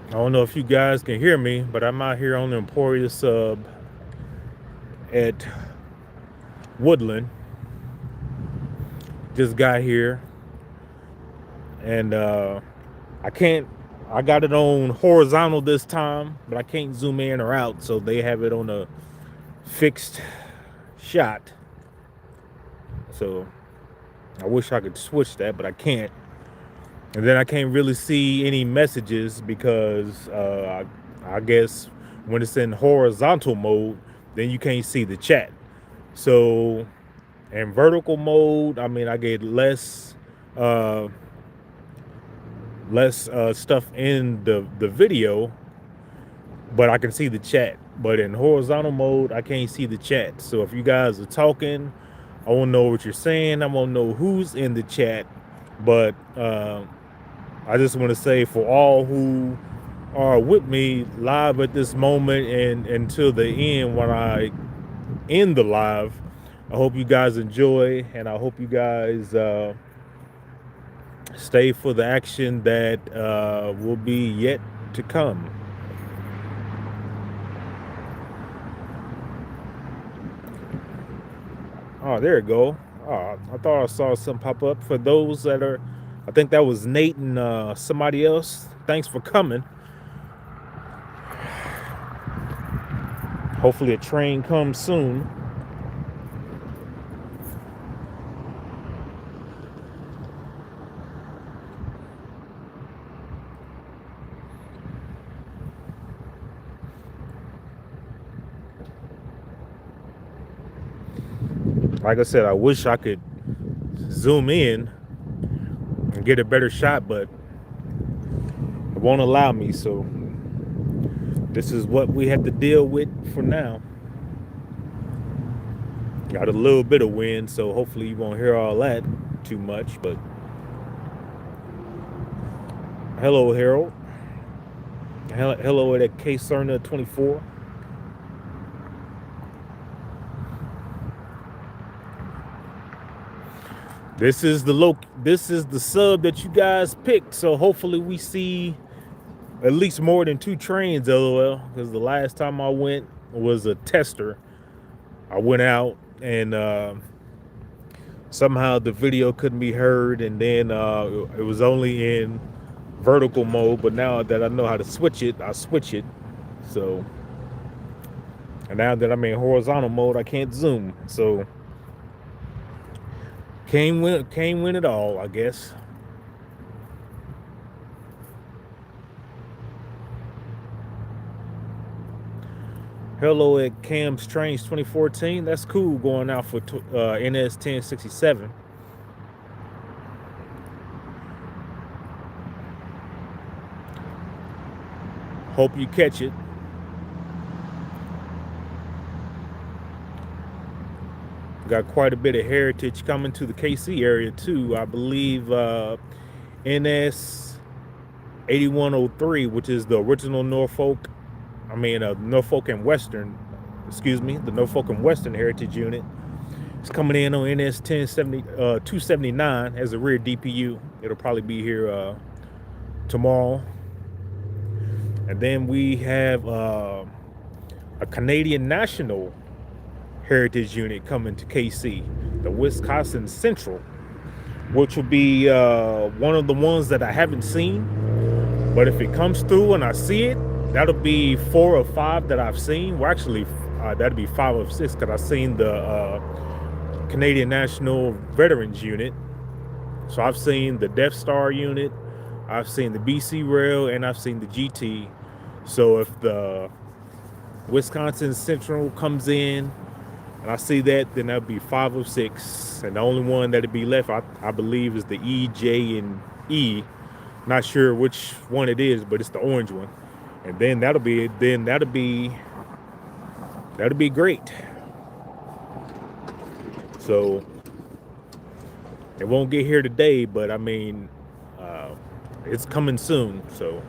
I don't know if you guys can hear me, but I'm out here on the Emporia sub at Woodland. Just got here, and I got it on horizontal this time, but I can't zoom in or out, so they have it on a fixed shot. So I wish I could switch that, but I can't. And then I can't really see any messages because I guess when it's in horizontal mode, then you can't see the chat. So in vertical mode, I mean, I get less stuff in the video, but I can see the chat. But in horizontal mode, I can't see the chat. So if you guys are talking, I won't know what you're saying. I won't know who's in the chat. But I just want to say for all who are with me live at this moment and until the end when I end the live, I hope you guys enjoy, and I hope you guys stay for the action that will be yet to come. Oh, there you go. Oh, I thought I saw something pop up. For those that are, I think that was Nate and somebody else. Thanks for coming. Hopefully a train comes soon. Like I said, I wish I could zoom in and get a better shot, but it won't allow me. So this is what we have to deal with for now. Got a little bit of wind, so hopefully you won't hear all that too much. But hello, Harold. Hello at K Cerna 24. This is the sub that you guys picked. So hopefully we see at least more than 2 trains, LOL. Because the last time I went was a tester. I went out and somehow the video couldn't be heard, and then it was only in vertical mode. But now that I know how to switch it, I switch it. So, and now that I'm in horizontal mode, I can't zoom. So can't win it all, I guess. Hello at Cam's Trains 2014. That's cool, going out for NS 1067. Hope you catch it. Got quite a bit of heritage coming to the KC area too. I believe NS 8103, which is the original Norfolk. Norfolk and Western. Excuse me, the Norfolk and Western Heritage Unit. It's coming in on NS 279 as a rear DPU. It'll probably be here tomorrow. And then we have a Canadian National Heritage Unit coming to KC, the Wisconsin Central, which will be one of the ones that I haven't seen. But if it comes through and I see it, that'll be 4 of 5 that I've seen. Well, actually, that'll be 5 of 6 because I've seen the Canadian National Veterans Unit. So I've seen the Death Star unit, I've seen the BC Rail, and I've seen the GT. So if the Wisconsin Central comes in and I see that, then that'll be 5 of 6. And the only one that'd be left, I believe, is the E, J, and E. Not sure which one it is, but it's the orange one. And then that'll be great. So it won't get here today, but I mean, it's coming soon. So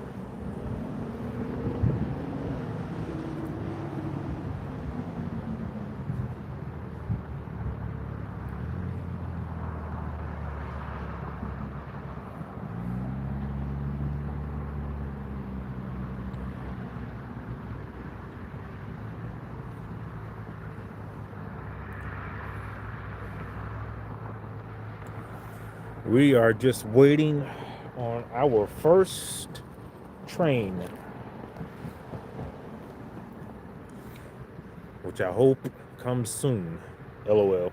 we are just waiting on our first train, which I hope comes soon. LOL.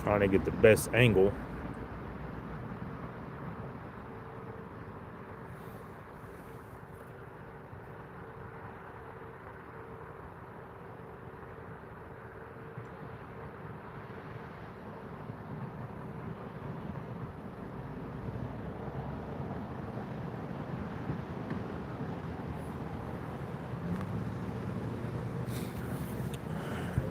Trying to get the best angle.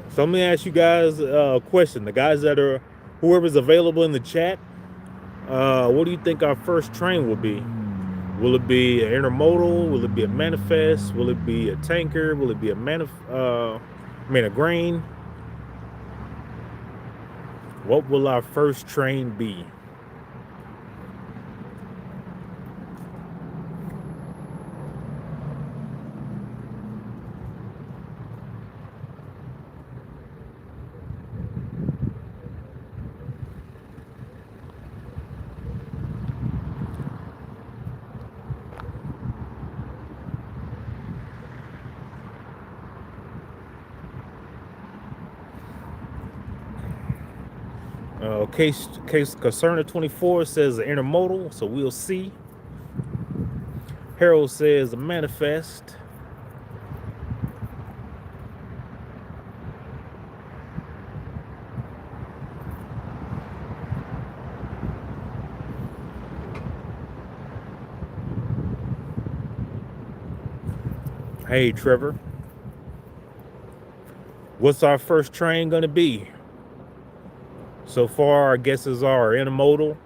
So let me ask you guys a question. The guys that are, whoever's available in the chat, what do you think our first train will be? Will it be an intermodal? Will it be a manifest? Will it be a tanker? Will it be a grain? What will our first train be? Case Concerner 24 says an intermodal, so we'll see. Harold says a manifest. Hey Trevor, what's our first train gonna be? So far, our guesses are intermodal,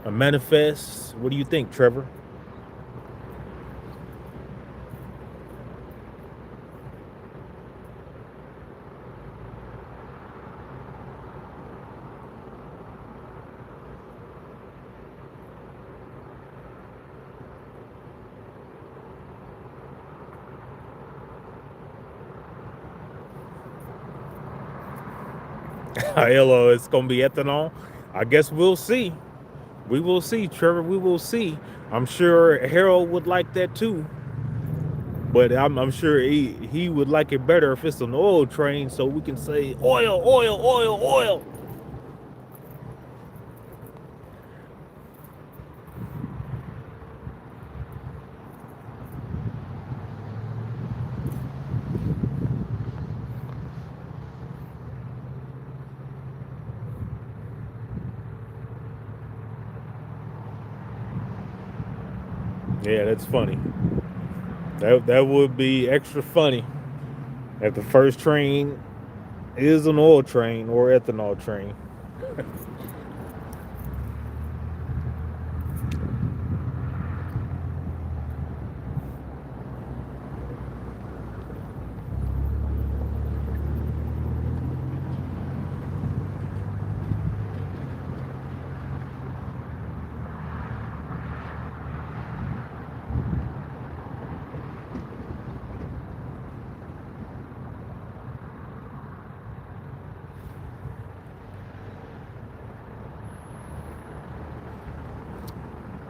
a manifest. What do you think, Trevor? Hello, it's gonna be ethanol. I guess we'll see. We will see, Trevor. We will see. I'm sure Harold would like that too. But I'm sure he would like it better if it's an oil train, so we can say oil, oil, oil, oil. Yeah, that's funny. That would be extra funny if the first train is an oil train or ethanol train.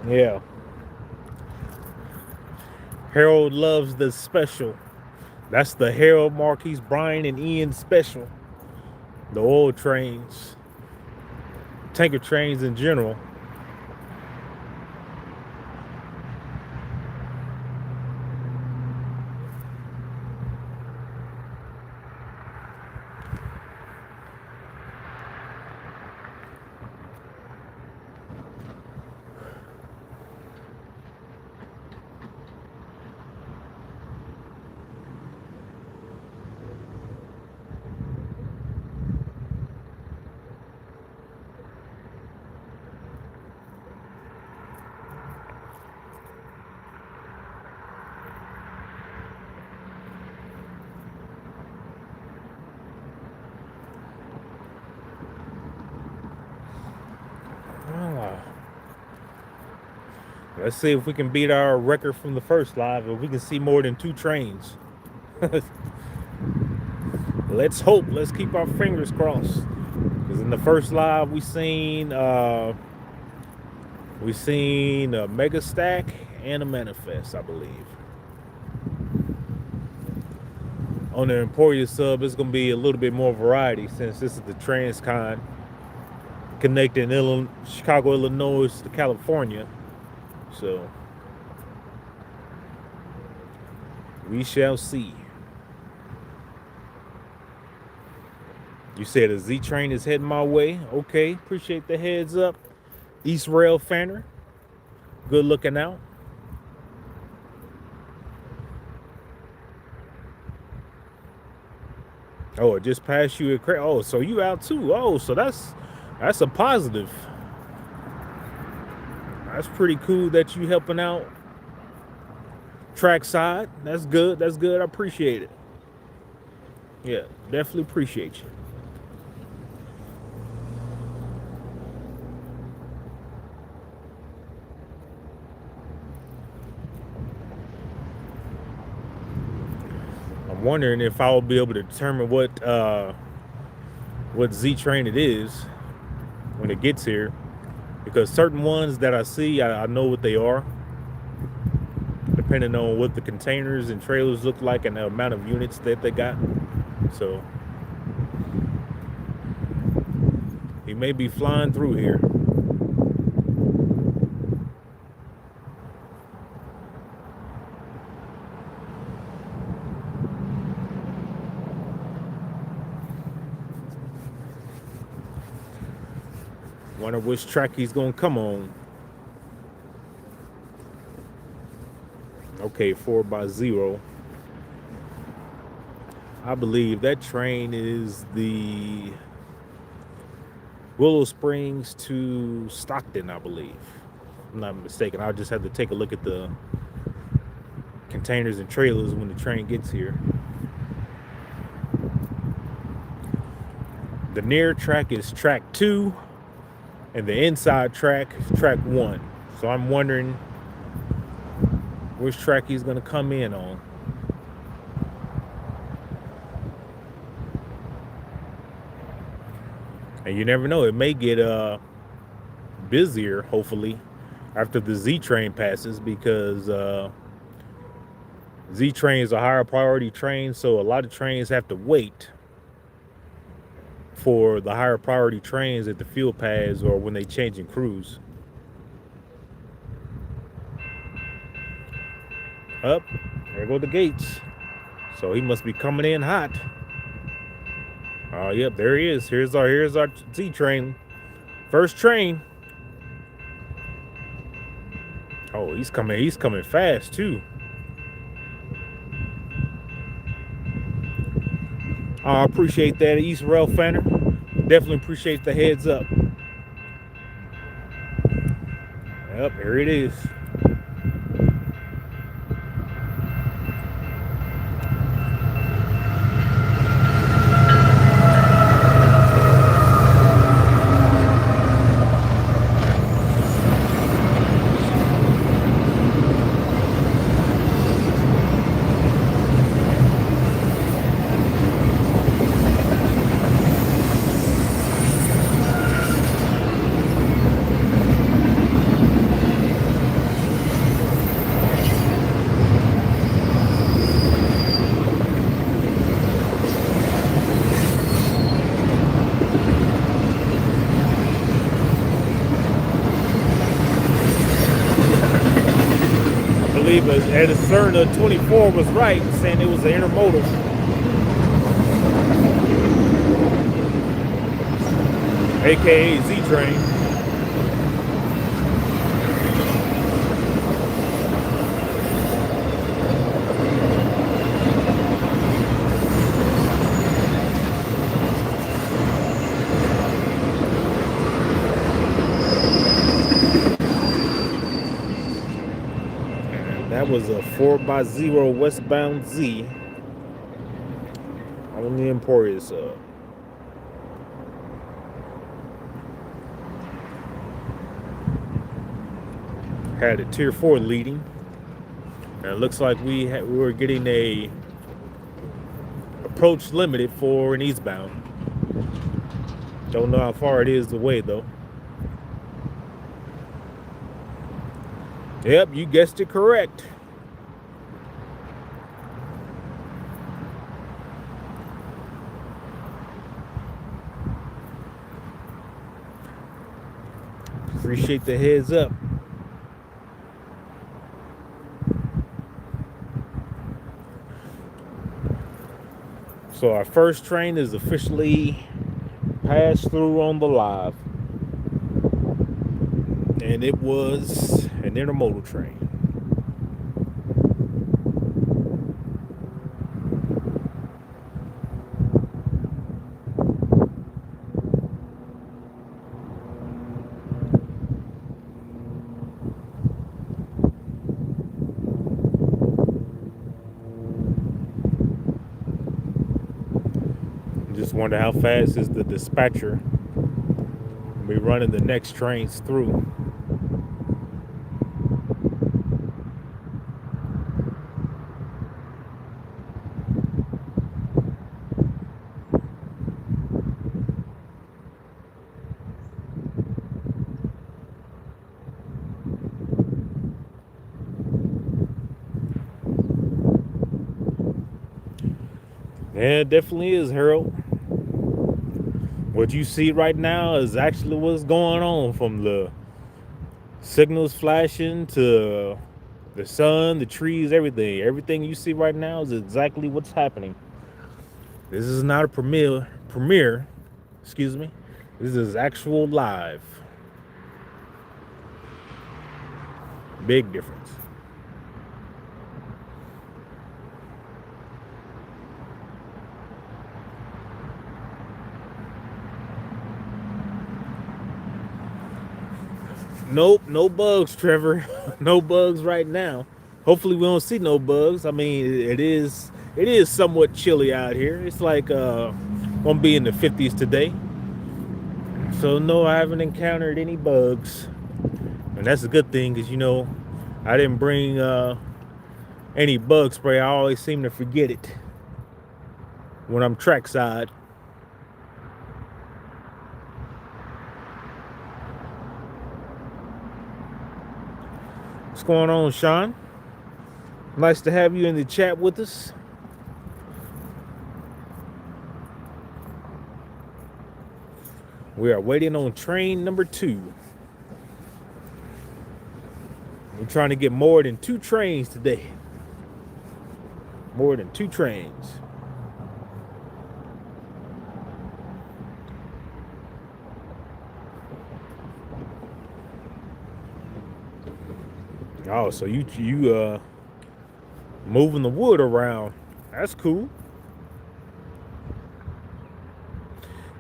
Yeah. Harold loves the special. That's the Harold, Marquise, Brian, and Ian special. The oil trains, tanker trains in general. Let's see if we can beat our record from the first live, if we can see more than 2 trains. Let's hope. Let's keep our fingers crossed. Because in the first live, we seen a mega stack and a manifest, I believe. On the Emporia sub, it's gonna be a little bit more variety since this is the TRANSCON connecting Chicago, Illinois to California. So we shall see. You said a Z train is heading my way. Okay, appreciate the heads up. East Rail Fanner. Good looking out. Oh, it just passed you at oh, so you out too. Oh, so that's a positive. That's pretty cool that you helping out trackside. That's good. That's good. I appreciate it. Yeah, definitely appreciate you. I'm wondering if I'll be able to determine what Z train it is when it gets here, because certain ones that I see, I know what they are, depending on what the containers and trailers look like and the amount of units that they got. So he may be flying through here. Wonder which track he's gonna come on. Okay, 4x0. I believe that train is the Willow Springs to Stockton, I believe. If I'm not mistaken. I'll just have to take a look at the containers and trailers when the train gets here. The near track is track 2, and the inside track is track 1. So I'm wondering which track he's gonna come in on. And you never know, it may get busier, hopefully, after the Z train passes, because Z trains are higher priority trains, so a lot of trains have to wait for the higher priority trains at the fuel pads or when they change in crews. Up, there go the gates. So he must be coming in hot. Oh, yep, there he is. Here's our Z train. First train. Oh, he's coming fast too. I appreciate that, East Rail Fanner. Definitely appreciate the heads up. Yep, here it is. I believe Ed Cerna 24 was right, saying it was an intermodal. AKA Z train. That was a 4x0 westbound Z on the Emporia sub. Had a tier 4 leading. And it looks like we were getting a approach limited for an eastbound. Don't know how far it is away though. Yep, you guessed it correct. Appreciate the heads up. So our first train is officially passed through on the live. And it was an intermodal train. Just wonder how fast is the dispatcher be running the next trains through. Yeah, it definitely is, Harold. What you see right now is actually what's going on, from the signals flashing to the sun, the trees, everything. Everything you see right now is exactly what's happening. This is not a premiere, excuse me. This is actual live. Big difference. Nope, no bugs, Trevor. No bugs right now. Hopefully we don't see no bugs. I mean, it is somewhat chilly out here. It's like gonna be in the 50s today. So no, I haven't encountered any bugs. And that's a good thing, because I didn't bring any bug spray. I always seem to forget it when I'm trackside. What's going on, Sean? Nice to have you in the chat with us. We are waiting on train number 2. We're trying to get more than 2 trains today. More than 2 trains. Oh, so you moving the wood around. That's cool.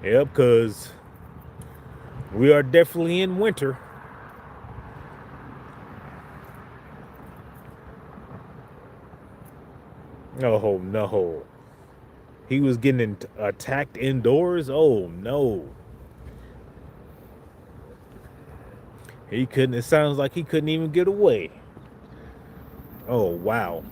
Yeah, because we are definitely in winter. Oh no. He was getting attacked indoors? Oh no. He couldn't, it sounds like he couldn't even get away. Oh wow.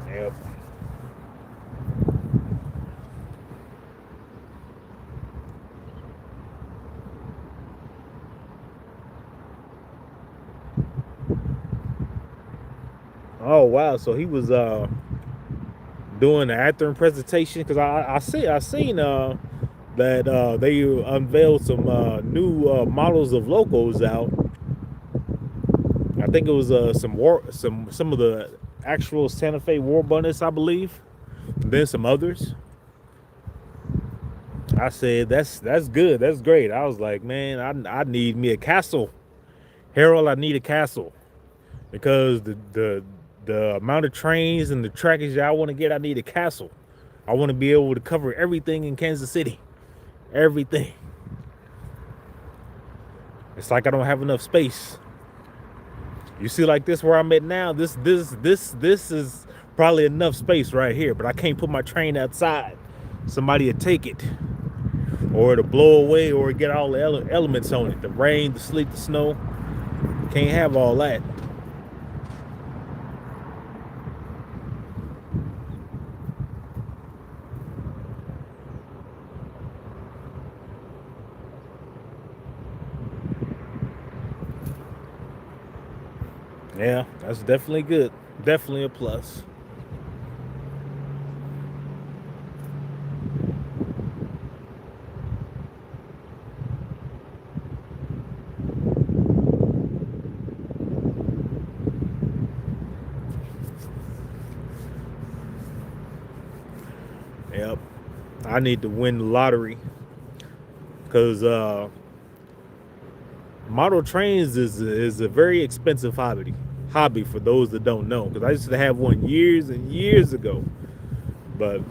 Yep. Oh wow, so he was doing the actor presentation, because I seen that they unveiled some new models of logos out. I think it was some of the actual Santa Fe War Bonus, I believe, and then some others. I said that's good, that's great. I was like, man, I need me a castle, Harold. I need a castle, because the amount of trains and the trackage that I want to get, I need a castle. I want to be able to cover everything in Kansas City, everything. It's like I don't have enough space. You see, like this where I'm at now, this is probably enough space right here, but I can't put my train outside. Somebody will take it, or it'll blow away, or get all the elements on it. The rain, the sleet, the snow. Can't have all that. Yeah, that's definitely good. Definitely a plus. Yep. I need to win the lottery, because model trains is a very expensive hobby for those that don't know, because I used to have one years and years ago, but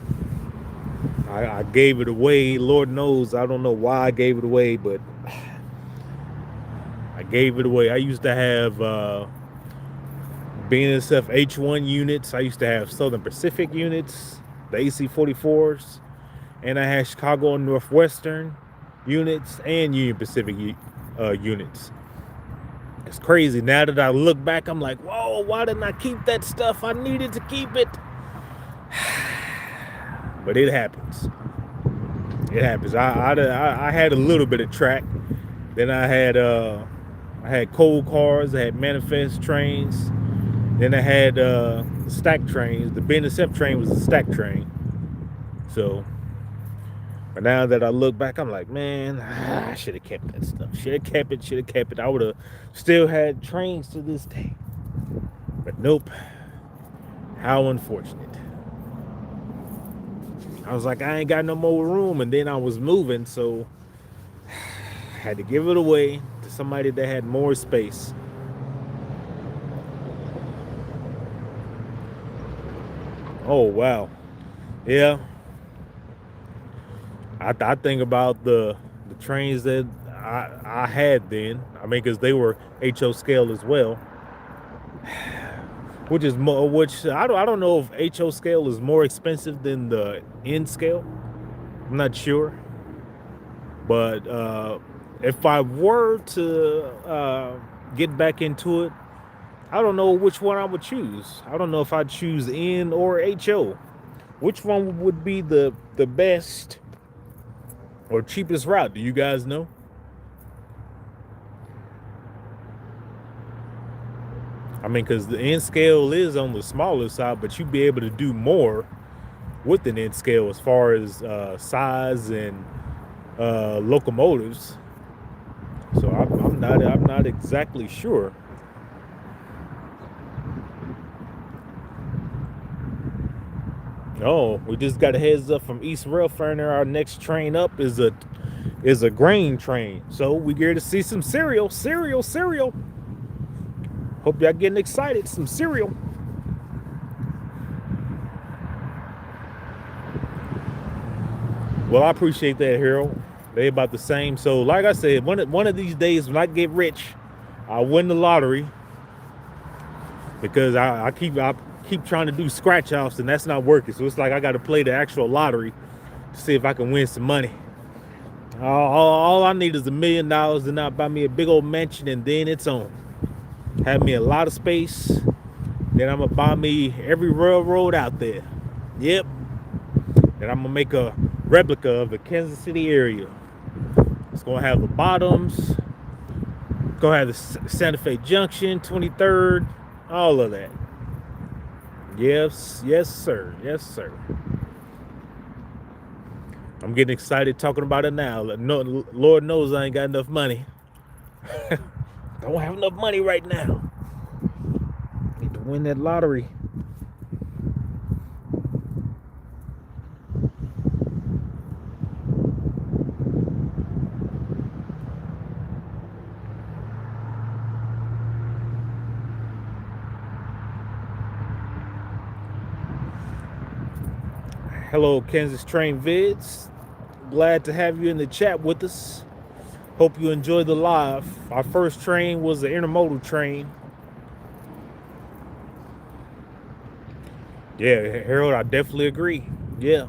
I gave it away. Lord knows, I don't know why I gave it away, but I gave it away. I used to have BNSF H1 units. I used to have Southern Pacific units, the AC-44s, and I had Chicago and Northwestern units and Union Pacific units. It's crazy. Now that I look back, I'm like, whoa, why didn't I keep that stuff? I needed to keep it. But it happens. It happens. I had a little bit of track. Then I had cold cars. I had manifest trains. Then I had stack trains. The BNSF train was a stack train. So, but now that I look back, I'm like, man, I should have kept that stuff. Should have kept it. Should have kept it. I would have still had trains to this day. But nope. How unfortunate. I was like, I ain't got no more room, and then I was moving, so I had to give it away to somebody that had more space. Oh wow, yeah. I think about the trains that I had then. I mean, because they were HO scale as well, which I don't know if HO scale is more expensive than the N scale. I'm not sure, but if I were to get back into it, I don't know which one I would choose. I don't know if I'd choose N or HO. Which one would be the best or cheapest route? Do you guys know? I mean, because the N scale is on the smaller side, but you'd be able to do more with an N scale as far as size and locomotives. So I'm not exactly sure. Oh, we just got a heads up from East Rail Furniture. Our next train up is a grain train. So we get to see some cereal. Hope y'all getting excited. Some cereal. Well, I appreciate that, Harold. They about the same. So, like I said, one of these days when I get rich, I'll win the lottery because I keep trying to do scratch offs and that's not working. So it's like I got to play the actual lottery to see if I can win some money. All I need is $1 million and I'll buy me a big old mansion and then it's on. Have me a lot of space. Then I'm gonna buy me every railroad out there. Yep. And I'm gonna make a replica of the Kansas City area. It's gonna have the bottoms. Gonna have the Santa Fe Junction, 23rd, all of that. Yes, yes, sir. Yes, sir. I'm getting excited talking about it now. No, Lord knows I ain't got enough money. Don't have enough money right now. Need to win that lottery. Hello, Kansas Train Vids. Glad to have you in the chat with us. Hope you enjoy the live. Our first train was the intermodal train. Yeah, Harold, I definitely agree. Yeah.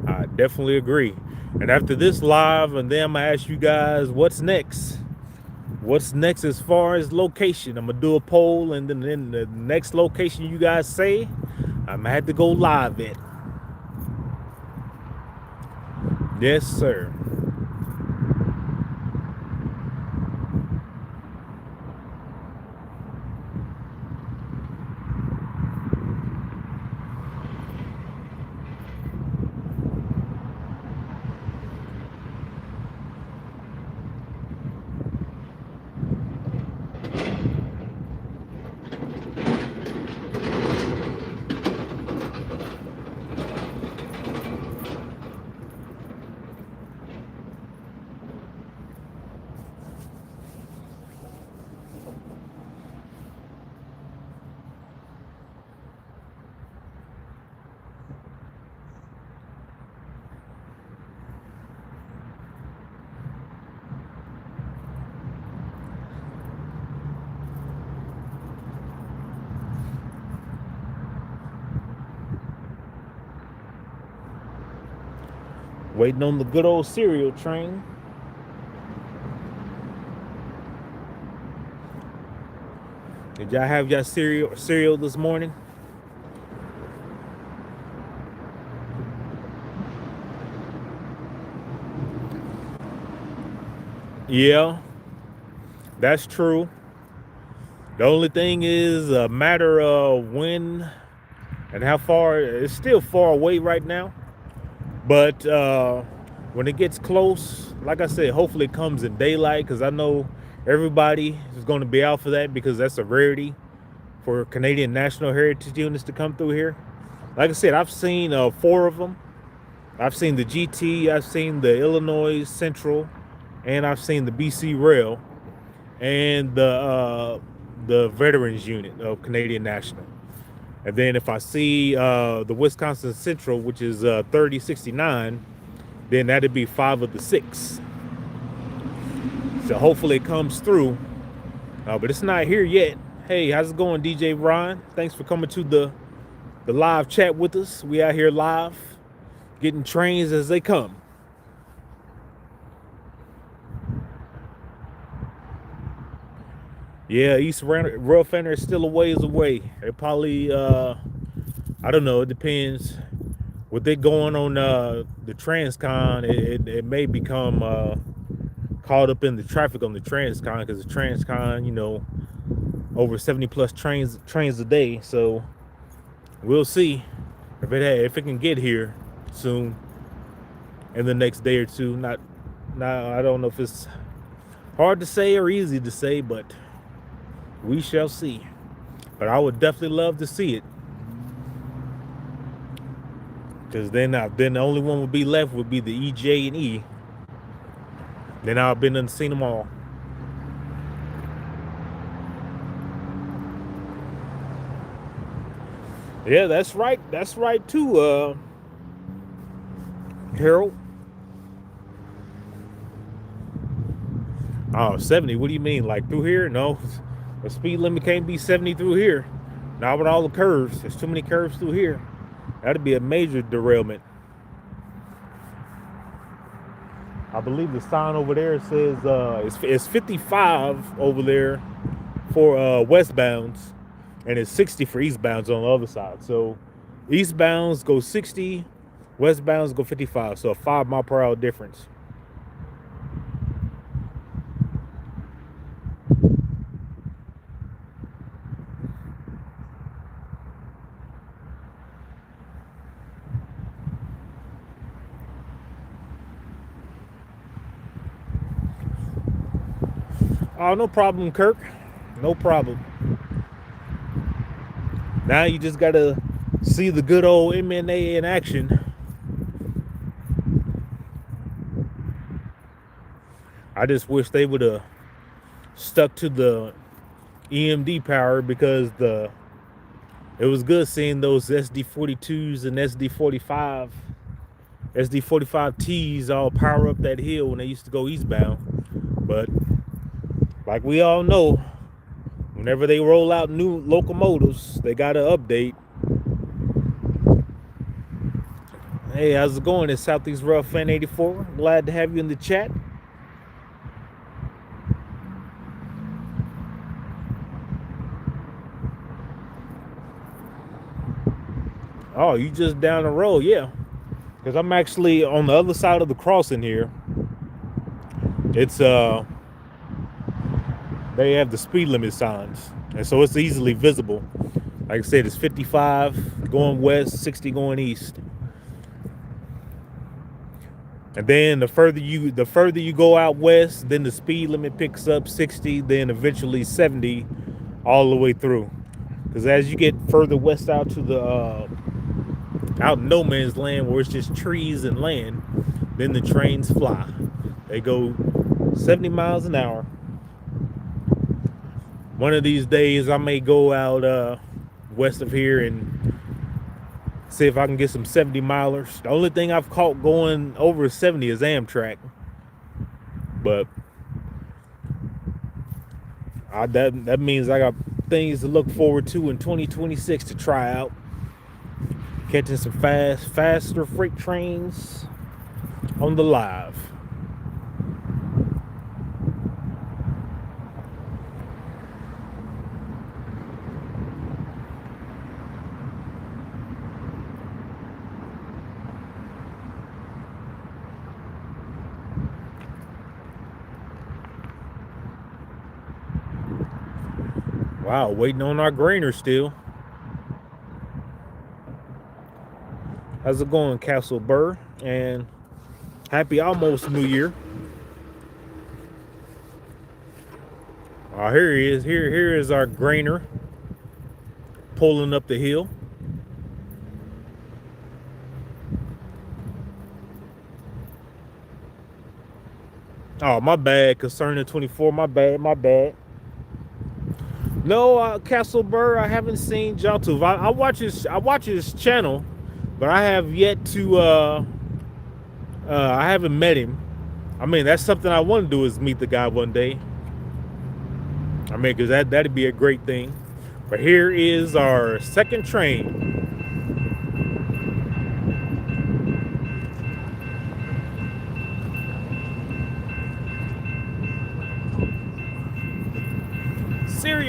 I definitely agree. And after this live, and then I'm gonna ask you guys what's next. What's next as far as location? I'm gonna do a poll, and then the next location you guys say, I'm gonna have to go live at. Yes, sir. Waiting on the good old cereal train. Did y'all have y'all cereal this morning? Yeah, that's true. The only thing is a matter of when and how far. It's still far away right now. But when it gets close, like I said, hopefully it comes in daylight because I know everybody is going to be out for that because that's a rarity for Canadian National Heritage units to come through here. Like I said, I've seen 4 of them. I've seen the GT, I've seen the Illinois Central, and I've seen the BC Rail and the Veterans Unit of Canadian National. And then if I see the Wisconsin Central, which is 3069, then that'd be 5 of the 6. So hopefully it comes through, but it's not here yet. Hey, how's it going, DJ Ron? Thanks for coming to the live chat with us. We out here live, getting trains as they come. Yeah, East Rough Ender is still a ways away. It probably I don't know, it depends. With it going on the TRANSCON, it may become caught up in the traffic on the TRANSCON, because the TRANSCON, you know, over 70 plus trains a day. So we'll see if it can get here soon in the next day or two. Not I don't know if it's hard to say or easy to say, but we shall see. But I would definitely love to see it, because then the only one would be left would be the EJ and E. Then I've been and seen them all. Yeah, that's right. That's right too, Harold. Oh, 70. What do you mean? Like through here? No. The speed limit can't be 70 through here. Not with all the curves. There's too many curves through here. That'd be a major derailment. I believe the sign over there says it's 55 over there for westbounds, and it's 60 for eastbounds on the other side. So eastbounds go 60, westbounds go 55. So a 5 mile per hour difference. Oh, no problem, Kirk. No problem. Now you just gotta see the good old MNA in action. I just wish they would have stuck to the EMD power, because it was good seeing those SD42s and SD45Ts all power up that hill when they used to go eastbound. But like we all know, whenever they roll out new locomotives, they got to update. Hey, how's it going? It's Southeast Rough Fan 84. Glad to have you in the chat. Oh, you just down the road? Yeah, because I'm actually on the other side of the crossing here. It's they have the speed limit signs, and so it's easily visible. Like I said, it's 55 going west, 60 going east. And then the further you go out west, then the speed limit picks up 60, then eventually 70, all the way through. Because as you get further west out to the out in no man's land, where it's just trees and land, then the trains fly. They go 70 miles an hour. One of these days I may go out west of here and see if I can get some 70 milers. The only thing I've caught going over 70 is Amtrak. But that means I got things to look forward to in 2026 to try out. Catching some faster freight trains on the live. Wow, waiting on our grainer still. How's it going, Castle Burr? And happy almost New Year. Oh, here he is. Here is our grainer pulling up the hill. Oh, my bad. Concerning 24, my bad. No, Castle Burr, I haven't seen Jawtooth. I watch his channel, but I have yet to. I haven't met him. I mean, that's something I want to do, is meet the guy one day. I mean, because that'd be a great thing. But here is our second train.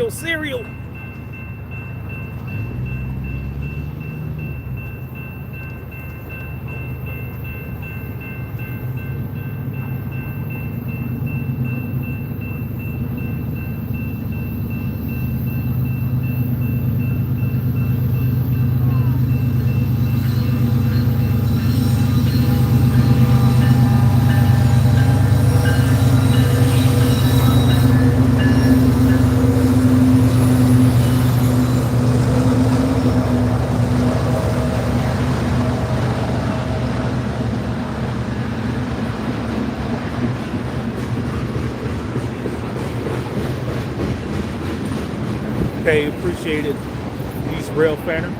cereal, cereal. Okay, appreciate it, East Rail Fanner.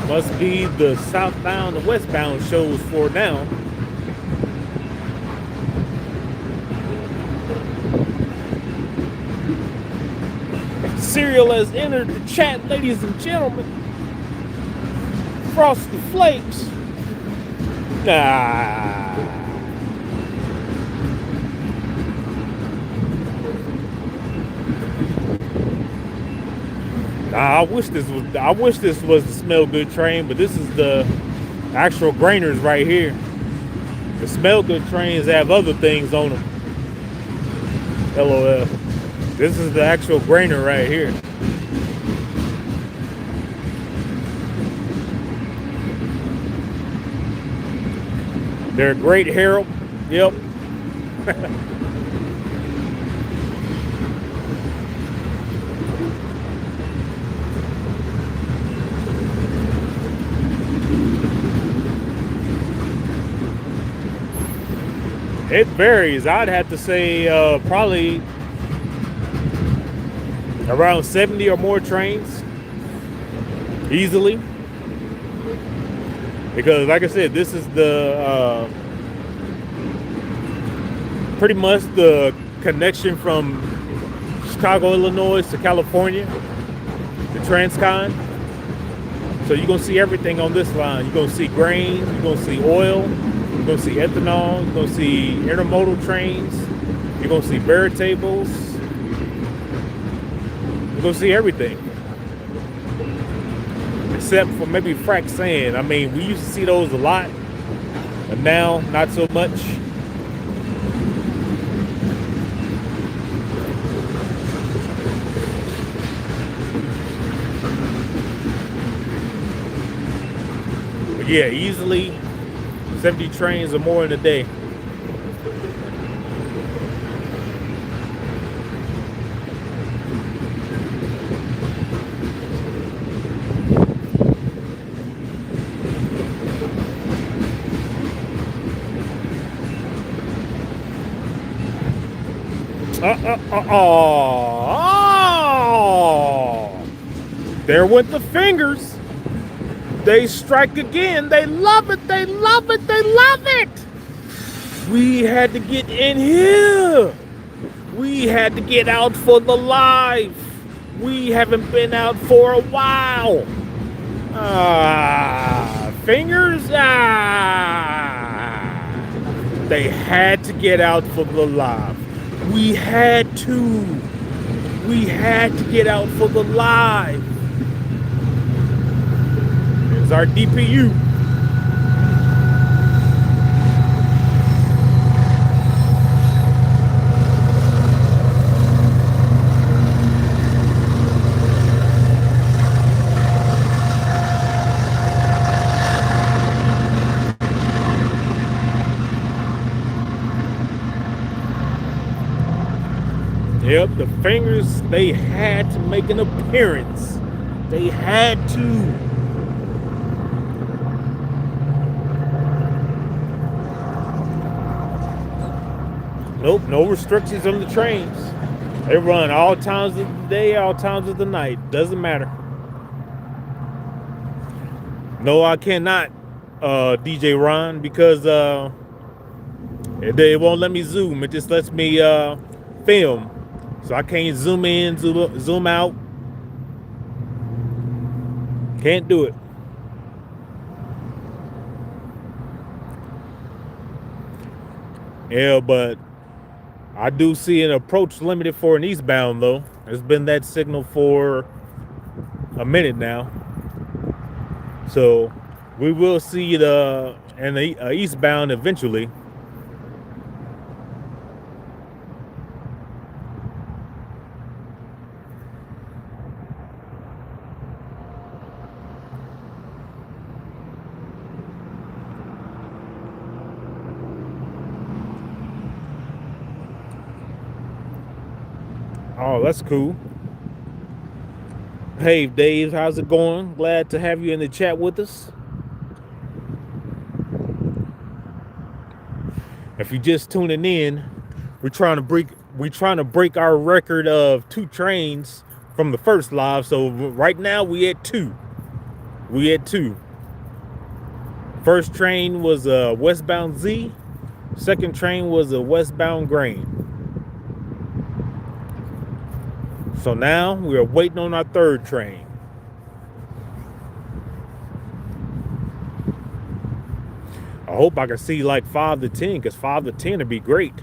Must be the southbound and westbound shows for now. Cereal has entered the chat, ladies and gentlemen. Frosted Flakes. Nah. I wish this was the Smell Good train, but this is the actual grainers right here. The Smell Good trains have other things on them. LOL. This is the actual grainer right here. They're great, Harold. Yep. It varies. I'd have to say probably around 70 or more trains easily. Because like I said, this is the pretty much the connection from Chicago, Illinois to California, the TRANSCON. So you're gonna see everything on this line. You're gonna see grain, you're gonna see oil, you're gonna see ethanol, you're gonna see intermodal trains, you're gonna see Veritables, you're gonna see everything. Except for maybe frac sand. I mean, we used to see those a lot, but now not so much. But yeah, easily 70 trains or more in a day. There went the fingers. They strike again. They love it. They love it. They love it. We had to get in here. We had to get out for the live. We haven't been out for a while. Fingers. They had to get out for the live. We had to get out for the live. It's our DPU. Yep, the fingers, they had to make an appearance. They had to. Nope, no restrictions on the trains. They run all times of the day, all times of the night. Doesn't matter. No, I cannot, DJ Ron, because it won't let me zoom. It just lets me film. So I can't zoom in, zoom out. Can't do it. Yeah, but I do see an approach limited for an eastbound though. It's been that signal for a minute now, so we will see the eastbound eventually. Oh, that's cool. Hey Dave, how's it going? Glad to have you in the chat with us. If you're just tuning in, we're trying to break our record of 2 trains from the first live. So right now we at 2. We at 2. First train was a westbound Z. Second train was a westbound grain. So now we are waiting on our third train. I hope I can see like 5 to 10, because 5 to 10 would be great.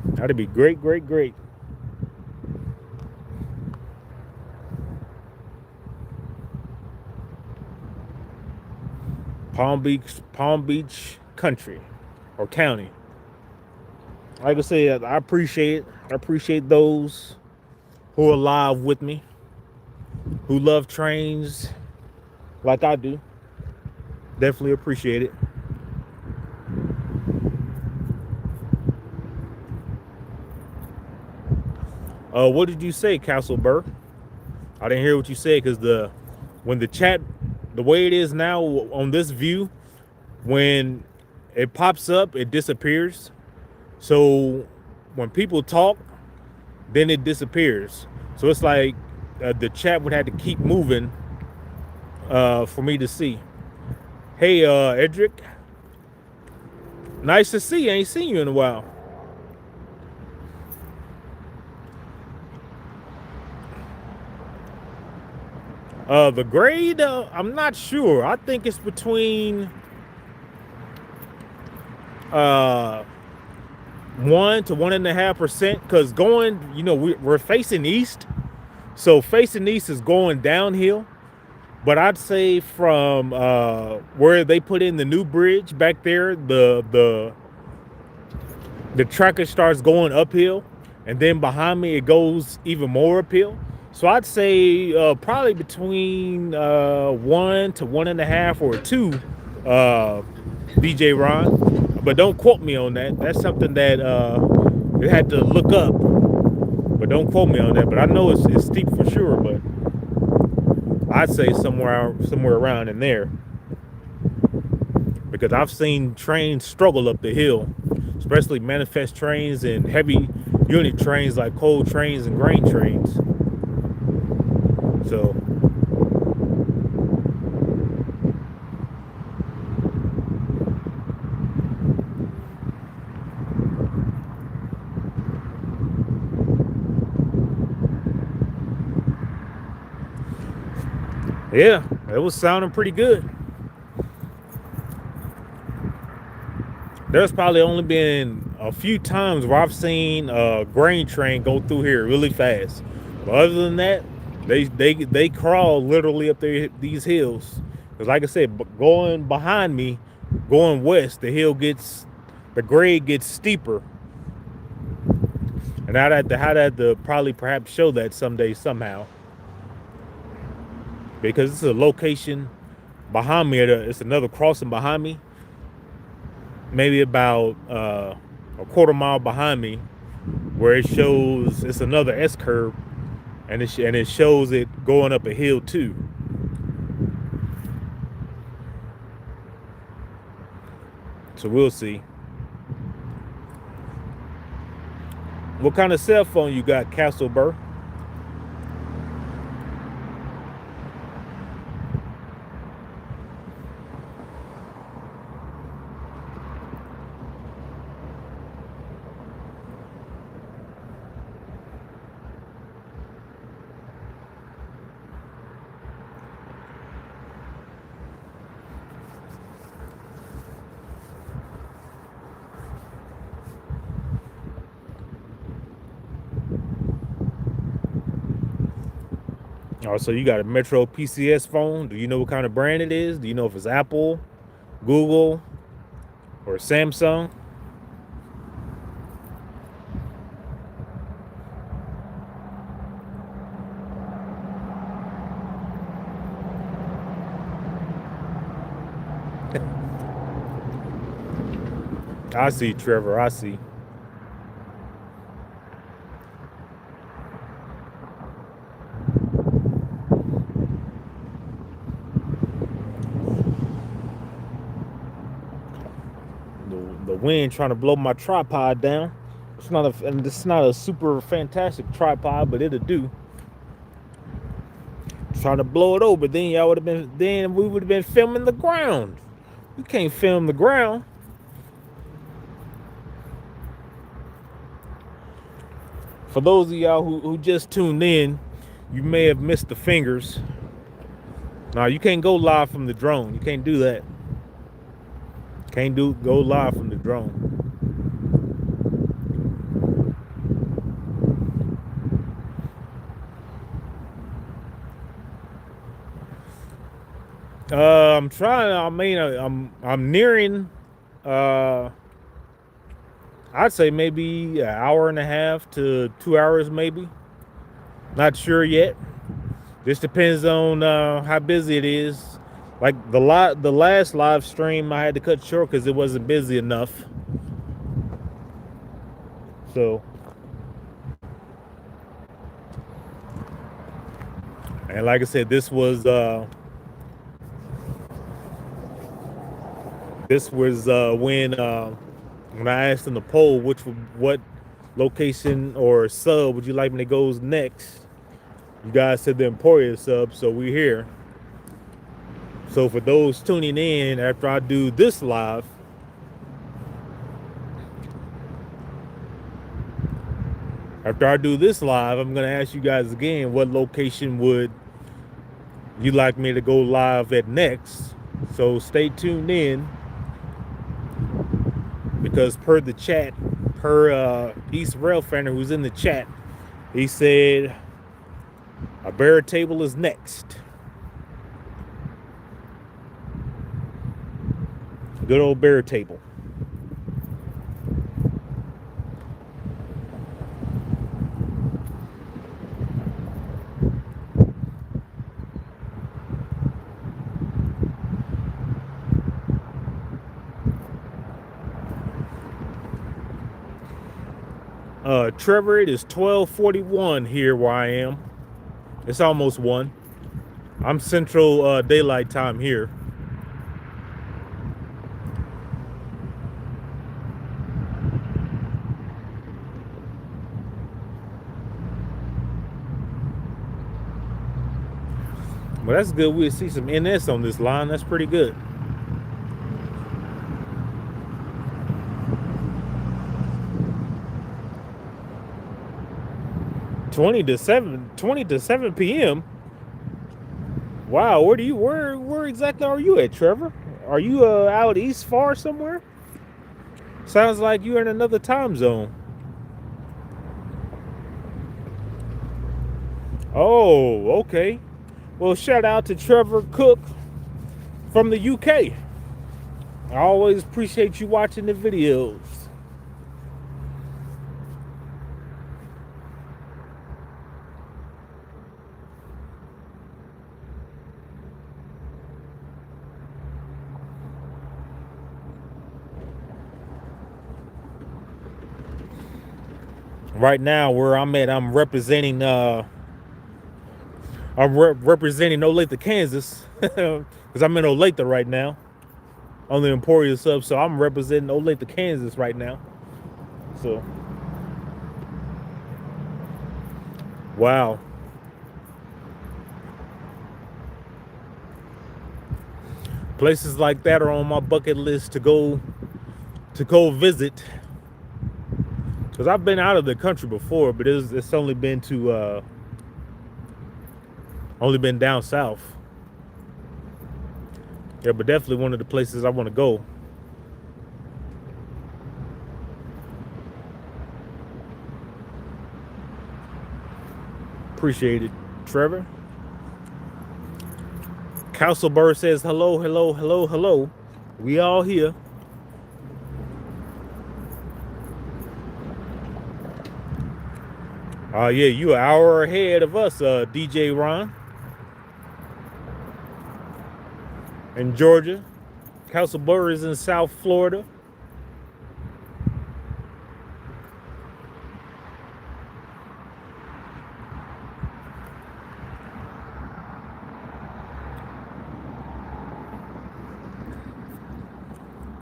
That'd be great, great, great. Palm Beach country or county. Like I said, I appreciate it. I appreciate those who are live with me, who love trains like I do. Definitely appreciate it. What did you say, Castle Burr? I didn't hear what you said, because the way it is now on this view, when it pops up, it disappears. So when people talk, then it disappears. So it's like the chat would have to keep moving for me to see. Hey, Edric, nice to see you. I ain't seen you in a while. The grade, I'm not sure. I think it's between 1 to 1.5%, because going, we're facing east. So facing east is going downhill. But I'd say from where they put in the new bridge back there, the tracker starts going uphill, and then behind me it goes even more uphill. So I'd say probably between 1 to 1.5 or 2, DJ Ron. But don't quote me on that. That's something that you had to look up. But don't quote me on that. But I know it's steep for sure. But I'd say somewhere around in there, because I've seen trains struggle up the hill, especially manifest trains and heavy unit trains like coal trains and grain trains. So yeah, it was sounding pretty good. There's probably only been a few times where I've seen a grain train go through here really fast. But other than that, they crawl literally up these hills. Because like I said, going behind me, going west, the grade gets steeper. And I'd have to probably perhaps show that someday somehow. Because it's a location behind me, it's another crossing behind me. Maybe about a quarter mile behind me, where it shows it's another S curve, and it shows it going up a hill too. So we'll see. What kind of cell phone you got, Castle Burr? Oh, so you got a Metro PCS phone. Do you know what kind of brand it is? Do you know if it's Apple, Google, or Samsung? I see, Trevor. I see. The wind trying to blow my tripod down. It's not a super fantastic tripod, but it'll do. Trying to blow it over, then we would have been filming the ground. You can't film the ground. For those of y'all who just tuned in, you may have missed the fingers. Now you can't go live from the drone. You can't do that. Can't go live from the drone. I'm trying. I mean, I'm nearing. I'd say maybe an hour and a half to 2 hours, maybe. Not sure yet. This depends on how busy it is. Like the last live stream, I had to cut short because it wasn't busy enough. So, and like I said, this was when I asked in the poll what location or sub would you like me to go next. You guys said the Emporia sub, so we're here. So for those tuning in after I do this live, I'm gonna ask you guys again, what location would you like me to go live at next? So stay tuned in, because per the chat, East Rail Fanner who's in the chat, he said a bear table is next. Good old bear table. Trevor, it is 12:41 here where I am. It's almost 1. I'm Central Daylight Time here. Well, that's good. We'll see some NS on this line. That's pretty good. $20 to 7 p.m. Wow, where exactly are you at, Trevor? Are you out east far somewhere? Sounds like you're in another time zone. Oh, okay. Well, shout out to Trevor Cook from the UK. I always appreciate you watching the videos. Right now, where I'm at, I'm representing Olathe, Kansas, because I'm in Olathe right now on the Emporia sub. So I'm representing Olathe, Kansas right now. So, wow. Places like that are on my bucket list to go visit. Because I've been out of the country before, but it's only been down south. Yeah, but definitely one of the places I want to go. Appreciate it, Trevor. Castleberg says hello, hello, hello, hello. We all here. Yeah, you an hour ahead of us, DJ Ron. In Georgia. Castleberg is in South Florida.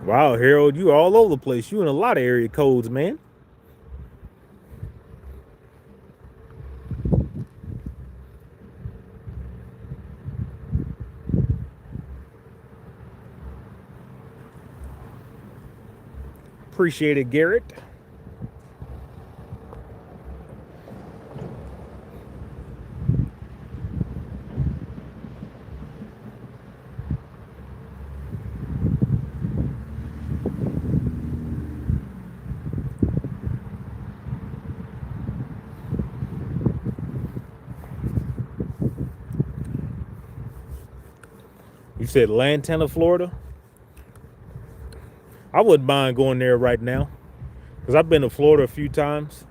Wow, Harold, you all over the place. You in a lot of area codes, man. Appreciate it, Garrett. You said Lantana, Florida? I wouldn't mind going there right now because I've been to Florida a few times.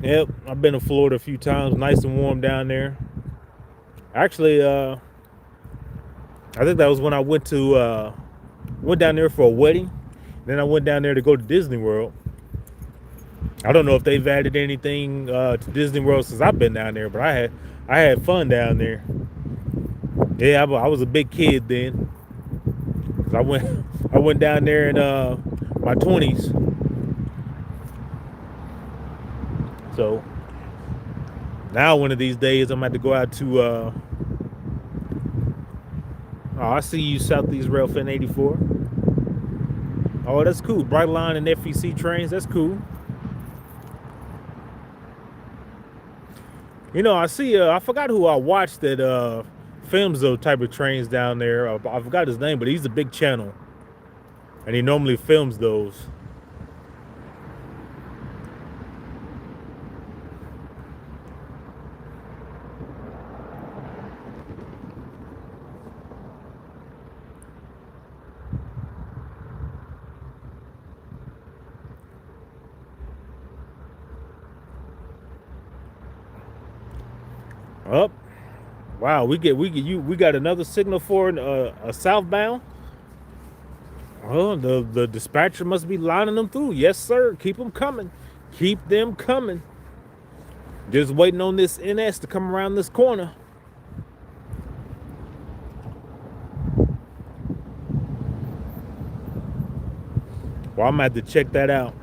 Yep, I've been to Florida a few times. Nice and warm down there. Actually, I think that was when I went down there for a wedding. Then I went down there to go to Disney World. I don't know if they've added anything to Disney World since I've been down there, but I had fun down there. Yeah, I was a big kid then. I went down there in my 20s. So now one of these days I'm gonna have to go out to oh, I see you, Southeast Rail Fin 84. Oh, that's cool. Bright Line and FEC trains, that's cool. You know, I see I forgot who I watched that films those type of trains down there. I forgot his name, but he's a big channel. And he normally films those. Up. Wow, we got another signal for a southbound. Oh, the dispatcher must be lining them through. Yes, sir. Keep them coming. Keep them coming. Just waiting on this NS to come around this corner. Well, I'm gonna have to check that out.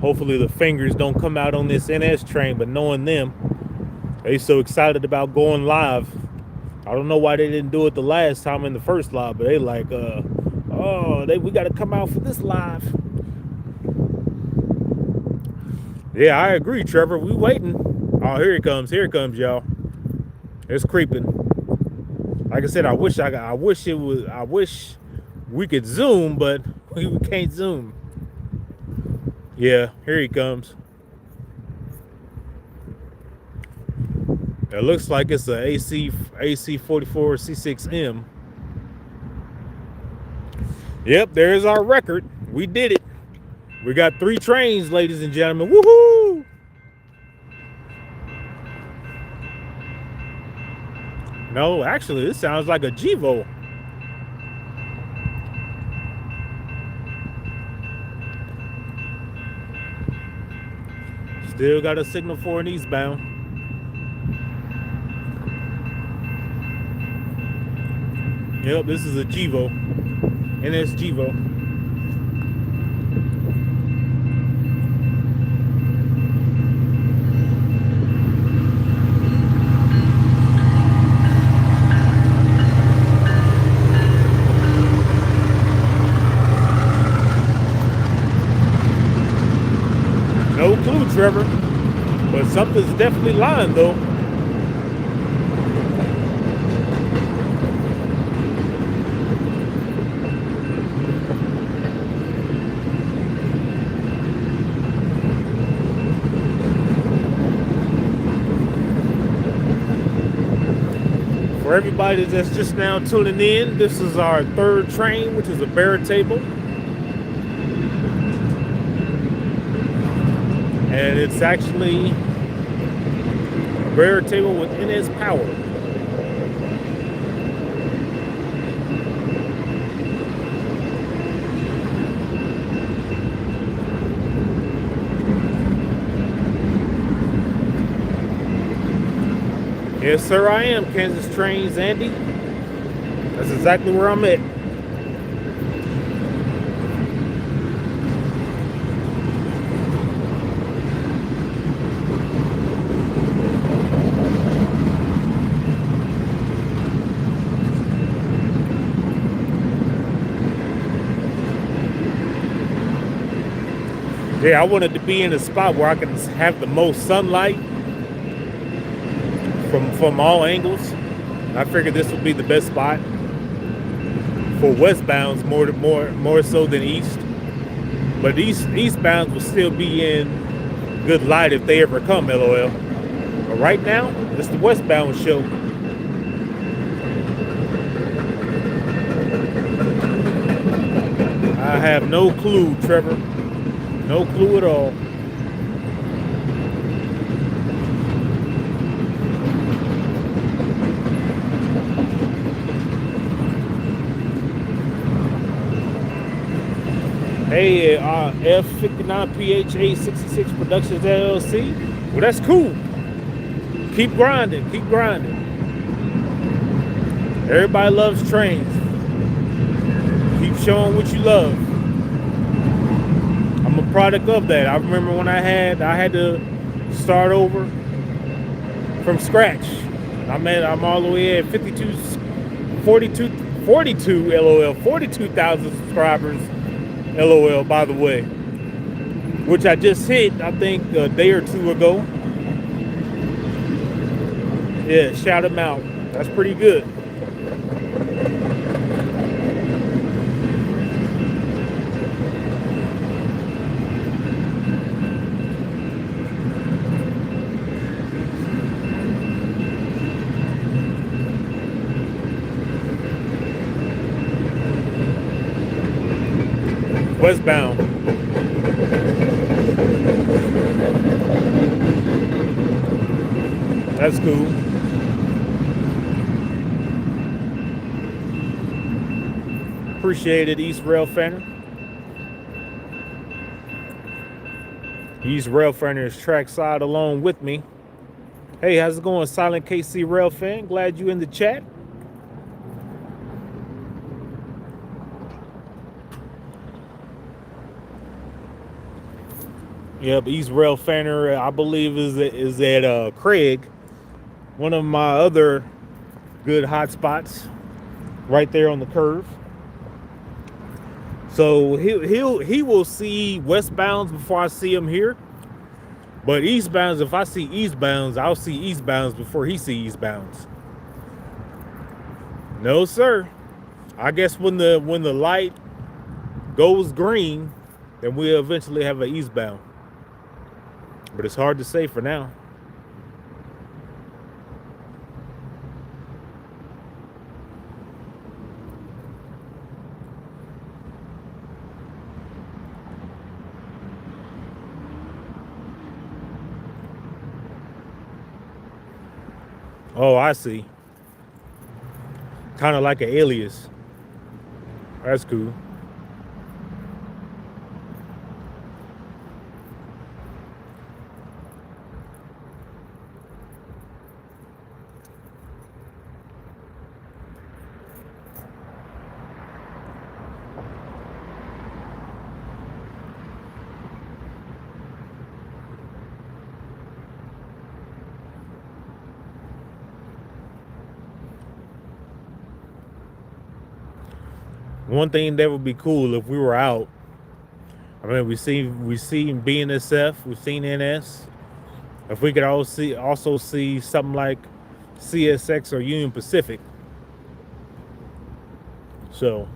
Hopefully the fingers don't come out on this NS train, but knowing them, they so excited about going live. I don't know why they didn't do it the last time in the first live, but they like, we got to come out for this live. Yeah, I agree, Trevor. We waiting. Oh, here it comes. Here it comes, y'all. It's creeping. Like I said, I wish we could zoom, but we can't zoom. Yeah, here he comes. It looks like it's a AC 44 C6M. Yep, there's our record. We did it. We got 3 trains, ladies and gentlemen. Woohoo! No, actually, this sounds like a Gevo. Still got a signal for an eastbound. Yep, this is a Gevo. NS Gevo. No clue, Trevor, but something's definitely lying, though. For everybody that's just now tuning in, this is our third train, which is a bear table. And it's actually a bear table within its power. Yes, sir, I am Kansas Trains Andy. That's exactly where I'm at. Yeah, I wanted to be in a spot where I can have the most sunlight from all angles. I figured this would be the best spot for westbounds more so than east. But eastbounds will still be in good light if they ever come, LOL. But right now, it's the westbound show. I have no clue, Trevor. No clue at all. Hey, F59PH866 Productions LLC. Well, that's cool. Keep grinding. Keep grinding. Everybody loves trains. Keep showing what you love. I'm a product of that. I remember when I had to start over from scratch. I'm all the way at 42 LOL, 42,000 subscribers. LOL, by the way, which I just hit, I think, a day or two ago. Yeah, shout them out. That's pretty good. Westbound. That's cool. Appreciate it, East Rail Fanner. East Rail Fanner is trackside along with me. Hey, how's it going, Silent KC Rail Fan? Glad you in the chat. Yep, East Rail Fanner, I believe, is at Craig, one of my other good hot spots, right there on the curve. So he will see westbounds before I see him here, but eastbounds, if I see eastbounds, I'll see eastbounds before he sees eastbounds. No, sir. I guess when the light goes green, then we'll eventually have an eastbound. But it's hard to say for now. Oh, I see. Kind of like an alias. That's cool. One thing that would be cool if we were out. I mean, we've seen BNSF, we've seen NS. If we could also see something like CSX or Union Pacific. So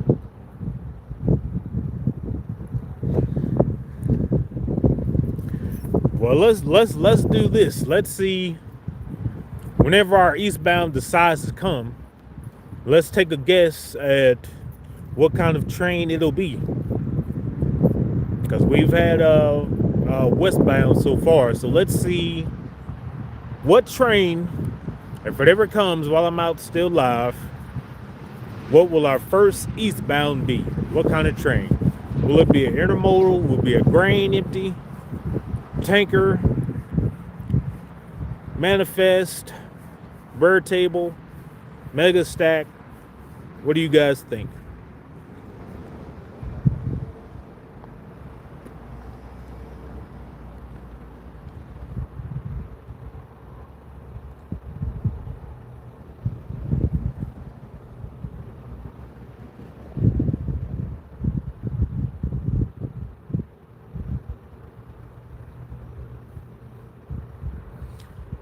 well, let's do this. Let's see whenever our eastbound decides to come, let's take a guess at what kind of train it'll be. Because we've had westbound so far. So let's see what train, if it ever comes while I'm out still live, what will our first eastbound be? What kind of train? Will it be an intermodal? Will it be a grain empty? Tanker? Manifest? Bird table? Mega stack? What do you guys think?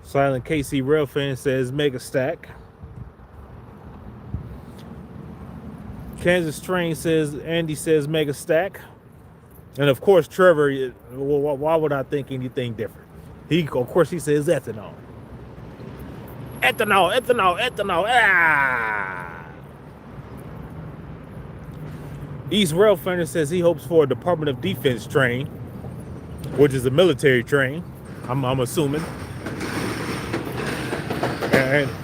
Silent KC Railfan says Mega Stack. Kansas Train says, Andy says Mega Stack. And of course, Trevor, why would I think anything different? Of course, he says ethanol. Ethanol, ethanol, ethanol. Ah! East Railfan says he hopes for a Department of Defense train, which is a military train, I'm assuming.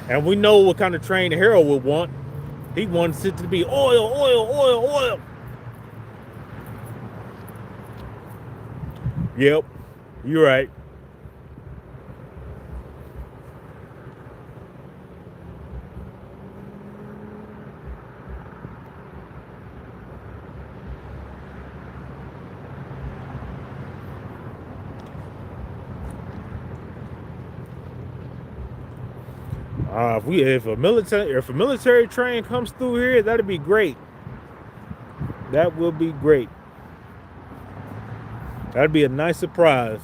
And we know what kind of train Harold would want. He wants it to be oil, oil, oil, oil. Yep, you're right. If a military train comes through here, that'd be great. That will be great. That'd be a nice surprise.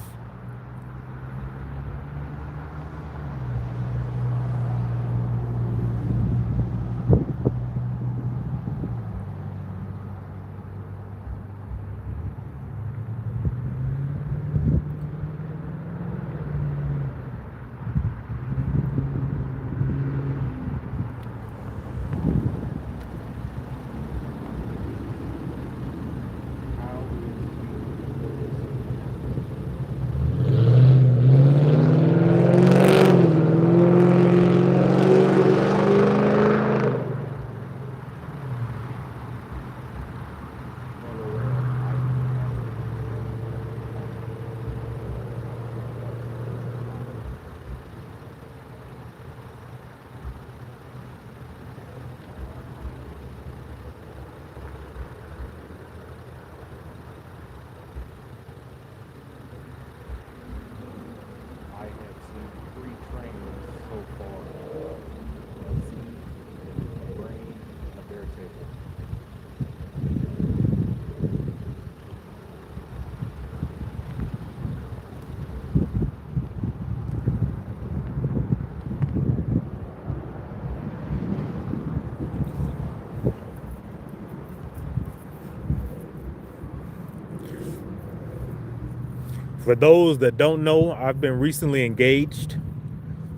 For those that don't know, I've been recently engaged.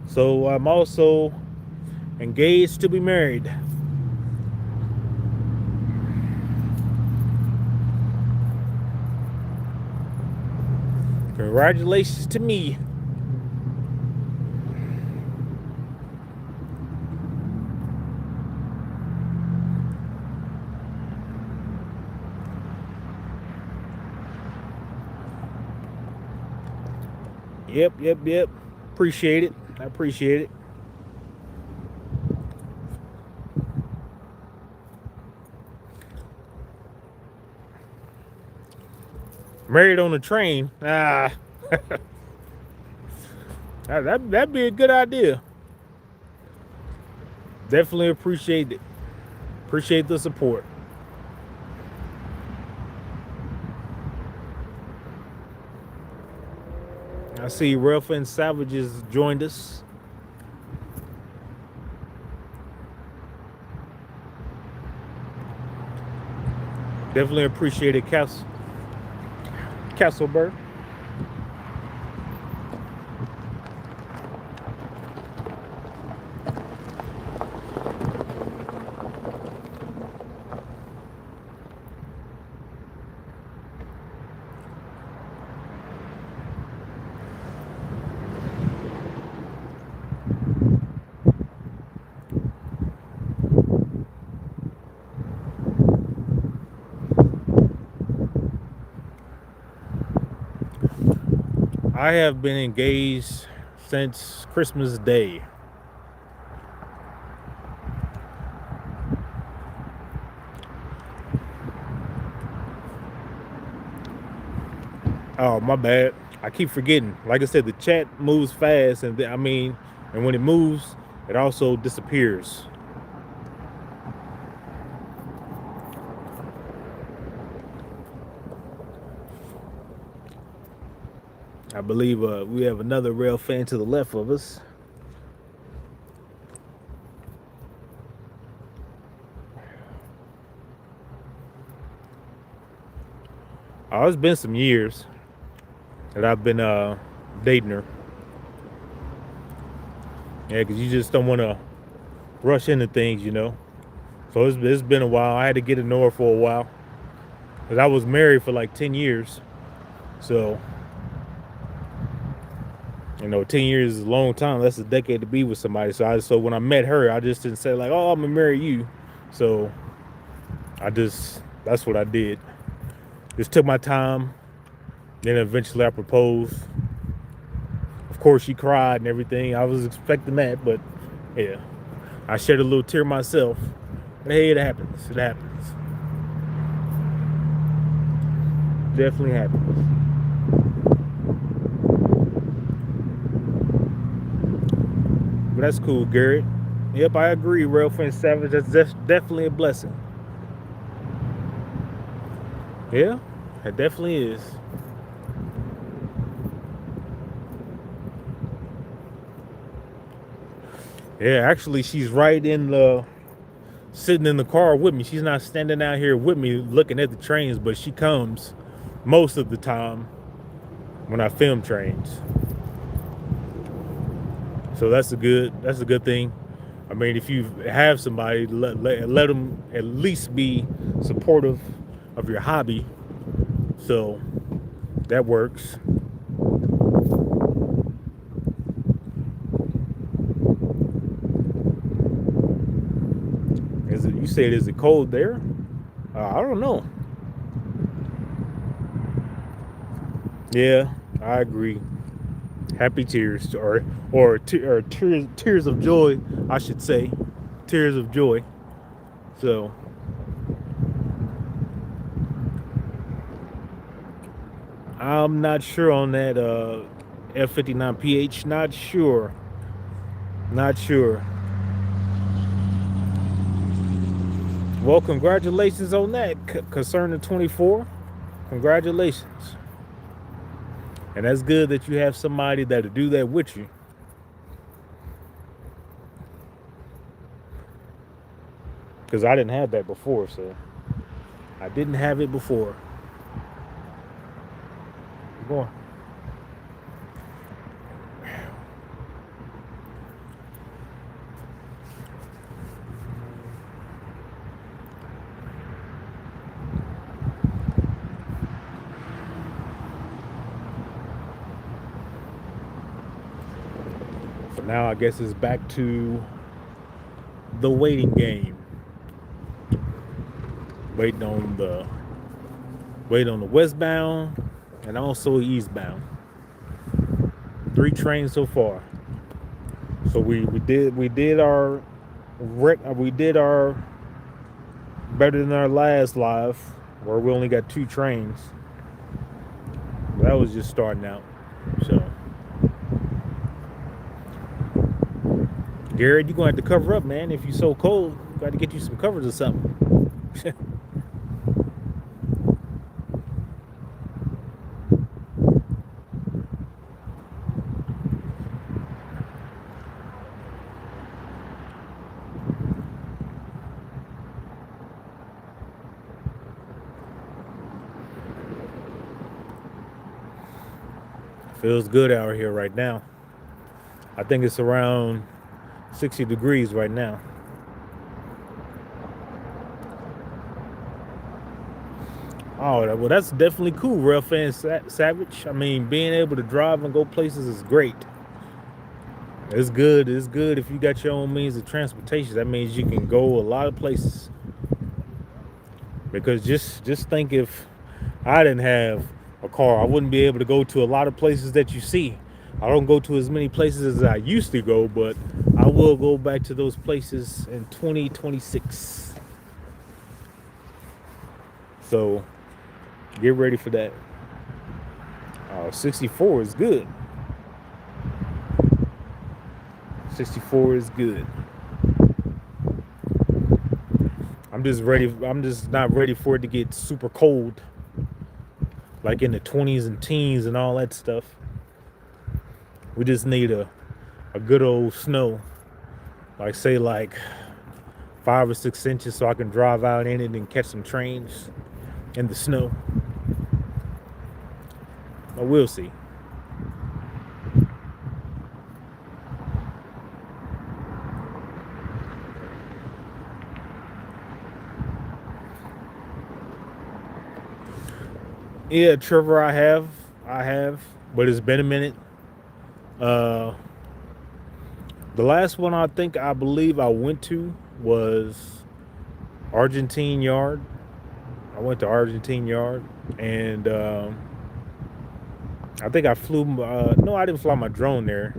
So I'm also engaged to be married. Congratulations to me. Yep. Appreciate it. I appreciate it. Married on a train. That'd be a good idea. Definitely appreciate it. Appreciate the support. I see Ralph and Savages joined us. Definitely appreciate it, I have been engaged since Christmas Day. Oh, my bad. I keep forgetting. Like I said, the chat moves fast, and and when it moves, it also disappears. I believe we have another rail fan to the left of us. Oh, it's been some years that I've been dating her. Yeah, because you just don't want to rush into things, you know. So it's been a while. I had to get to know her for a while. Because I was married for like 10 years. So, 10 years is a long time. That's a decade to be with somebody. So when I met her, I just didn't say like, oh, I'm gonna marry you. So that's what I did. Just took my time. Then eventually I proposed. Of course, she cried and everything. I was expecting that, but yeah, I shed a little tear myself. But hey, it happens. It happens. Definitely happens. But that's cool, Garrett. Yep, I agree, Rail Fan Savage. That's definitely a blessing. Yeah, it definitely is. Yeah, actually, she's right in the sitting in the car with me. She's not standing out here with me looking at the trains, but she comes most of the time when I film trains. So that's a good thing. I mean, if you have somebody, let them at least be supportive of your hobby. So that works. You said, is it cold there? I don't know. Yeah, I agree. Happy tears, or tears of joy, I should say, tears of joy. So I'm not sure on that F59PH. Not sure. Not sure. Well, congratulations on that, concerning 24. Congratulations. And that's good that you have somebody that'll do that with you. Because I didn't have that before, so I didn't have it before. Keep going. So now I guess it's back to the waiting game. Waiting on the westbound and also eastbound. 3 trains so far. So we did our better than our last live where we only got 2 trains. That was just starting out. So Garrett, you're gonna have to cover up, man. If you're so cold, you got to get you some covers or something. Feels good out here right now. I think it's around 60 degrees right now. Oh, well, that's definitely cool, Rail Fan Savage. I mean, being able to drive and go places is great. It's good. It's good if you got your own means of transportation. That means you can go a lot of places. Because just think if I didn't have a car. I wouldn't be able to go to a lot of places that you see. I don't go to as many places as I used to go, but I will go back to those places in 2026. So get ready for that. 64 is good. 64 is good. I'm just ready. I'm just not ready for it to get super cold, like in the 20s and teens and all that stuff. We just need a good old snow, like say like 5 or 6 inches, so I can drive out in it and catch some trains in the snow. But we'll see. Yeah, Trevor, I have, but it's been a minute. Uh, the last one I believe I went to was Argentine Yard. I went to Argentine Yard, and I think I flew. No, I didn't fly my drone there.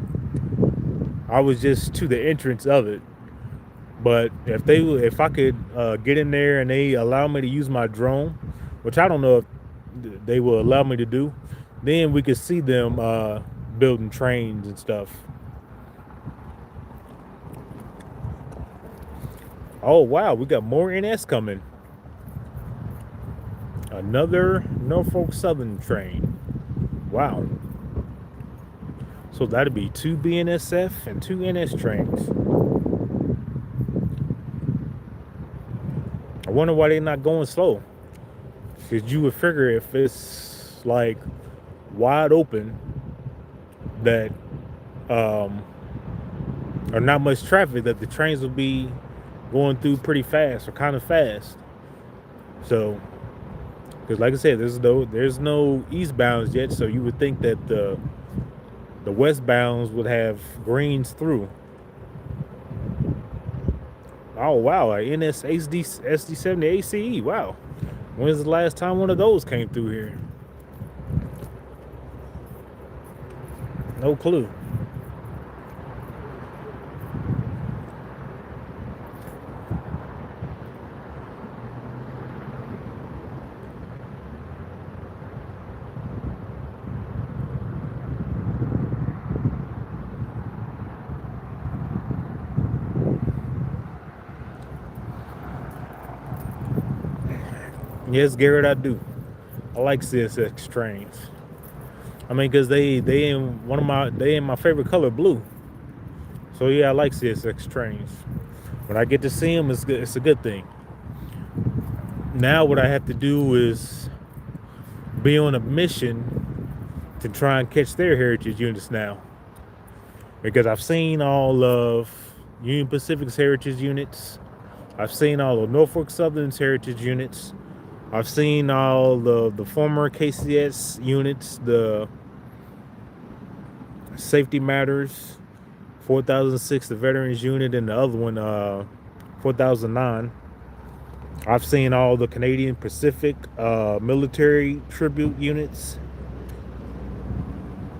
I was just to the entrance of it. But if I could get in there and they allow me to use my drone, which I don't know if they will allow me to do, then we could see them building trains and stuff. Oh wow, we got more NS coming. Another Norfolk Southern train. Wow. So that'd be 2 BNSF and 2 NS trains. I wonder why they're not going slow. Because you would figure if it's like wide open that or not much traffic, that the trains will be going through pretty fast or kind of fast. So, because like I said, there's no eastbounds yet, so you would think that the westbounds would have greens through. Oh wow, a NS SD70 ACE. Wow. When's the last time one of those came through here? No clue. Yes, Garrett, I do. I like CSX trains. I mean, cause they in my favorite color, blue. So yeah, I like CSX trains. When I get to see them, it's good. It's a good thing. Now what I have to do is be on a mission to try and catch their heritage units now, because I've seen all of Union Pacific's heritage units. I've seen all of Norfolk Southern's heritage units. I've seen all the former KCS units, the Safety Matters, 4006, the Veterans Unit, and the other one, 4009. I've seen all the Canadian Pacific military tribute units.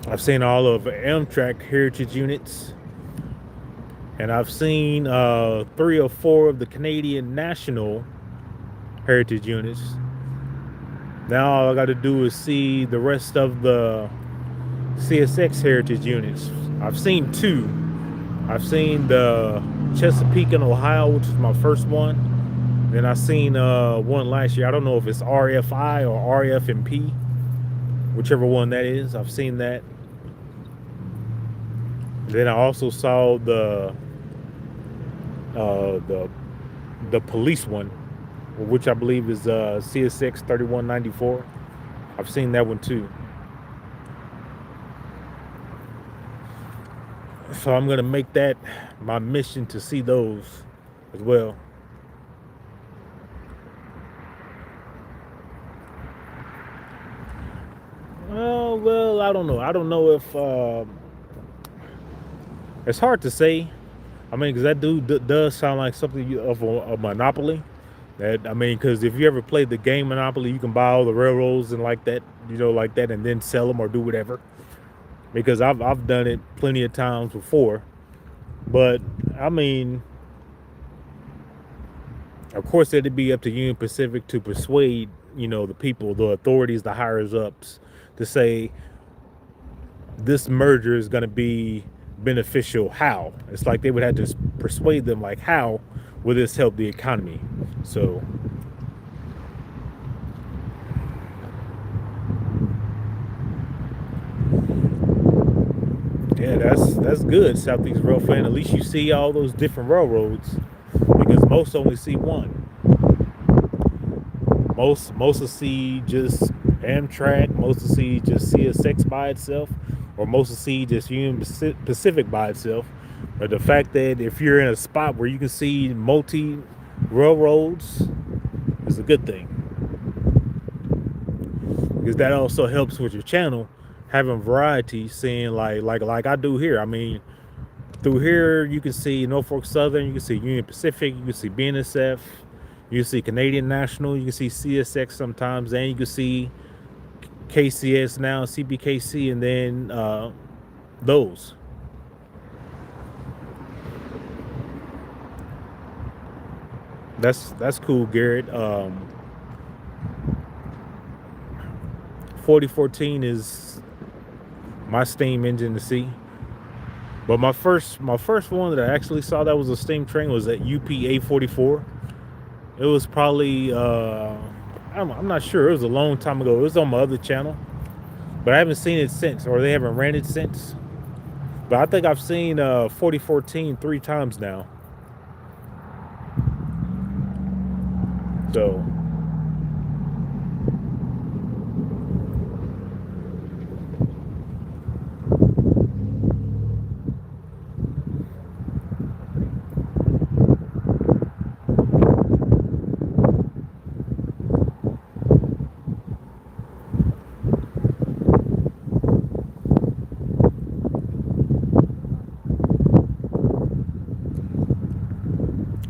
I've seen all of Amtrak heritage units. And I've seen 3 or 4 of the Canadian National heritage units. Now all I got to do is see the rest of the CSX heritage units. I've seen 2. I've seen the Chesapeake in Ohio, which was my first one. Then I seen one last year. I don't know if it's RFI or RFMP, whichever one that is. I've seen that. Then I also saw the police one, which I believe is CSX 3194. I've seen that one too. So I'm gonna make that my mission to see those as well. Well, I don't know. I don't know if it's hard to say. I mean, because that dude does sound like something of a monopoly. That, I mean, because if you ever played the game Monopoly, you can buy all the railroads and like that, like that, and then sell them or do whatever. Because I've done it plenty of times before. But I mean, of course, it'd be up to Union Pacific to persuade, the people, the authorities, the higher ups, to say this merger is going to be beneficial. How? It's like they would have to persuade them, like, how will this help the economy? So yeah, that's good, Southeast Rail fan. At least you see all those different railroads, because most only see one. Most will see just Amtrak. Most will see just CSX by itself, or most will see just Union Pacific by itself. But the fact that if you're in a spot where you can see multi railroads is a good thing, because that also helps with your channel having variety, seeing like I do here. I mean, through here you can see Norfolk Southern, you can see Union Pacific, you can see BNSF, you can see Canadian National, you can see CSX sometimes, and you can see KCS now, CBKC, and then those. That's cool, Garrett. 4014 is my steam engine to see. But my first one that I actually saw that was a steam train was at UP 44. It was probably I'm not sure. It was a long time ago. It was on my other channel, but I haven't seen it since, or they haven't ran it since. But I think I've seen 4014 3 times now. So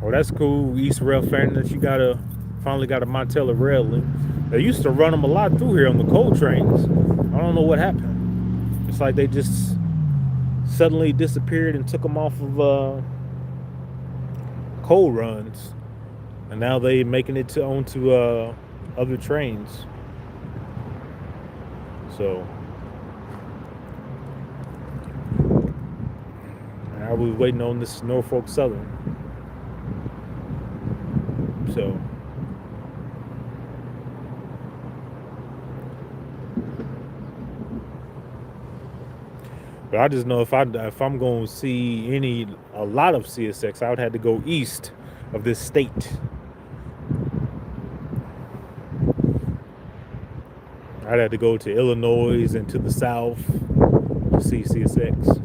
well, that's cool, East Rail fan, that you finally got a Montella rail link. They used to run them a lot through here on the coal trains. I don't know what happened. It's like they just suddenly disappeared and took them off of coal runs, and now they making it to onto other trains. So I was waiting on this Norfolk Southern. So but I just know if I'm going to see a lot of CSX, I would have to go east of this state. I'd have to go to Illinois and to the south to see CSX.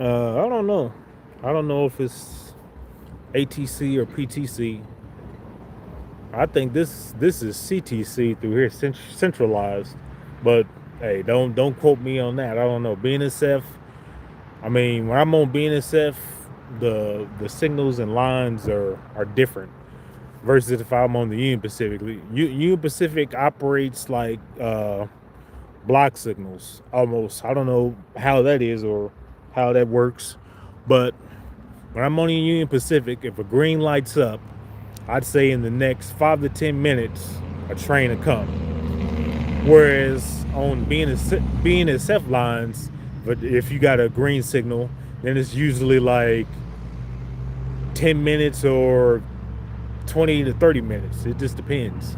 I don't know. I don't know if it's ATC or PTC. I think this is CTC through here, centralized. But hey, don't quote me on that. I don't know. BNSF. I mean, when I'm on BNSF, the signals and lines are different versus if I'm on the Union Pacific. Union Pacific operates like block signals almost. I don't know how that is or how that works, but when I'm on the Union Pacific, if a green lights up, I'd say in the next 5 to 10 minutes a train will come. Whereas on BNSF lines, but if you got a green signal, then it's usually like 10 minutes or 20 to 30 minutes. It just depends.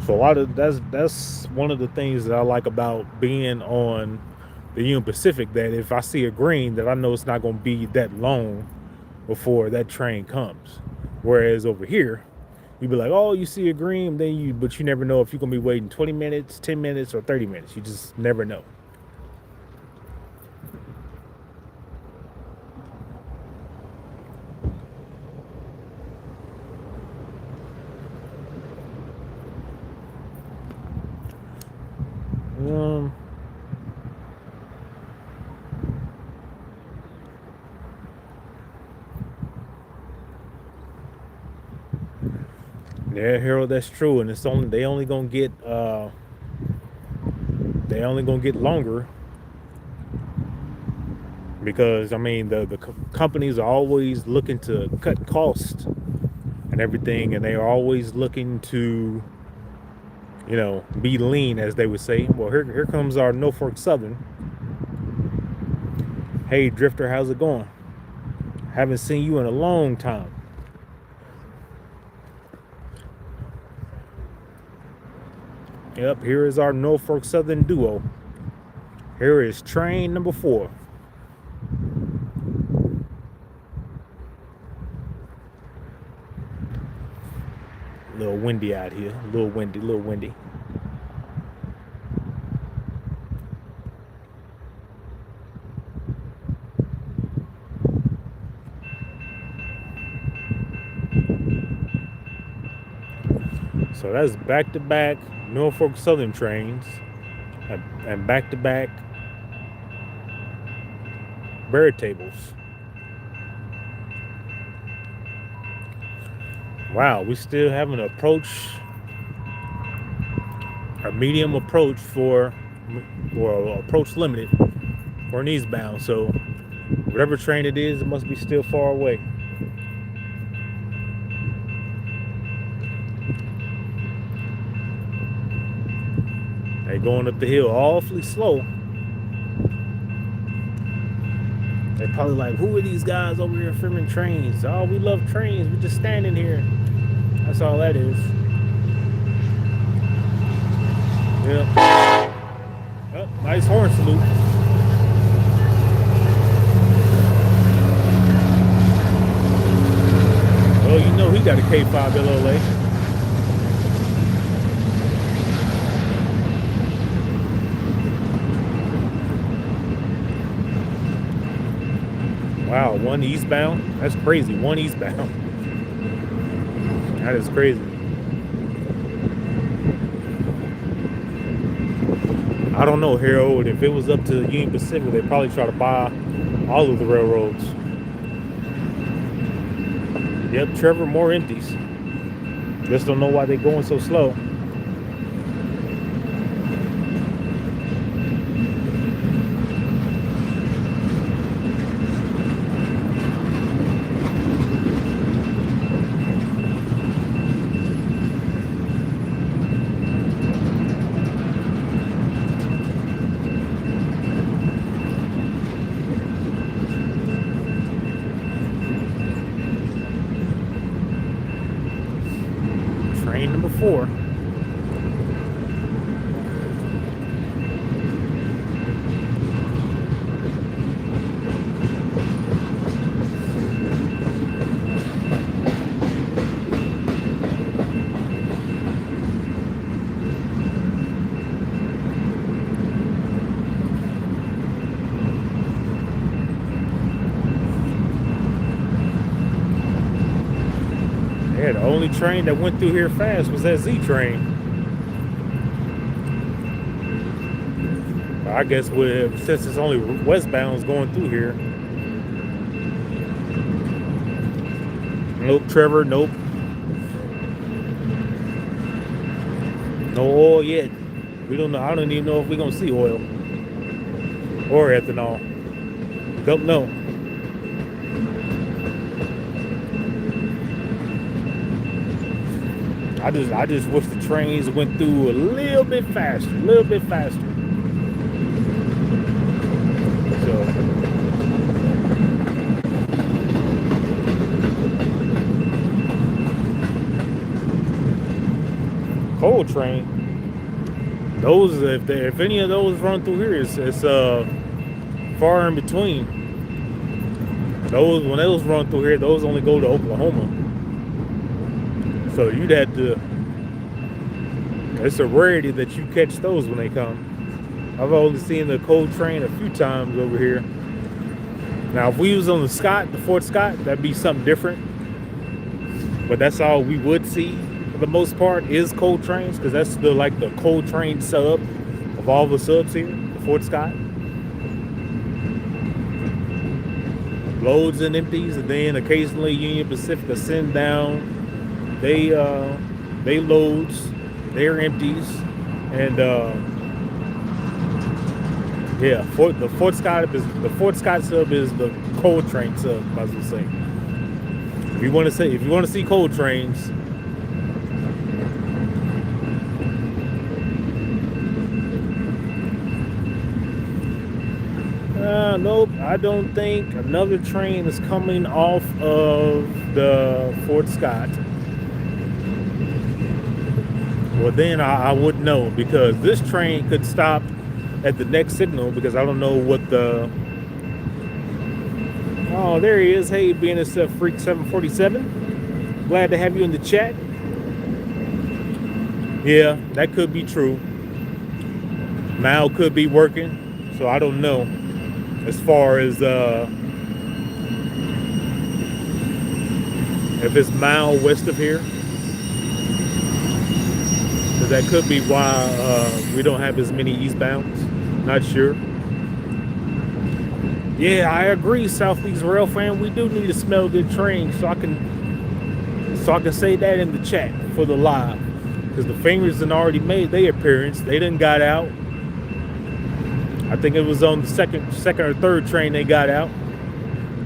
So a lot of that's one of the things that I like about being on the Union Pacific, that if I see a green, that I know it's not going to be that long before that train comes. Whereas over here, you'd be like, oh, you see a green, but you never know if you're going to be waiting 20 minutes, 10 minutes, or 30 minutes. You just never know. Yeah, Harold, that's true, and they only gonna get longer, because I mean the companies are always looking to cut costs and everything, and they are always looking to, be lean, as they would say. Well, here comes our Norfolk Southern. Hey, Drifter, how's it going? Haven't seen you in a long time. Yep, here is our Norfolk Southern duo. Here is train number 4. A little windy out here. A little windy. So that's back-to-back Norfolk Southern trains and back-to-back bird tables. Wow, we still have an medium approach or approach limited for an eastbound. So whatever train it is, it must be still far away. They going up the hill awfully slow. They're probably like, who are these guys over here filming trains? Oh, we love trains. We're just standing here. That's all that is. Yeah. Oh, nice horn salute. Well, you know he got a K5 LLA. Wow, one eastbound? That's crazy. One eastbound. That is crazy. I don't know, Harold. If it was up to Union Pacific, they'd probably try to buy all of the railroads. Yep, Trevor, more empties. Just don't know why they're going so slow. Train number 4. Yeah, the only train that went through here fast was that Z train. I guess since it's only westbounds going through here. Nope, Trevor, nope. No oil yet. We don't know. I don't even know if we're gonna see oil or ethanol. Don't know. I just wish the trains went through a little bit faster. So coal train, those if any of those run through here, it's far in between. Those when those run through here, those only go to Oklahoma. So you'd have to. It's a rarity that you catch those when they come. I've only seen the coal train a few times over here. Now, if we was on the Fort Scott, that'd be something different. But that's all we would see for the most part is coal trains, because that's the coal train sub of all the subs here, the Fort Scott. Loads and empties, and then occasionally Union Pacific will send down they loads, their empties, and yeah, the Fort Scott sub is the coal train sub, I was gonna say. If you want to see coal trains, nope, I don't think another train is coming off of the Fort Scott. Well, then I wouldn't know, because this train could stop at the next signal, because I don't know what the. Oh, there he is. Hey, BNSF Freak 747. Glad to have you in the chat. Yeah, that could be true. Mal could be working, so I don't know. As far as if it's mile west of here, because that could be why we don't have as many eastbounds. Not sure. Yeah, I agree, Southeast Rail fan. We do need a smell good train, so I can say that in the chat for the live, because the Fingers done already made their appearance. They done got out. I think it was on the second or third train they got out.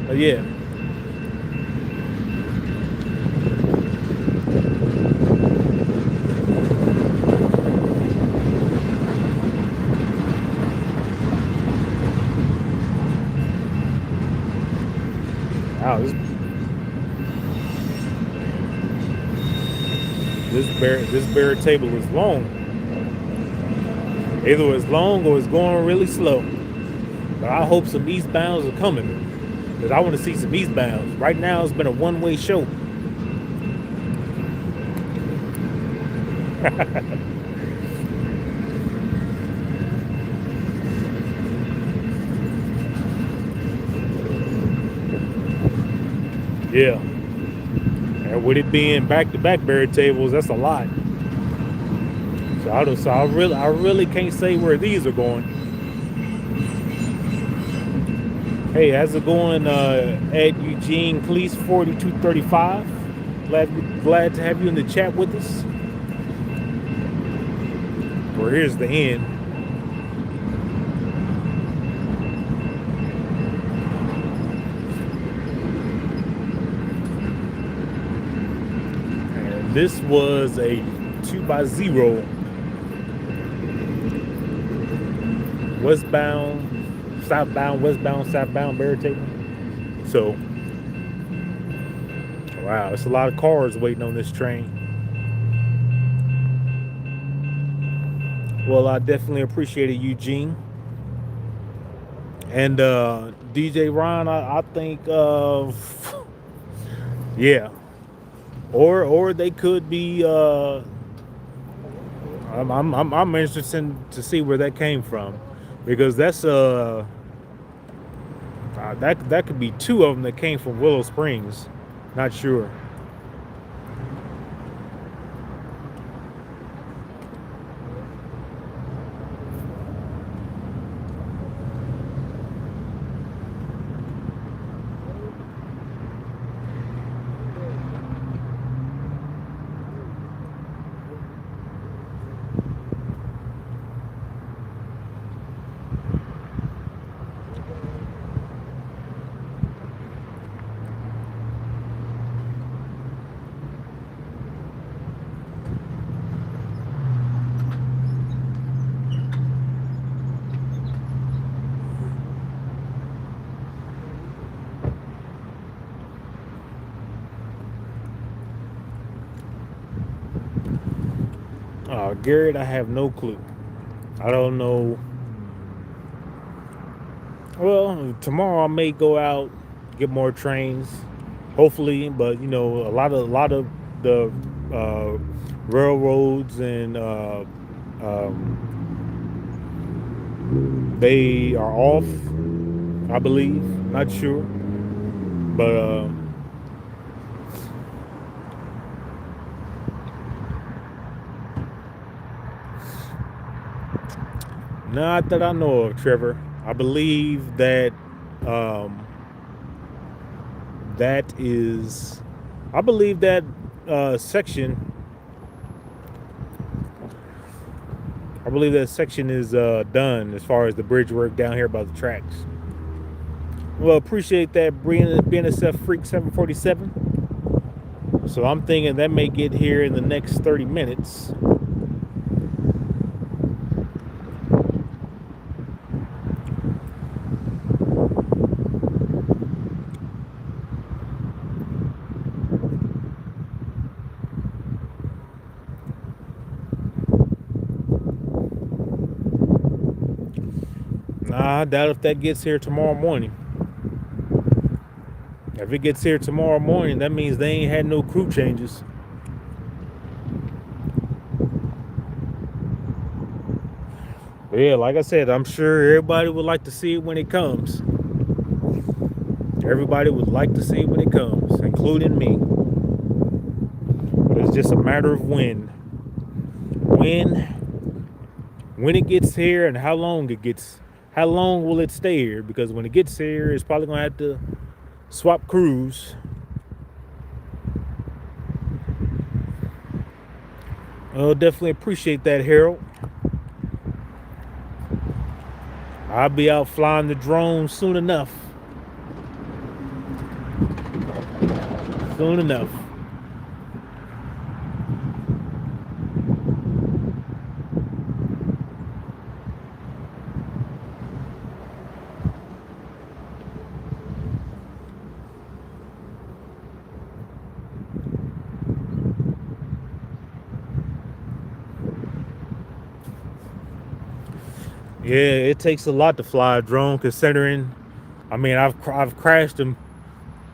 But yeah. Wow, this bear table is long. Either it's long or it's going really slow. But I hope some eastbounds are coming, because I want to see some eastbounds. Right now it's been a one-way show. Yeah. And with it being back-to-back bear tables, that's a lot. So I really can't say where these are going. Hey, how's it going, Ed Eugene Cleese 4235? Glad to have you in the chat with us. Well, here's the end. And this was a 2x0 southbound bear table. So, wow, it's a lot of cars waiting on this train. Well, I definitely appreciate it, Eugene. And DJ Ron, I think yeah. Or they could be I'm interested to see where that came from, because that's that could be two of them that came from Willow Springs. Not sure. Garrett, I have no clue. I don't know. Well, tomorrow I may go out, get more trains, hopefully. But a lot of the uh, railroads and they are off. I believe, not sure, but not that I know of, Trevor. I believe that um, that is, I believe that section. I believe that section is done as far as the bridge work down here by the tracks. Well, appreciate that, BNSF Freak 747. So I'm thinking that may get here in the next 30 minutes. Nah, I doubt if that gets here tomorrow morning. If it gets here tomorrow morning, that means they ain't had no crew changes. But yeah, like I said, I'm sure everybody would like to see it when it comes. Everybody would like to see it when it comes, including me. But it's just a matter of when. When it gets here and how long it gets. How long will it stay here? Because when it gets here, it's probably gonna have to swap crews. I'll definitely appreciate that, Harold. I'll be out flying the drone soon enough. Soon enough. Yeah, it takes a lot to fly a drone, considering, I mean, I've crashed them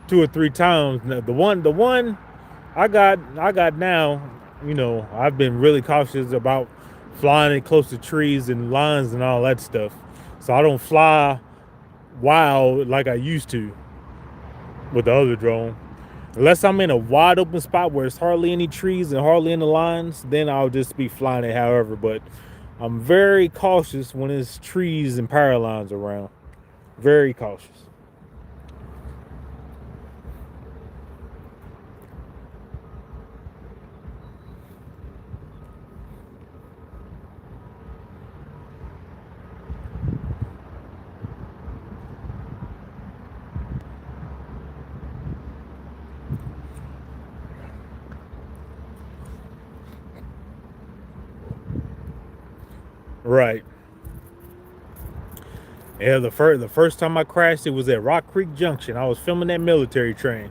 2 or 3 times. The one I got now. I've been really cautious about flying it close to trees and lines and all that stuff. So I don't fly wild like I used to with the other drone. Unless I'm in a wide open spot where it's hardly any trees and hardly any lines, then I'll just be flying it however. But I'm very cautious when there's trees and power lines around. Very cautious. Right. Yeah, the first time I crashed, it was at Rock Creek Junction. I was filming that military train.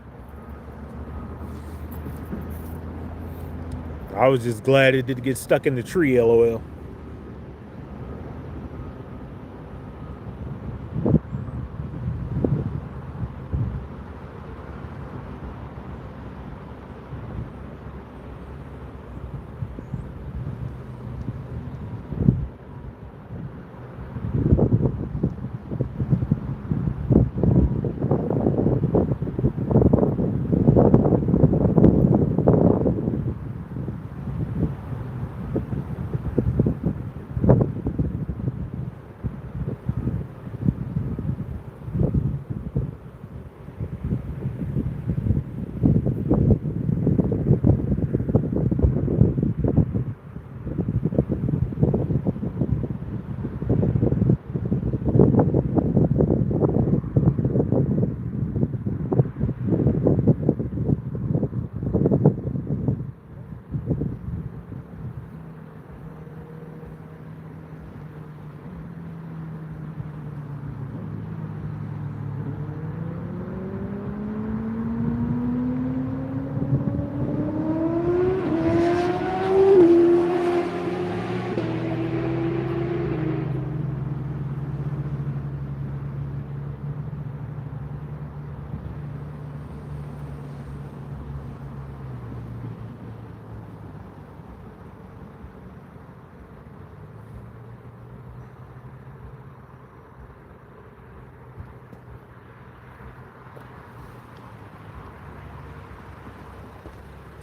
I was just glad it didn't get stuck in the tree, LOL.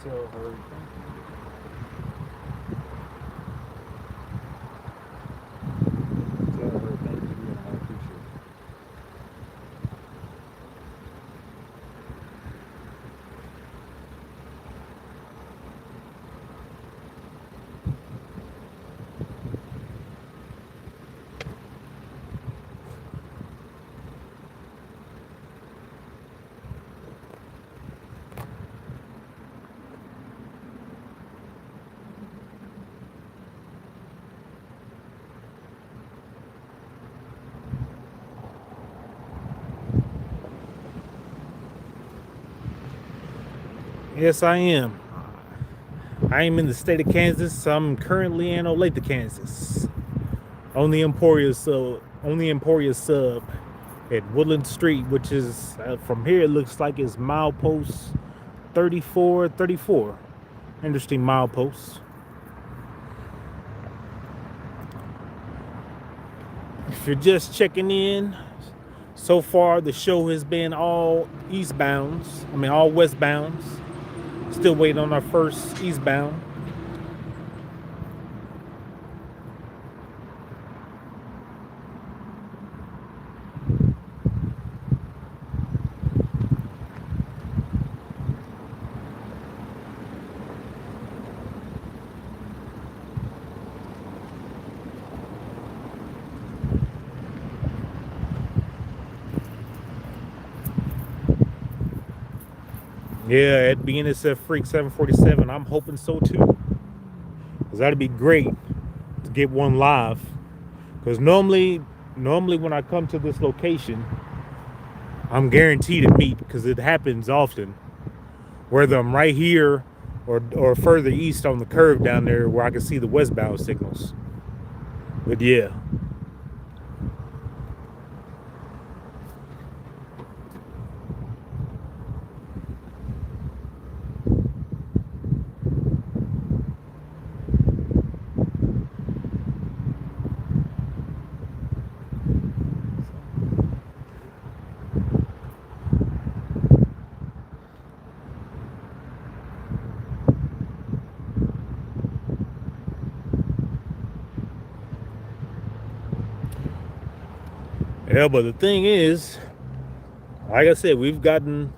Tell her thank you. Tell her thank you, and I appreciate it. Yes, I am. I am in the state of Kansas. I'm currently in Olathe, Kansas, on the Emporia sub at Woodland Street, which is from here. It looks like it's milepost 3434. Interesting milepost. If you're just checking in, so far the show has been all eastbounds. I mean, all westbounds. Still waiting on our first eastbound. Yeah, at BNSF Freak 747, I'm hoping so too. Cause that'd be great to get one live. Cause normally when I come to this location, I'm guaranteed to meet because it happens often. Whether I'm right here or further east on the curve down there where I can see the westbound signals. But yeah. Yeah, but the thing is, like I said, we've gotten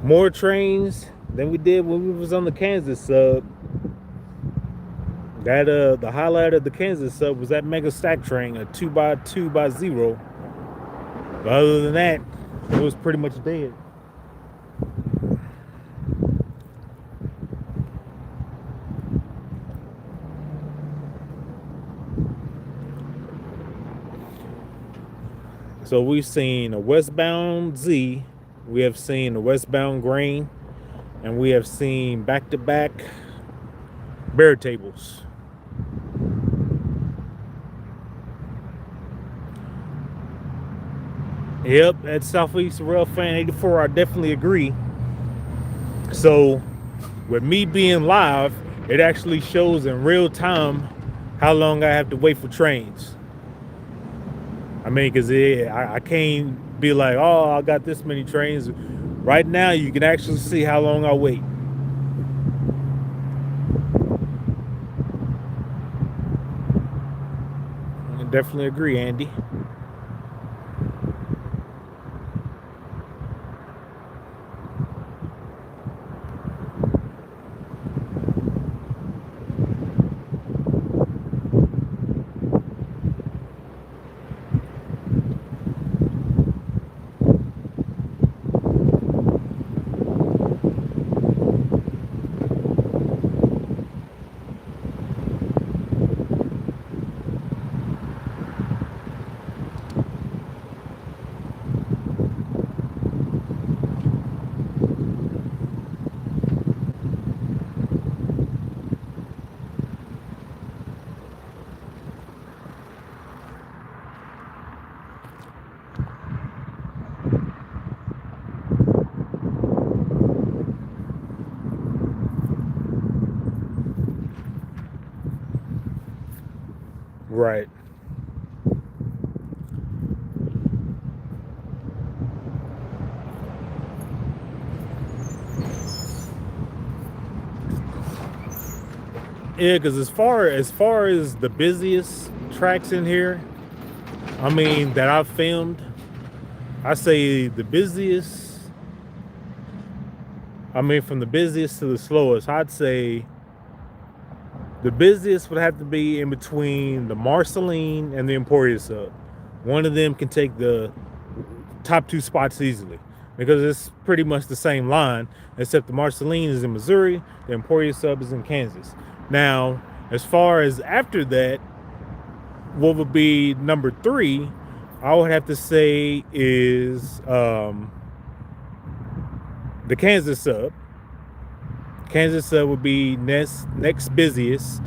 more trains than we did when we was on the Kansas sub. That the highlight of the Kansas sub was that mega stack train, a 2x2x0. But other than that, it was pretty much dead. So we've seen a westbound Z, we have seen a westbound grain, and we have seen back-to-back bear tables. Yep, at Southeast Rail Fan 84, I definitely agree. So with me being live, it actually shows in real time how long I have to wait for trains. I mean, because I can't be like, oh, I got this many trains. Right now, you can actually see how long I wait. I definitely agree, Andy. Right. Yeah, because as far as the busiest tracks in here, I mean that I've filmed, I say the busiest. I mean from the busiest to the slowest, I'd say the busiest would have to be in between the Marceline and the Emporia sub. One of them can take the top two spots easily because it's pretty much the same line, except the Marceline is in Missouri, the Emporia sub is in Kansas. Now, as far as after that, what would be number three? I would have to say is the Kansas sub. Kansas sub would be next busiest.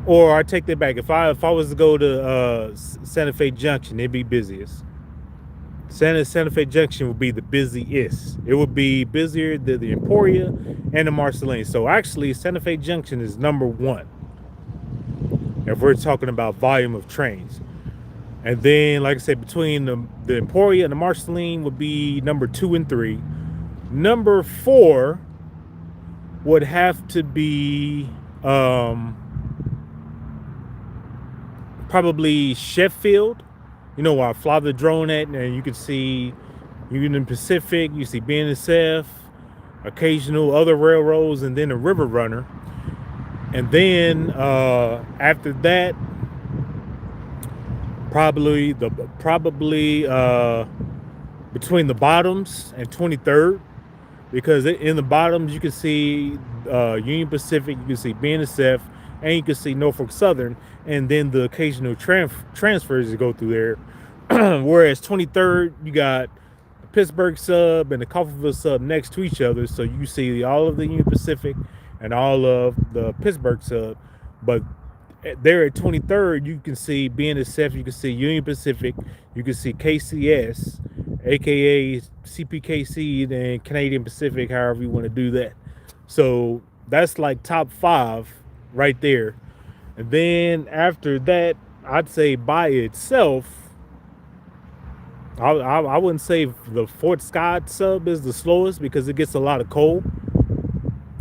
Or I take that back. If I was to go to Santa Fe Junction, it'd be busiest. Santa Fe Junction would be the busiest. It would be busier than the Emporia and the Marceline. So actually, Santa Fe Junction is number one if we're talking about volume of trains. And then, like I said, between the Emporia and the Marceline would be number 2 and 3. Number 4 would have to be probably Sheffield. You know, where I fly the drone at, and you can see Union Pacific, you see BNSF, occasional other railroads, and then a River Runner. And then after that, probably between the Bottoms and 23rd, because in the Bottoms you can see Union Pacific, you can see BNSF, and you can see Norfolk Southern, and then the occasional transfers that go through there. Whereas 23rd, you got the Pittsburgh sub and the Coffeyville sub next to each other, so you see all of the Union Pacific and all of the Pittsburgh sub. But there at 23rd, you can see BNSF, you can see Union Pacific, you can see KCS, aka CPKC, and Canadian Pacific, however you want to do that. So that's like top 5 right there. And then after that, I'd say by itself, I wouldn't say the Fort Scott sub is the slowest because it gets a lot of coal.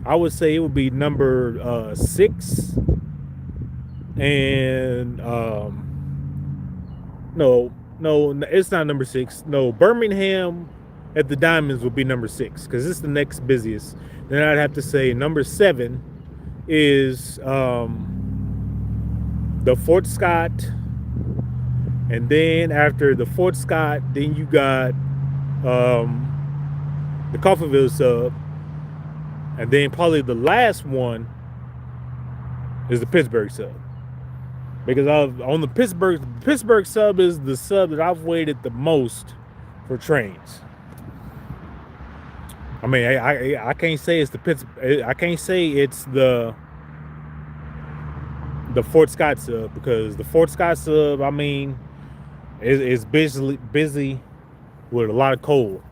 I would say it would be number 6. And no, it's not number 6. No, Birmingham at the Diamonds would be number 6 because it's the next busiest. Then I'd have to say number 7 is the Fort Scott. And then after the Fort Scott, then you got the Coffeyville sub. And then probably the last one is the Pittsburgh sub. Because on the Pittsburgh sub is the sub that I've waited the most for trains. I mean, I can't say it's I can't say it's the Fort Scott sub, because the Fort Scott sub, I mean, is busy with a lot of coal.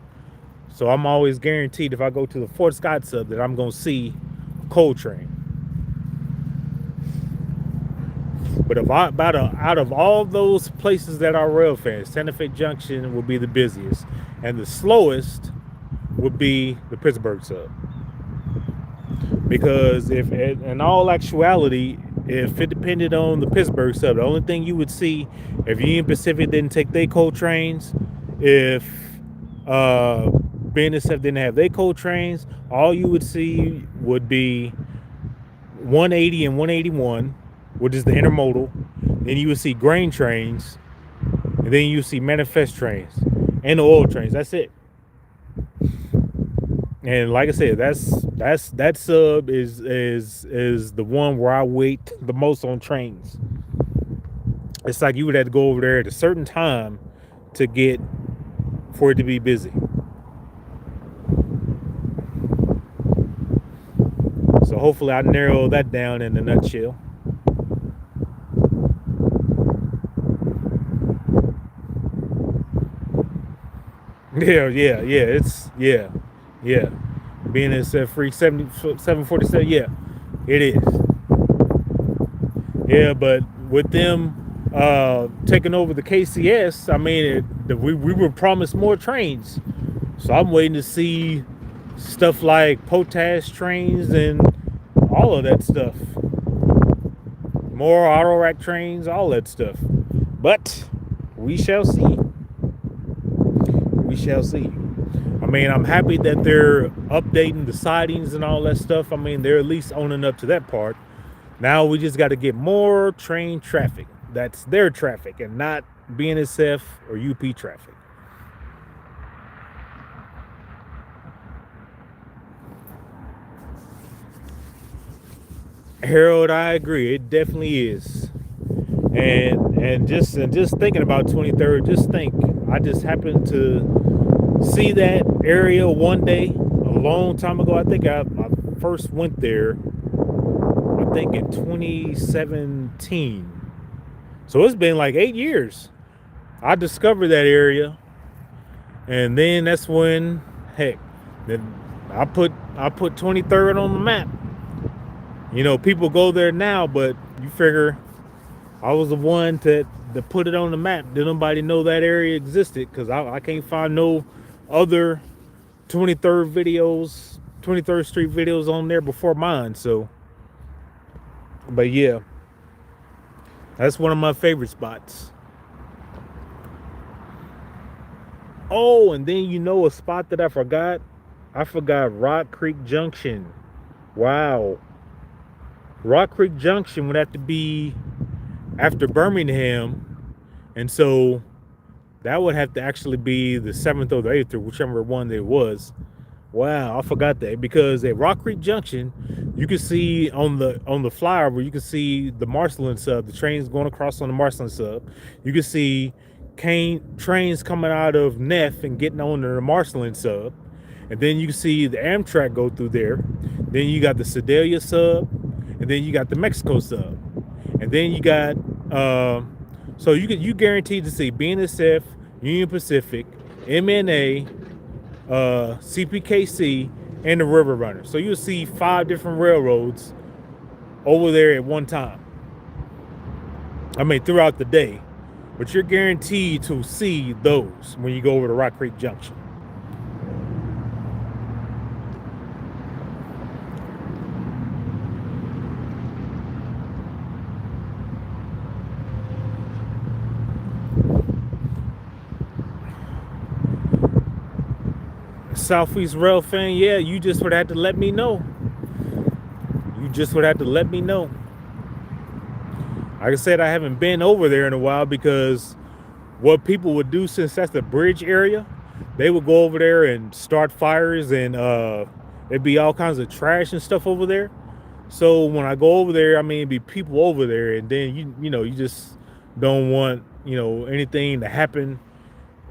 So I'm always guaranteed if I go to the Fort Scott sub that I'm gonna see a coal train. But out of all those places that are rail fans, Santa Fe Junction will be the busiest, and the slowest would be the Pittsburgh sub. Because if, in all actuality, if it depended on the Pittsburgh sub, the only thing you would see if Union Pacific didn't take their coal trains, if BNSF didn't have their coal trains, all you would see would be 180 and 181, which is the intermodal. Then you would see grain trains, and then you see manifest trains and the oil trains. That's it. And like I said, that sub is the one where I wait the most on trains. It's like you would have to go over there at a certain time to get for it to be busy. So hopefully I narrow that down in a nutshell. Yeah. Being in free 747, yeah, it is. Yeah, but with them taking over the KCS, I mean, we were promised more trains. So I'm waiting to see stuff like potash trains and all of that stuff. More auto rack trains, all that stuff. But we shall see. We shall see. I mean, I'm happy that they're updating the sidings and all that stuff. I mean, they're at least owning up to that part. Now we just got to get more train traffic. That's their traffic and not BNSF or UP traffic. Harold, I agree. It definitely is. And just thinking about 23rd, just think, I just happened to see that area one day a long time ago. I think I first went there, I think in 2017. So it's been like 8 years. I discovered that area, and then that's when, heck, then I put 23rd on the map. You know, people go there now, but you figure I was the one to put it on the map. Did nobody know that area existed? Because I can't find no other 23rd Street videos on there before mine. So, but yeah, that's one of my favorite spots. Oh, and then you know a spot that I forgot? I forgot Rock Creek Junction. Wow. Rock Creek Junction would have to be after Birmingham. And so that would have to actually be the 7th or the 8th or whichever one it was. Wow, I forgot that, because at Rock Creek Junction, you can see on the flyover, you can see the Marceline sub, the trains going across on the Marceline sub. You can see trains coming out of Neff and getting on the Marceline sub. And then you can see the Amtrak go through there. Then you got the Sedalia sub, and then you got the Mexico sub. And then you got so you guaranteed to see BNSF, Union Pacific, MNA, CPKC, and the River Runner. So you'll see 5 different railroads over there at one time. I mean, throughout the day. But you're guaranteed to see those when you go over to Rock Creek Junction. Southeast Rail fan, yeah, you just would have to let me know. You just would have to let me know. Like I said, I haven't been over there in a while, because what people would do, since that's the bridge area, they would go over there and start fires, and it'd be all kinds of trash and stuff over there. So when I go over there, I mean, it'd be people over there, and then you know, you just don't want, you know, anything to happen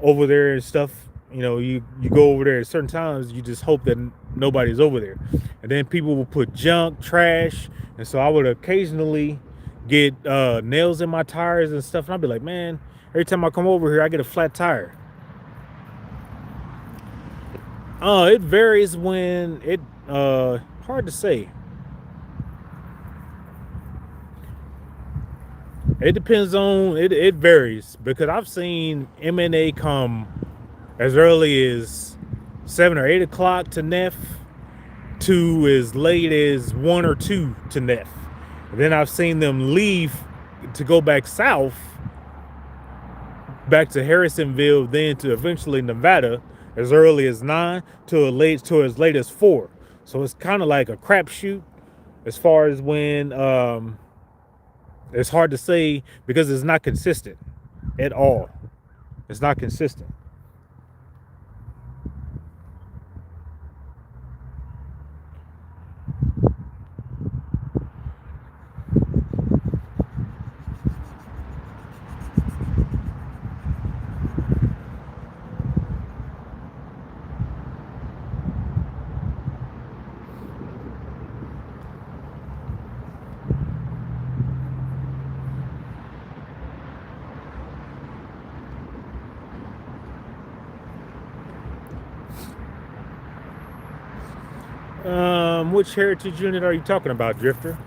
over there and stuff. You know, you go over there at certain times, you just hope that nobody's over there. And then people will put junk, trash, and so I would occasionally get nails in my tires and stuff, and I'd be like, man, every time I come over here, I get a flat tire. It varies when it hard to say. It depends on it varies, because I've seen MNA come as early as 7 or 8 o'clock to Neff, to as late as 1 or 2 to Neff. And then I've seen them leave to go back south, back to Harrisonville, then to eventually Nevada, as early as 9 to as late as 4. So it's kind of like a crapshoot as far as when it's hard to say, because it's not consistent at all. It's not consistent. Which heritage unit are you talking about, Drifter?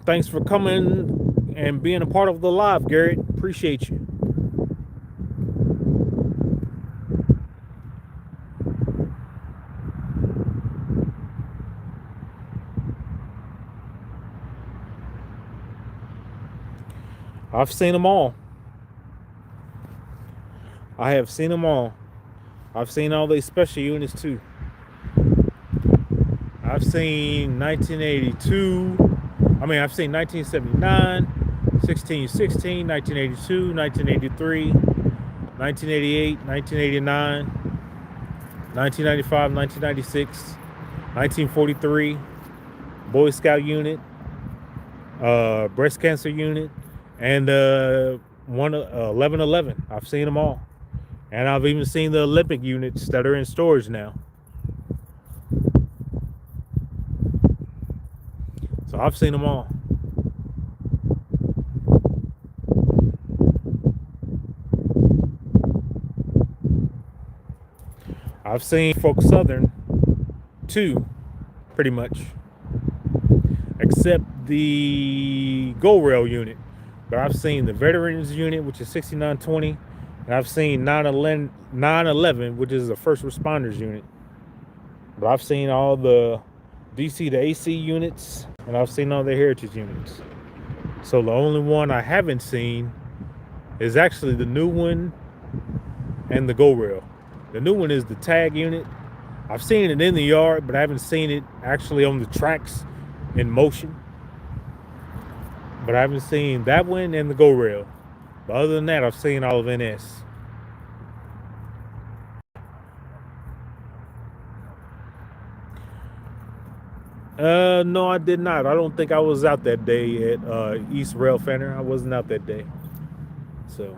Thanks for coming and being a part of the live, Garrett. Appreciate you. I've seen them all. I have seen them all. I've seen all these special units too. I've seen 1982. I've seen 1979, 1616, 1982, 1983, 1988, 1989, 1995, 1996, 1943, Boy Scout unit, breast cancer unit, and 1111. I've seen them all. And I've even seen the Olympic units that are in storage now. So I've seen them all. I've seen Folk Southern too, pretty much, except the Go Rail unit. But I've seen the Veterans unit, which is 6920, and I've seen 911, which is the first responders unit. But I've seen all the DC to AC units, and I've seen all the heritage units. So the only one I haven't seen is actually the new one and the Go Rail. The new one is the tag unit. I've seen it in the yard, but I haven't seen it actually on the tracks in motion. But I haven't seen that one and the Go Rail. But other than that, I've seen all of NS. No, I did not. I don't think I was out that day at East Rail Center. I wasn't out that day. So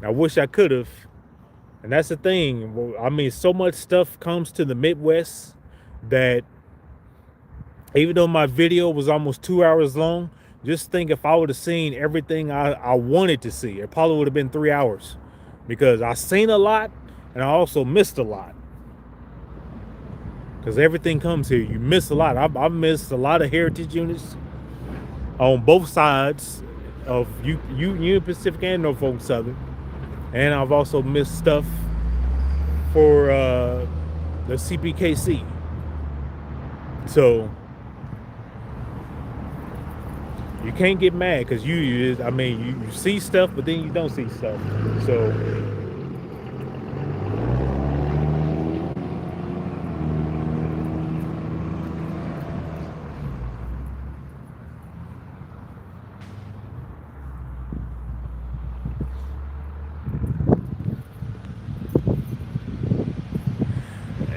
I wish I could have. And that's the thing. I mean, so much stuff comes to the Midwest that even though my video was almost 2 hours long, just think if I would have seen everything I wanted to see, it probably would have been 3 hours, because I seen a lot and I also missed a lot. Because everything comes here. You miss a lot. I've missed a lot of heritage units on both sides of Union Pacific and Norfolk Southern. And I've also missed stuff for the CPKC. So you can't get mad because you see stuff, but then you don't see stuff. So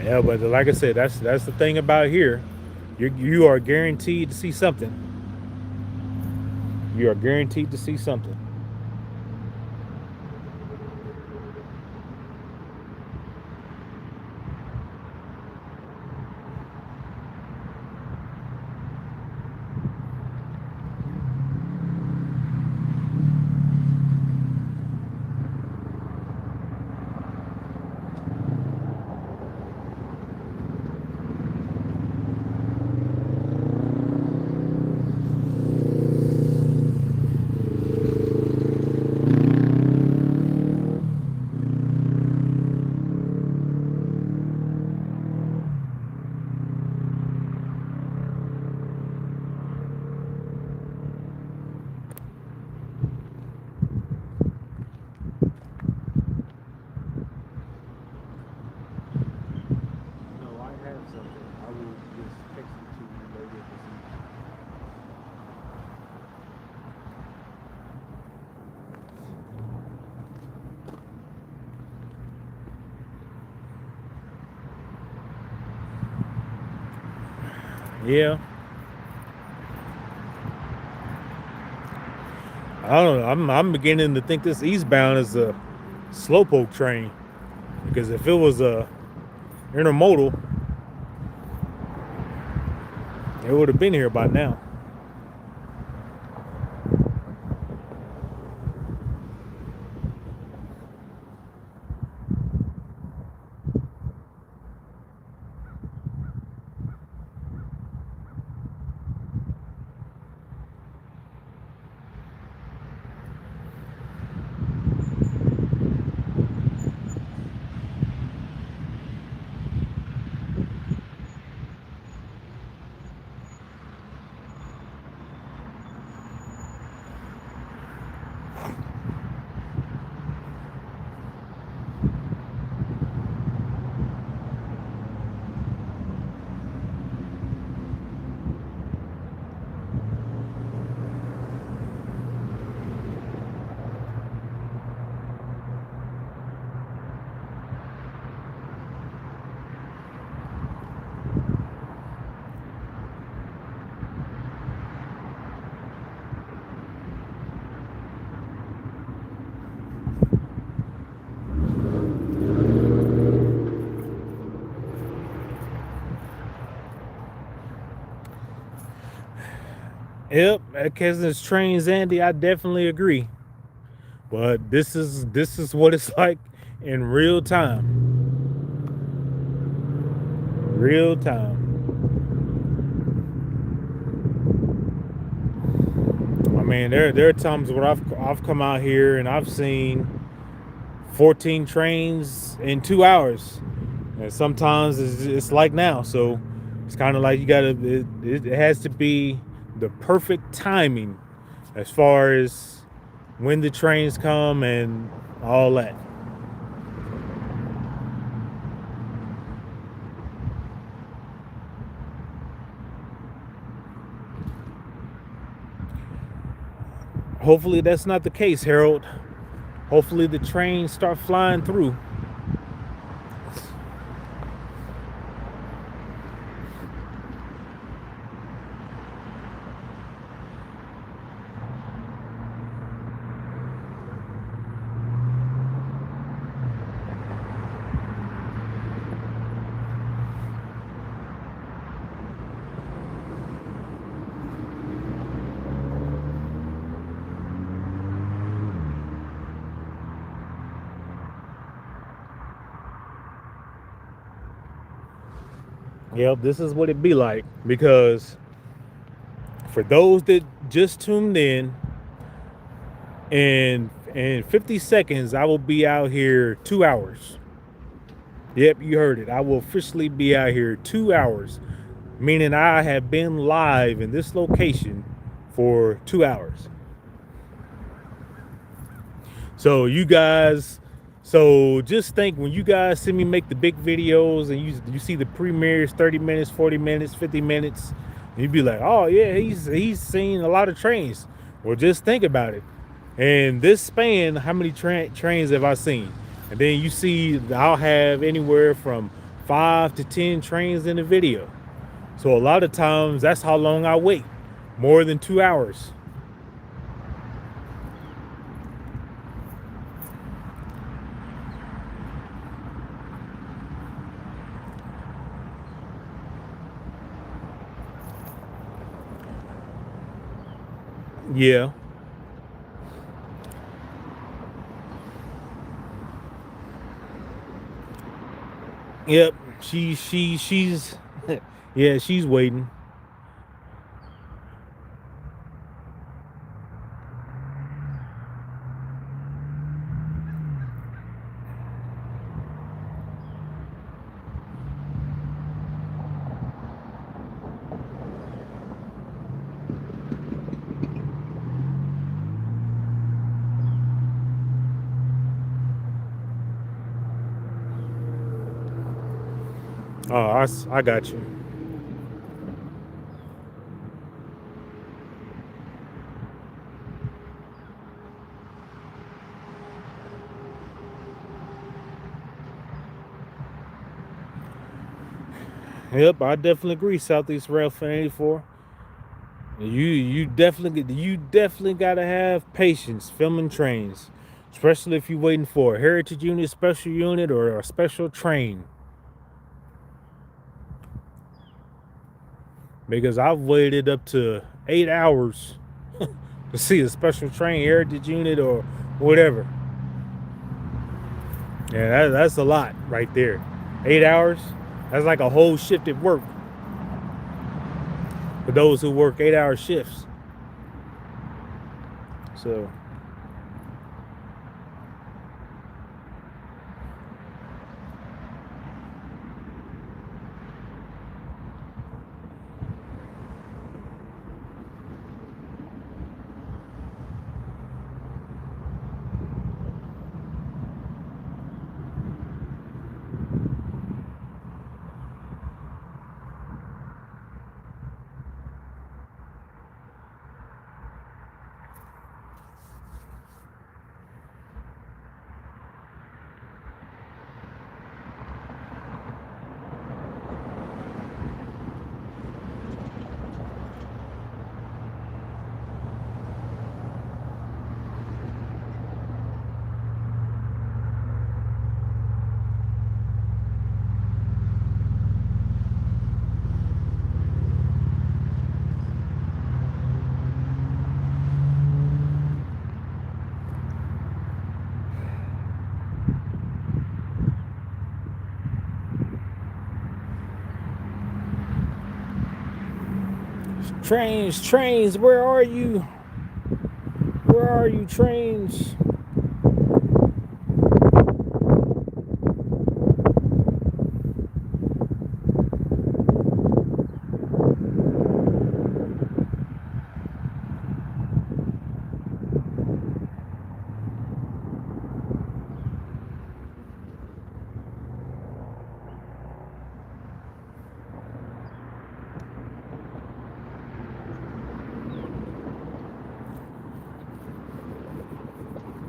yeah, but like I said, that's the thing about here. You are guaranteed to see something. You are guaranteed to see something. Yeah. I don't know. I'm beginning to think this eastbound is a slowpoke train, because if it was a intermodal, it would have been here by now. Yep, because it's trains, Andy. I definitely agree. But this is what it's like in real time. Real time. I mean, there are times where I've come out here and I've seen 14 trains in 2 hours, and sometimes it's like now. So it's kind of like you gotta. It has to be the perfect timing as far as when the trains come and all that. Hopefully that's not the case, Harold. Hopefully the trains start flying through. Yep, this is what it be like, because for those that just tuned in 50 seconds I will be out here 2 hours. Yep, you heard it. I will officially be out here 2 hours, meaning I have been live in this location for 2 hours. So you guys, so just think, when you guys see me make the big videos and you see the premieres 30 minutes, 40 minutes, 50 minutes, and you'd be like, oh yeah, he's seen a lot of trains. Well, just think about it. And this span, how many trains have I seen? And then you see I'll have anywhere from 5 to 10 trains in the video. So a lot of times that's how long I wait. More than 2 hours. Yeah. Yep. She's yeah, she's waiting. Oh, I got you. Yep, I definitely agree. Southeast Rail Fan 84. You definitely gotta have patience filming trains, especially if you're waiting for a heritage unit, special unit, or a special train. Because I've waited up to 8 hours to see a special train, heritage unit, or whatever. Yeah, that's a lot right there. 8 hours. That's like a whole shift at work for those who work 8 hour shifts. So Trains, where are you? Where are you, trains?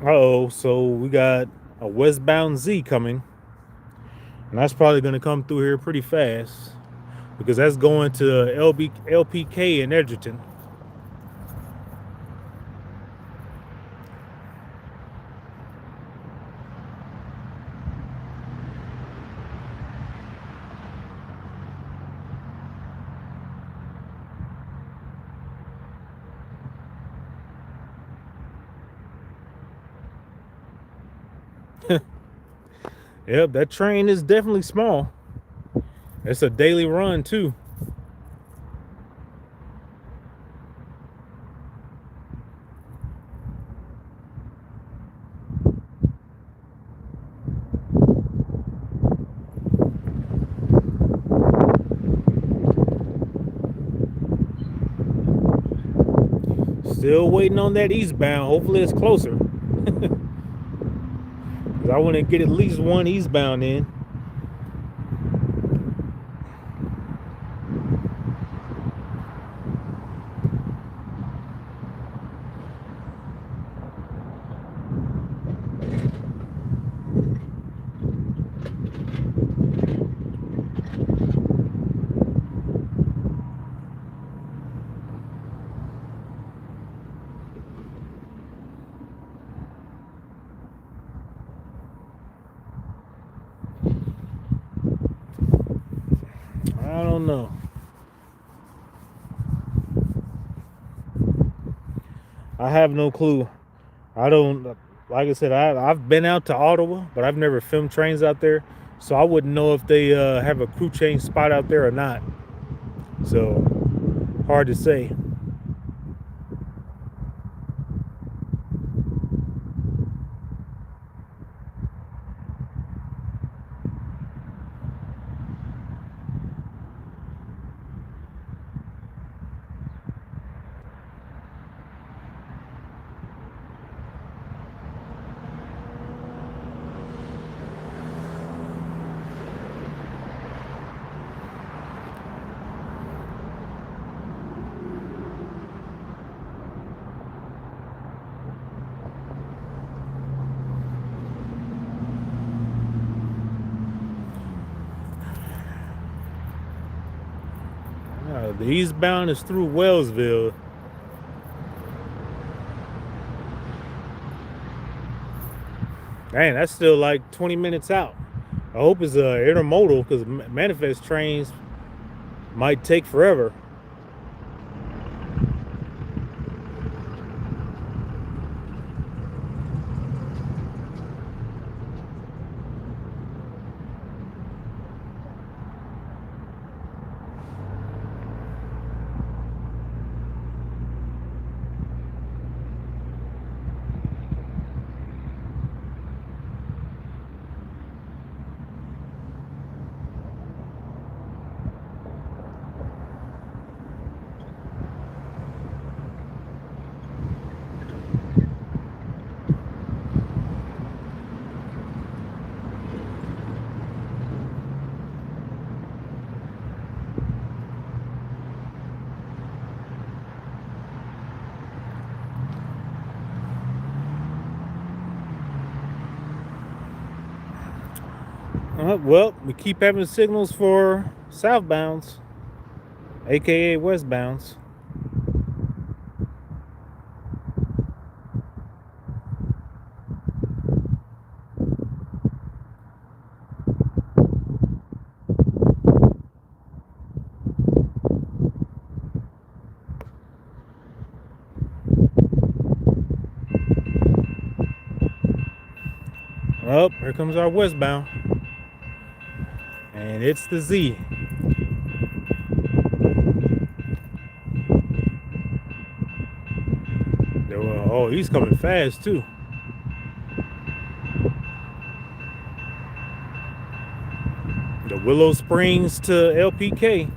Uh-oh, so we got a westbound Z coming. And that's probably going to come through here pretty fast because that's going to LPK in Edgerton. Yep, that train is definitely small. It's a daily run too. Still waiting on that eastbound. Hopefully it's closer. I want to get at least one eastbound in. I don't know. I have no clue. I don't, like I said, I've been out to Ottawa, but I've never filmed trains out there. So I wouldn't know if they have a crew change spot out there or not. So hard to say. The eastbound is through Wellsville. Dang, that's still like 20 minutes out. I hope it's intermodal because manifest trains might take forever. Well, we keep having signals for southbounds, aka westbounds. Oh, here comes our westbound. And it's the Z. Oh, he's coming fast too. The Willow Springs to LPK.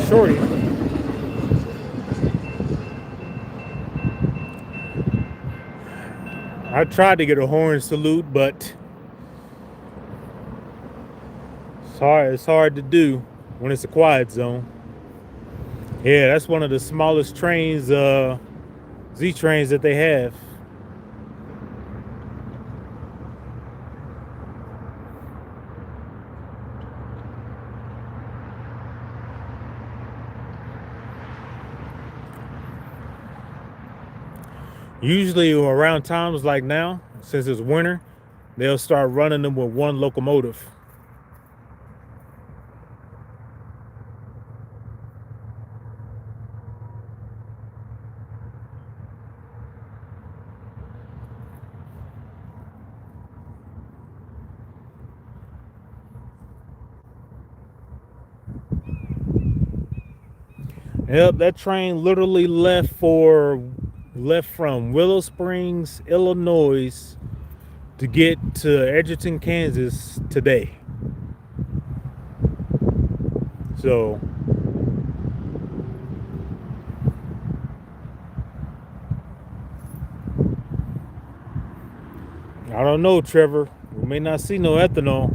Shorty. I tried to get a horn salute, but it's hard to do when it's a quiet zone. Yeah, that's one of the smallest trains, Z trains that they have. Usually around times like now, since it's winter, they'll start running them with one locomotive. Yep, that train literally left from Willow Springs, Illinois, to get to Edgerton, Kansas today. So I don't know, Trevor. We may not see no ethanol.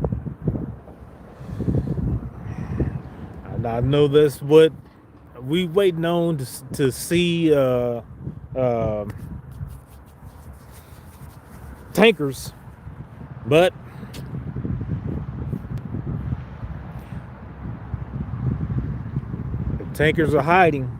I know that's what we waiting on to see. Tankers, but the tankers are hiding.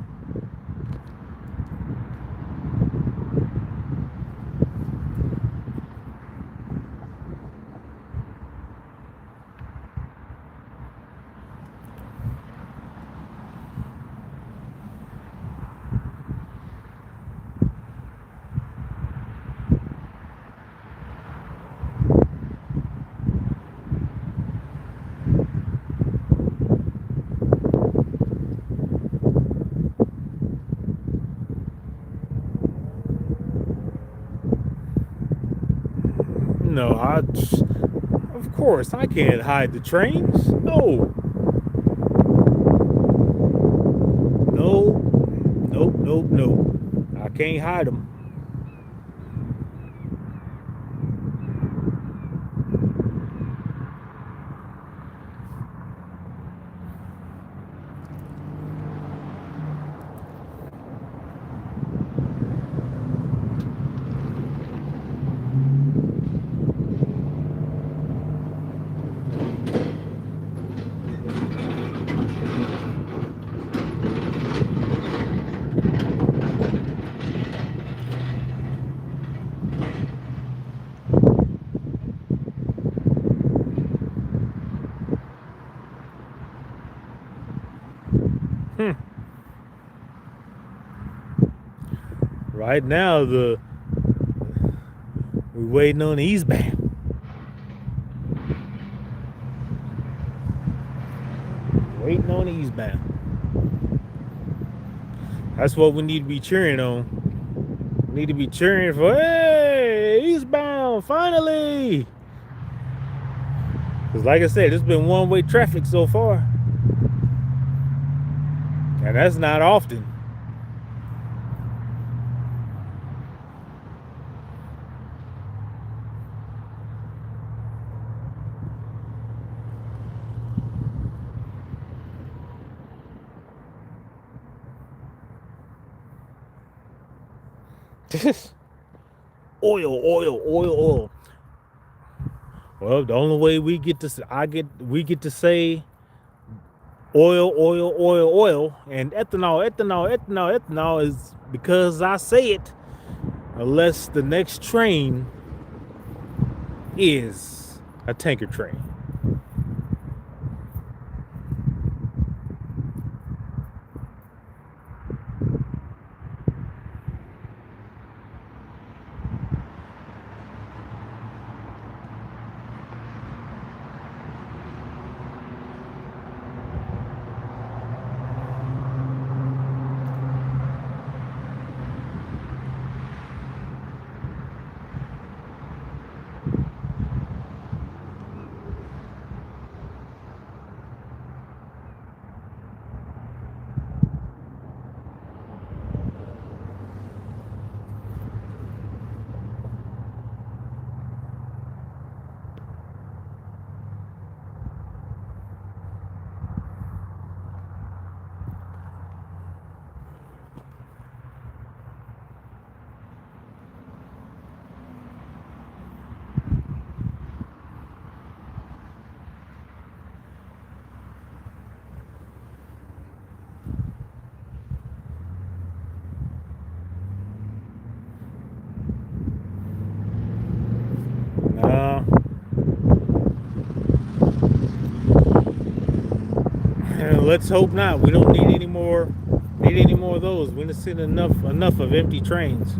No, of course I can't hide the trains. No, no, nope, nope, nope. I can't hide them. Right now, we're waiting on the eastbound. Waiting on the eastbound. That's what we need to be cheering on. We need to be cheering for, hey, eastbound, finally. Because like I said, it's been one-way traffic so far. And that's not often. Oil, oil, oil, oil. Well, the only way we get to say oil, oil, oil, oil, and ethanol, ethanol, ethanol, ethanol is because I say it. Unless the next train is a tanker train. Uh, let's hope not. We don't need any more. Need any more of those? We've seen enough of empty trains.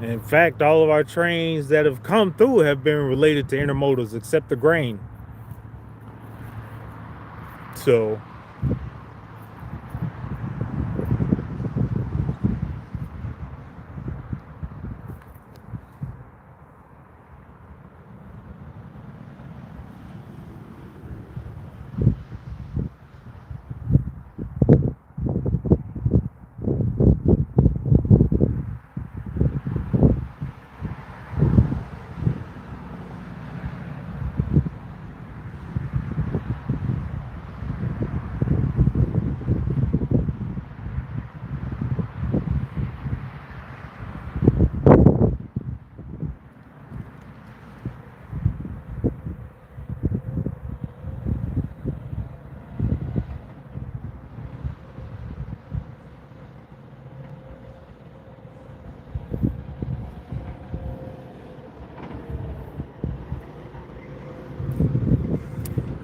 And in fact, all of our trains that have come through have been related to intermodals, except the grain. So,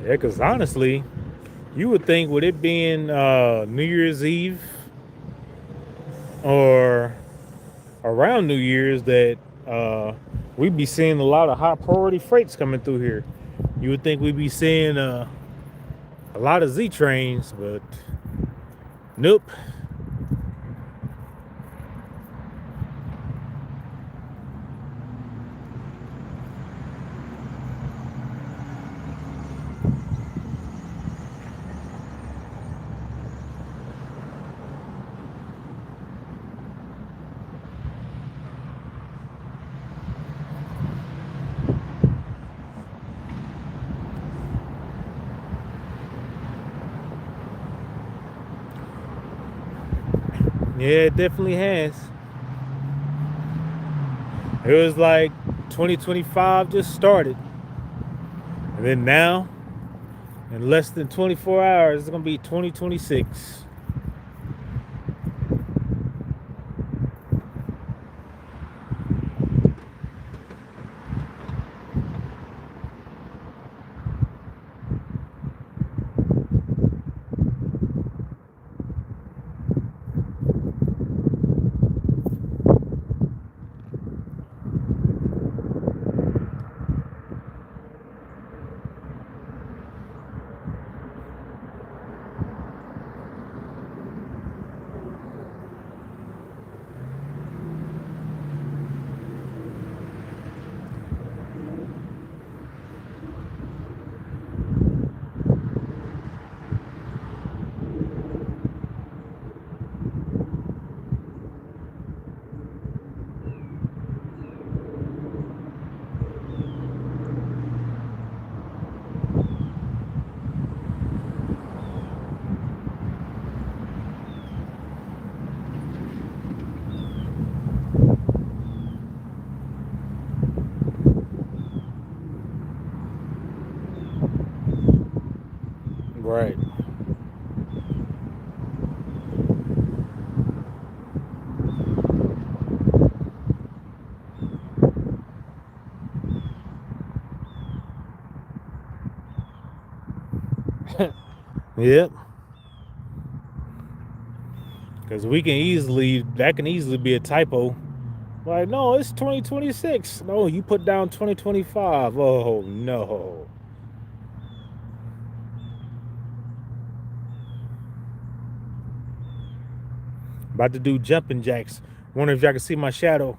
yeah, because honestly, you would think with it being New Year's Eve or around New Year's that we'd be seeing a lot of high priority freights coming through here. You would think we'd be seeing a lot of Z trains, but nope. Yeah, it definitely has. It was like 2025 just started. And then now, in less than 24 hours, it's going to be 2026. Yep. Because that can easily be a typo. Like, no, it's 2026. No, you put down 2025. Oh, no. About to do jumping jacks. Wonder if y'all can see my shadow.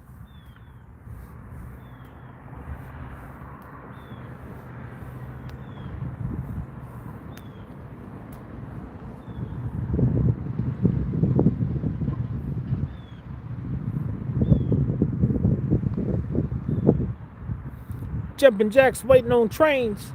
Jumping jacks waiting on trains.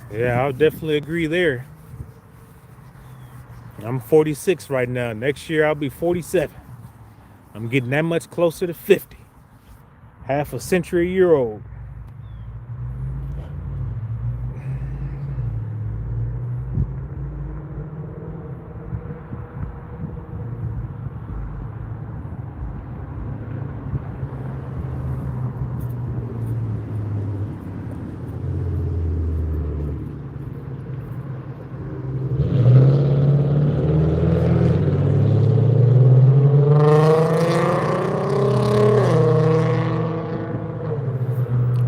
Yeah, I'll definitely agree there. I'm 46 right now. Next year I'll be 47. I'm getting that much closer to 50. Half a century a year old.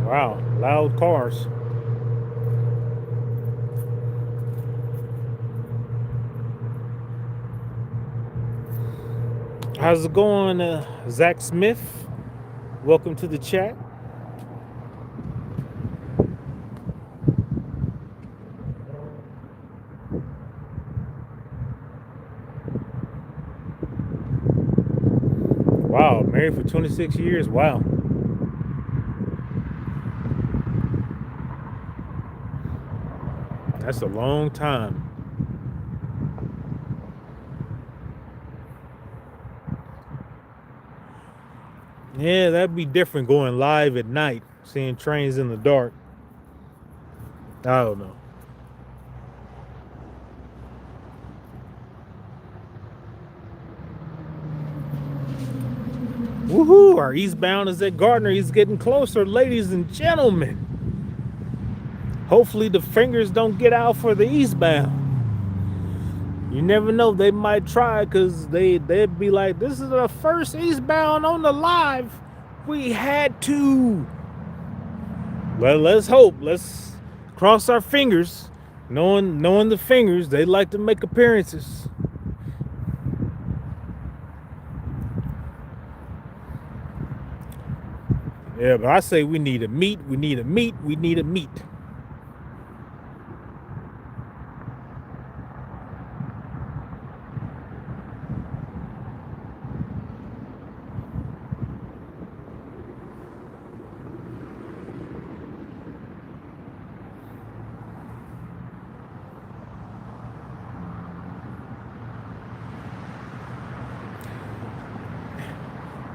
Wow, loud cars. How's it going, Zach Smith? Welcome to the chat. Wow, married for 26 years. Wow. That's a long time. Yeah, that'd be different going live at night, seeing trains in the dark. I don't know. Woohoo! Our eastbound is at Gardner. He's getting closer, ladies and gentlemen. Hopefully the fingers don't get out for the eastbound. You never know, they might try because they'd be like, this is the first eastbound on the live. We had to. Well, let's hope. Let's cross our fingers. Knowing the fingers, they like to make appearances. Yeah, but I say we need a meet. We need a meet. We need a meet.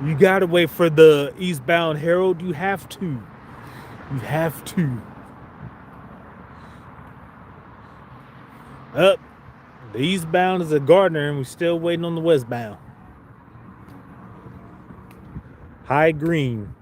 You gotta wait for the eastbound Herald. You have to. You have to. Up. The eastbound is at Gardner, and we're still waiting on the westbound. High Green.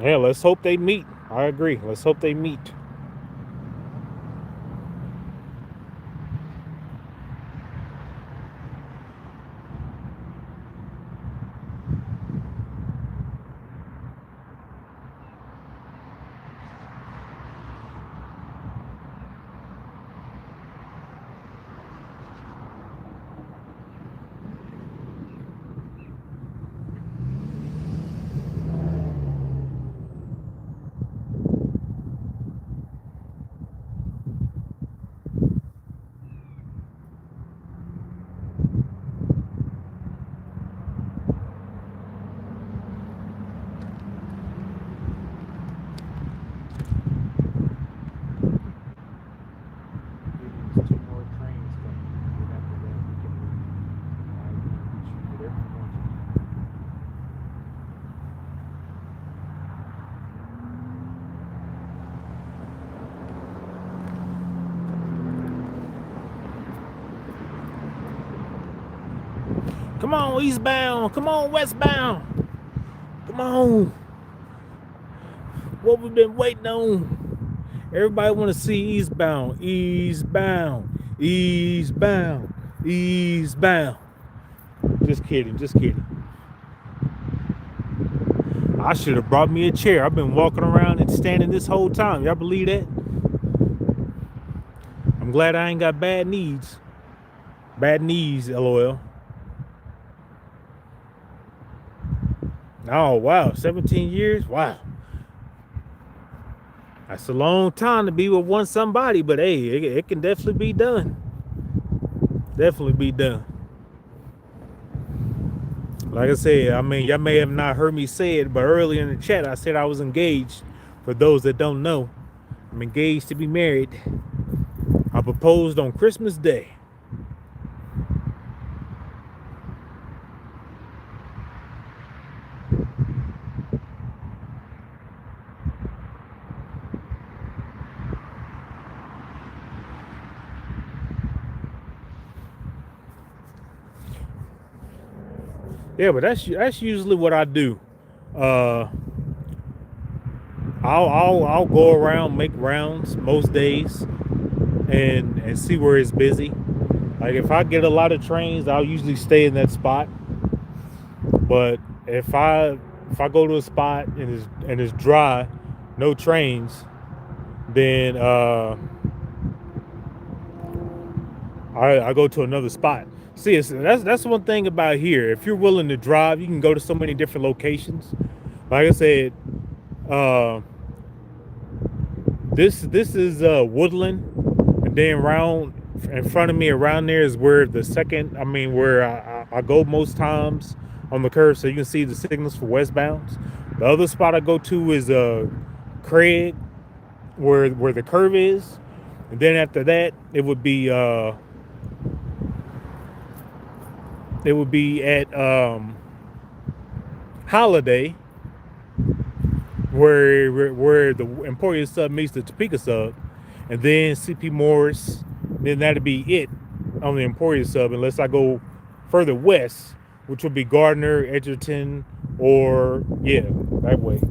Yeah, let's hope they meet. I agree. Let's hope they meet. Come on, eastbound. Come on, westbound. Come on. What we've been waiting on. Everybody want to see eastbound, eastbound, eastbound, eastbound. Just kidding, just kidding. I should have brought me a chair. I've been walking around and standing this whole time. Y'all believe that? I'm glad I ain't got bad knees. Bad knees, LOL. Oh, wow. 17 years? Wow. That's a long time to be with one somebody, but hey, it can definitely be done. Definitely be done. Like I said, I mean, y'all may have not heard me say it, but earlier in the chat, I said I was engaged. For those that don't know, I'm engaged to be married. I proposed on Christmas Day. Yeah, but that's usually what I do. I'll go around, make rounds most days, and see where it's busy. Like if I get a lot of trains, I'll usually stay in that spot. But if I go to a spot and it's dry, no trains, then I go to another spot. See, that's one thing about here. If you're willing to drive, you can go to so many different locations. Like I said, this is Woodland, and then around in front of me around there is where where I go most times on the curve, so you can see the signals for westbounds. The other spot I go to is Craig, where the curve is, and then after that it would be at Holiday, where the Emporia sub meets the Topeka sub, and then CP Morris. Then that'd be it on the Emporia sub, unless I go further west, which would be Gardner, Edgerton, or yeah, that way.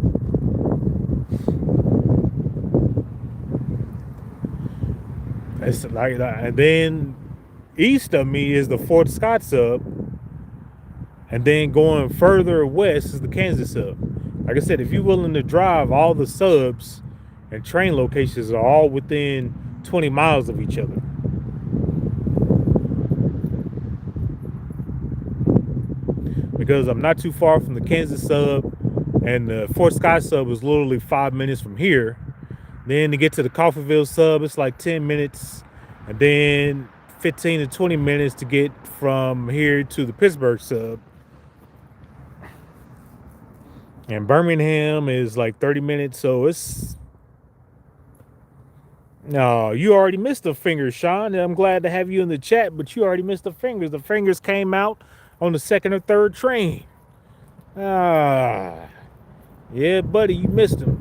It's like that. And then east of me is the Fort Scott sub, and then going further west is the Kansas sub. Like I said, if you're willing to drive, all the subs and train locations are all within 20 miles of each other. Because I'm not too far from the Kansas sub, and the Fort Scott sub is literally 5 minutes from here. Then to get to the Coffeyville sub, it's like 10 minutes, and then 15 to 20 minutes to get from here to the Pittsburgh sub. And Birmingham is like 30 minutes, so it's... No, you already missed the fingers, Sean. I'm glad to have you in the chat, but you already missed the fingers. The fingers came out on the second or third train. Yeah, buddy, you missed them.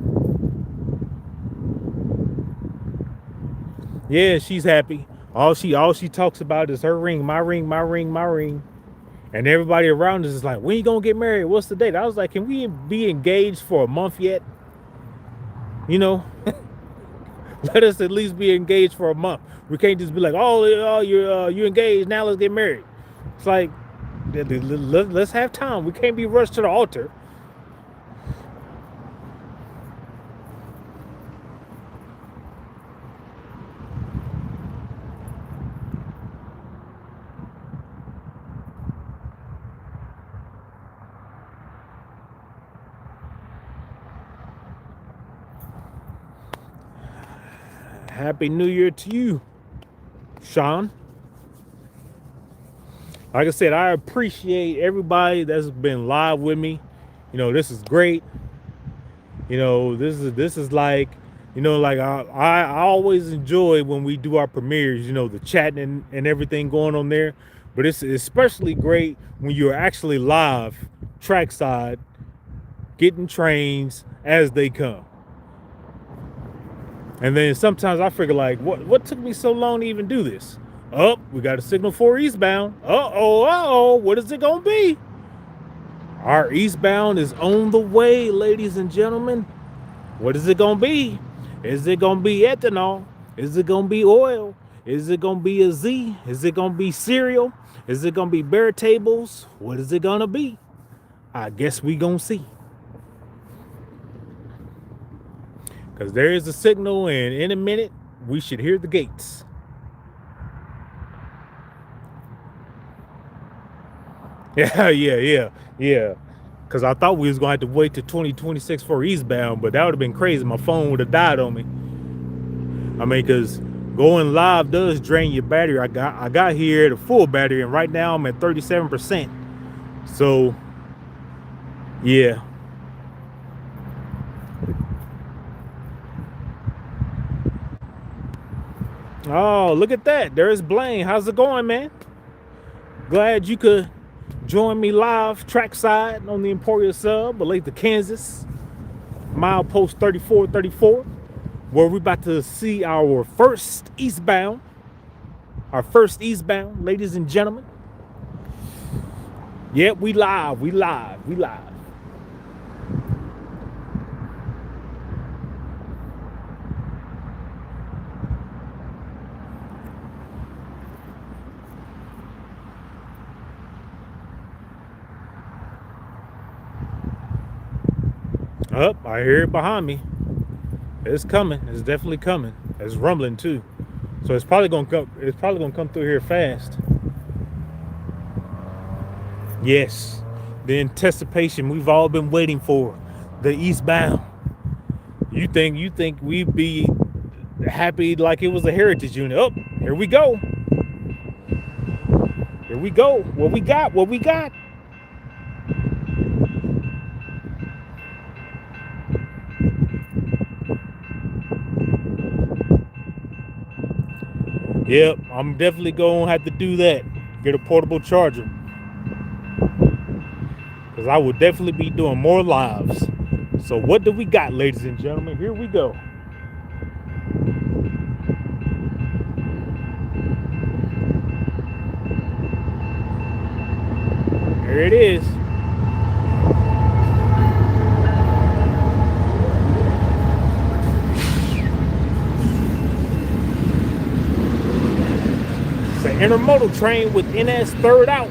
Yeah, she's happy. All she talks about is her ring, my ring, my ring, my ring. And everybody around us is like, when you gonna get married? What's the date? I was like, can we be engaged for a month yet? You know, let us at least be engaged for a month. We can't just be like, oh, you're engaged, now let's get married. It's like, let's have time. We can't be rushed to the altar. Happy New Year to you, Sean. Like I said, I appreciate everybody that's been live with me. You know, this is great. You know, this is like, you know, like I always enjoy when we do our premieres, you know, the chatting and everything going on there. But it's especially great when you're actually live, trackside, getting trains as they come. And then sometimes I figure like, what took me so long to even do this? Oh, we got a signal for eastbound. Uh-oh, what is it gonna be? Our eastbound is on the way, ladies and gentlemen. What is it gonna be? Is it gonna be ethanol? Is it gonna be oil? Is it gonna be a Z? Is it gonna be cereal? Is it gonna be bear tables? What is it gonna be? I guess we gonna see. Because there is a signal, and in a minute, we should hear the gates. Yeah. Because I thought we was going to have to wait to 2026 for eastbound, but that would have been crazy. My phone would have died on me. I mean, because going live does drain your battery. I got here at a full battery, and right now I'm at 37%. So, yeah. Oh, look at that. There's Blaine. How's it going, man? Glad you could join me live trackside on the Emporia sub, Olathe, Kansas. Milepost 3434, where we're about to see our first eastbound. Ladies and gentlemen. Yep, we live. Up, I hear it behind me. It's coming. It's definitely coming. It's rumbling too. So it's probably gonna come. It's probably gonna come through here fast. Yes, the anticipation we've all been waiting for, the eastbound. You think we'd be happy like it was a heritage unit? Oh, here we go. What we got? Yep, I'm definitely gonna have to do that. Get a portable charger. Because I will definitely be doing more lives. So what do we got, ladies and gentlemen? Here we go. Here it is. It's an intermodal train with NS third out.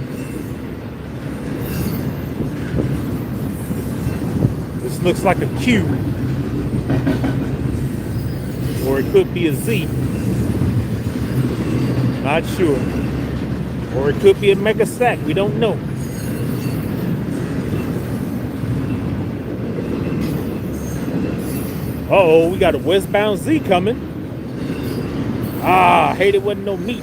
This looks like a Q. Or it could be a Z. Not sure. Or it could be a mega stack. We don't know. Uh-oh, we got a westbound Z coming. Ah, I hate it wasn't no meat.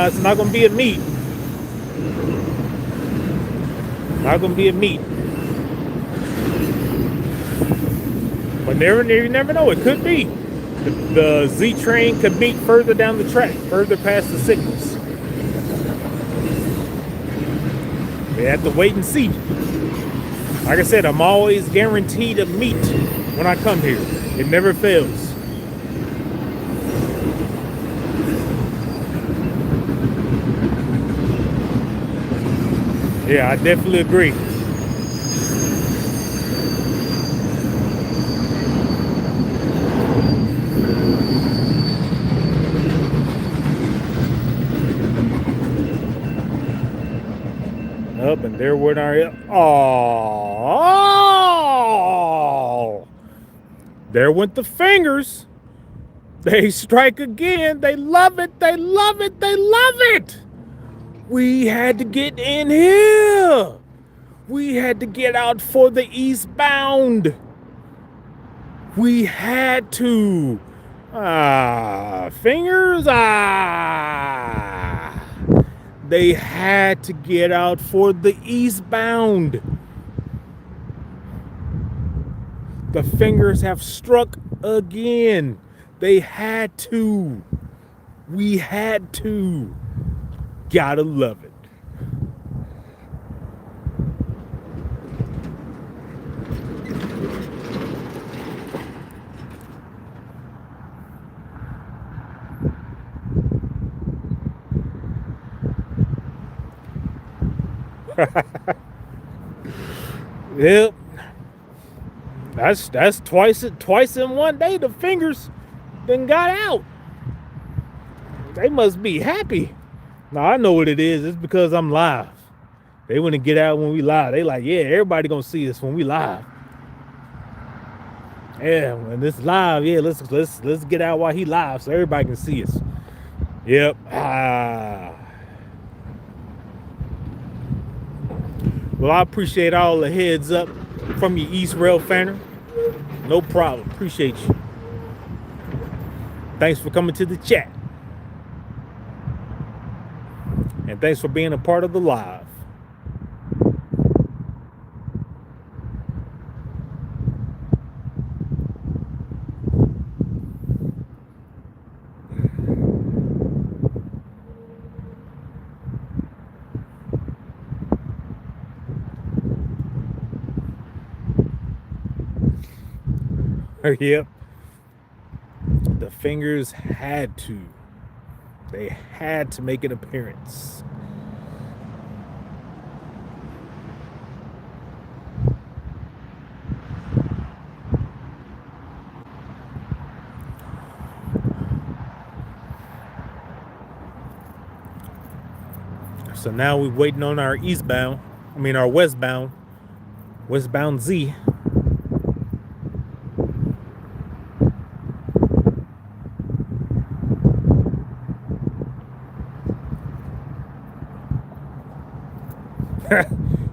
It's not gonna be a meat. Not gonna be a meat. But you never know. It could be. The Z train could meet further down the track, further past the signals. We have to wait and see. Like I said, I'm always guaranteed a meet when I come here. It never fails. Yeah, I definitely agree. Up and there went our oh, there went the fingers. They strike again. They love it. We had to get in here. We had to get out for the eastbound. We had to. Fingers. They had to get out for the eastbound. The fingers have struck again. They had to. We had to. Gotta love it. Yep. That's twice in one day the fingers then got out. They must be happy. Now I know what it is. It's because I'm live. They want to get out when we live. They like, yeah, everybody gonna see us when we live. Yeah, when this live, yeah, let's get out while he live so everybody can see us. Yep. Well, I appreciate all the heads up from your East Rail fanner. No problem. Appreciate you. Thanks for coming to the chat. And thanks for being a part of the live. Yep. The fingers had to. They had to make an appearance. So now we're waiting on our westbound Z.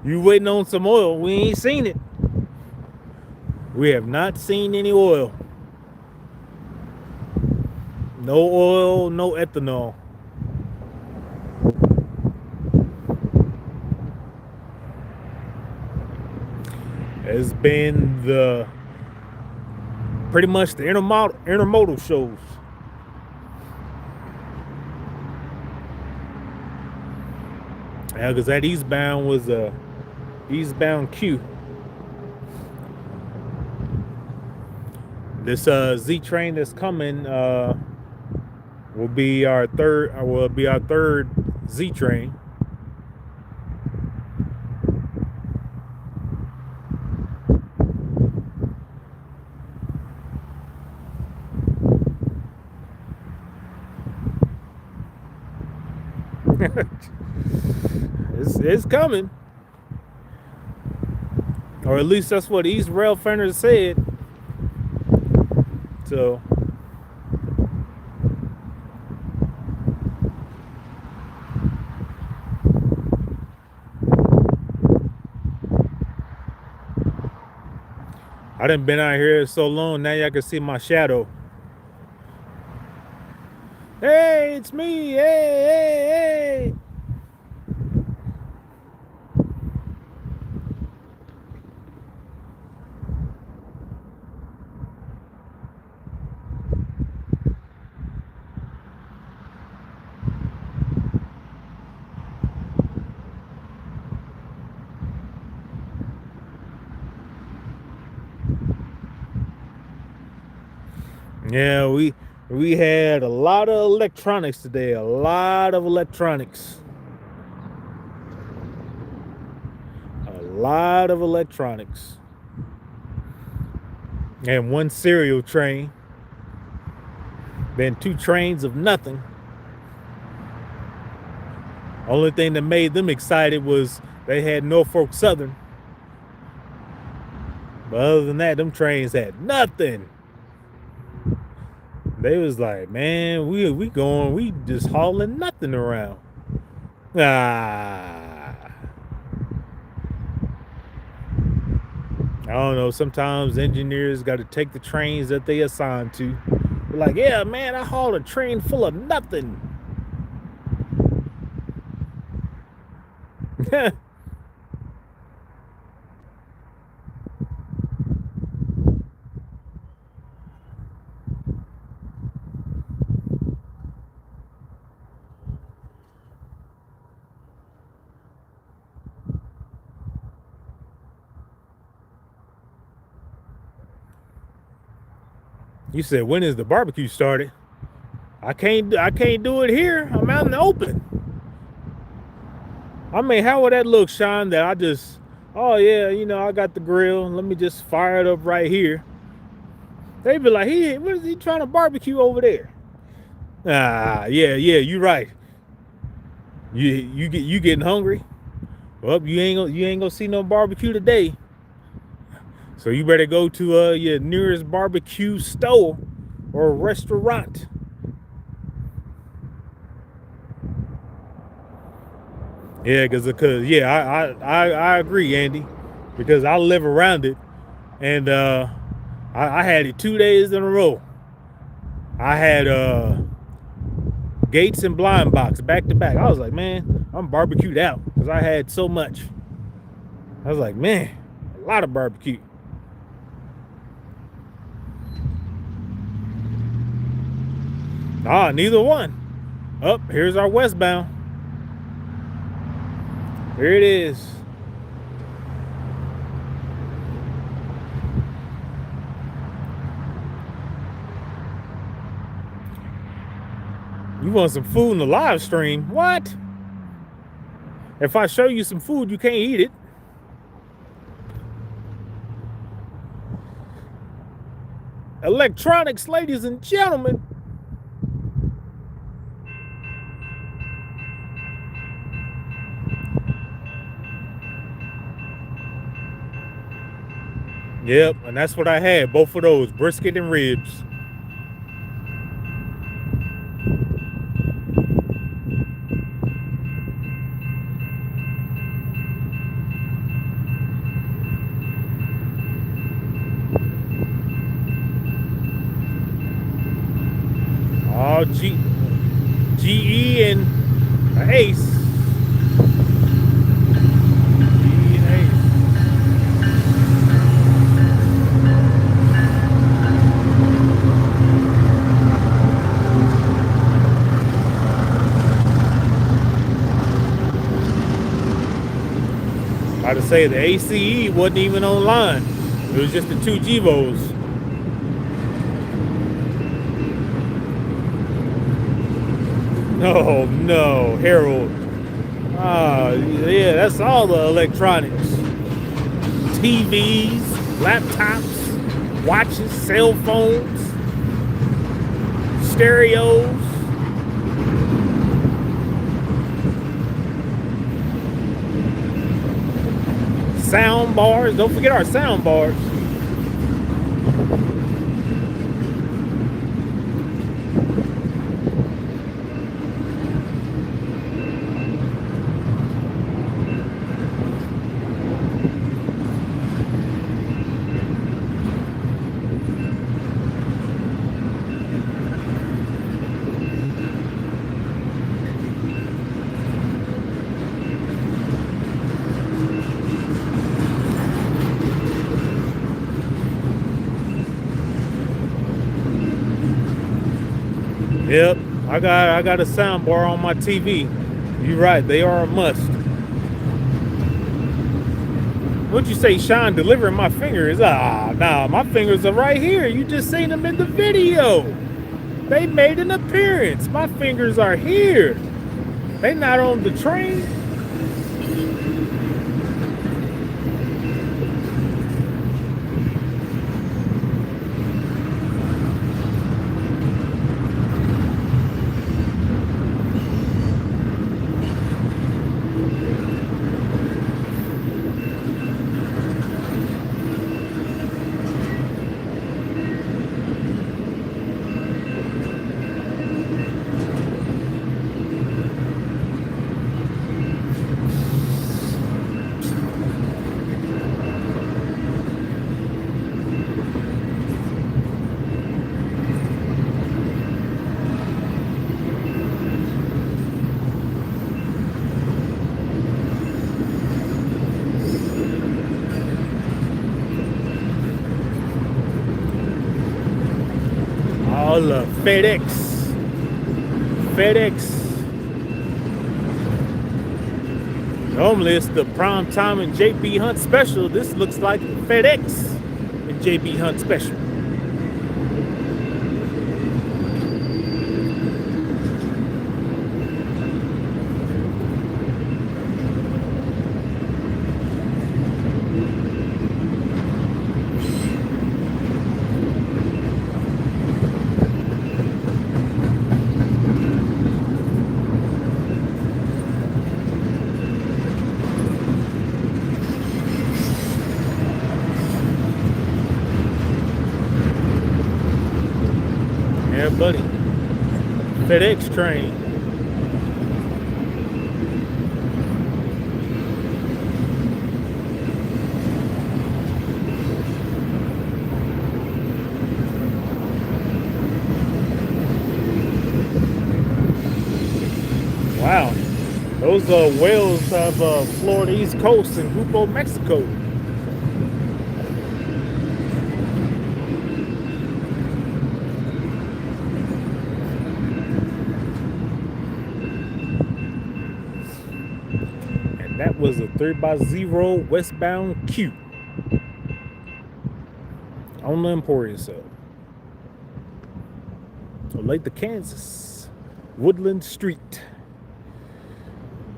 You waiting on some oil? We ain't seen it. We have not seen any oil. No oil, no ethanol. It's been pretty much the intermodal shows. Yeah, because that eastbound was a eastbound queue. This Z train that's coming will be our third Z train. It's coming, or at least that's what East Rail Fenders said. So I done been out here so long, now y'all can see my shadow. Hey, it's me. Hey. Yeah, we had a lot of electronics today. A lot of electronics. And one serial train. Then 2 trains of nothing. Only thing that made them excited was they had Norfolk Southern. But other than that, them trains had nothing. They was like, man, we just hauling nothing around. Ah, I don't know. Sometimes engineers got to take the trains that they assigned to. They're like, yeah, man, I hauled a train full of nothing. You said, when is the barbecue started? I can't do it here. I'm out in the open. I mean, how would that look, Sean? That I just, oh yeah, you know, I got the grill. Let me just fire it up right here. They'd be like, what is he trying to barbecue over there? Ah, yeah, you right. You getting hungry? Well, you ain't gonna see no barbecue today. So you better go to your nearest barbecue store or restaurant. Yeah, cause yeah, I agree, Andy, because I live around it, and I had it 2 days in a row. I had Gates and Blind Box back to back. I was like, man, I'm barbecued out because I had so much. I was like, man, a lot of barbecue. Ah, neither one. Up, here's our westbound. Here it is. You want some food in the live stream? What? If I show you some food, you can't eat it. Electronics, ladies and gentlemen. Yep, and that's what I had, both of those, brisket and ribs. Oh, GE and Ace. GE and Ace. About to say the ACE wasn't even online. It was just the two Gevos. Oh no, Harold. Ah, yeah, that's all the electronics. TVs, laptops, watches, cell phones, stereos. Sound bars. Don't forget our sound bars. Yep, I got a sound bar on my TV. You're right, they are a must. What'd you say, Sean? Delivering my fingers? Ah, nah, my fingers are right here. You just seen them in the video. They made an appearance. My fingers are here. They not on the train. y'all. FedEx. Normally it's the Prime Time and JB Hunt special. This looks like FedEx and JB Hunt special. Yeah, buddy. FedEx train. Wow. Those whales have Florida East Coast and Grupo Mexico. That was a 3x0 westbound Q on the Emporia sub. Olathe, Kansas, Woodland Street.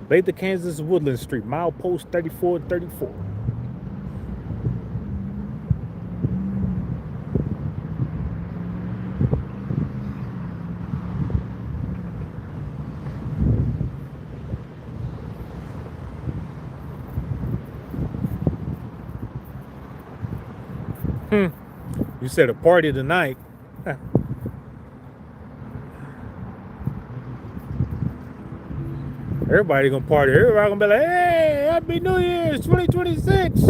Olathe, Kansas, Woodland Street, milepost 3434. You said a party tonight. Everybody gonna party. Everybody gonna be like, hey, happy New Year's 2026.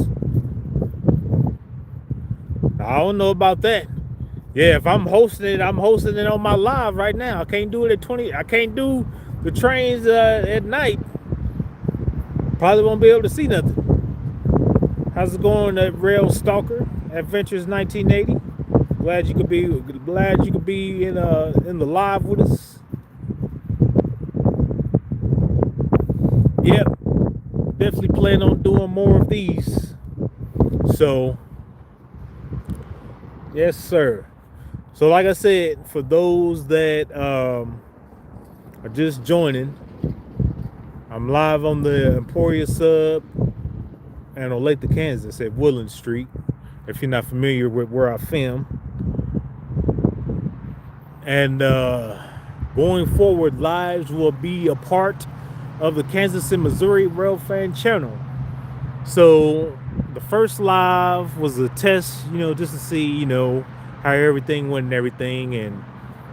I don't know about that. Yeah, if I'm hosting it on my live right now. I can't do it at 20. I can't do the trains at night. Probably won't be able to see nothing. How's it going, Rail Stalker? Adventures 1980. Glad you could be in the live with us. Yep, definitely plan on doing more of these. So, yes, sir. So, like I said, for those that are just joining, I'm live on the Emporia sub and Olathe, Kansas at Woodland Street. If you're not familiar with where I film. And going forward, lives will be a part of the Kansas and Missouri Rail Fan channel. So the first live was a test, just to see, how everything went and everything. And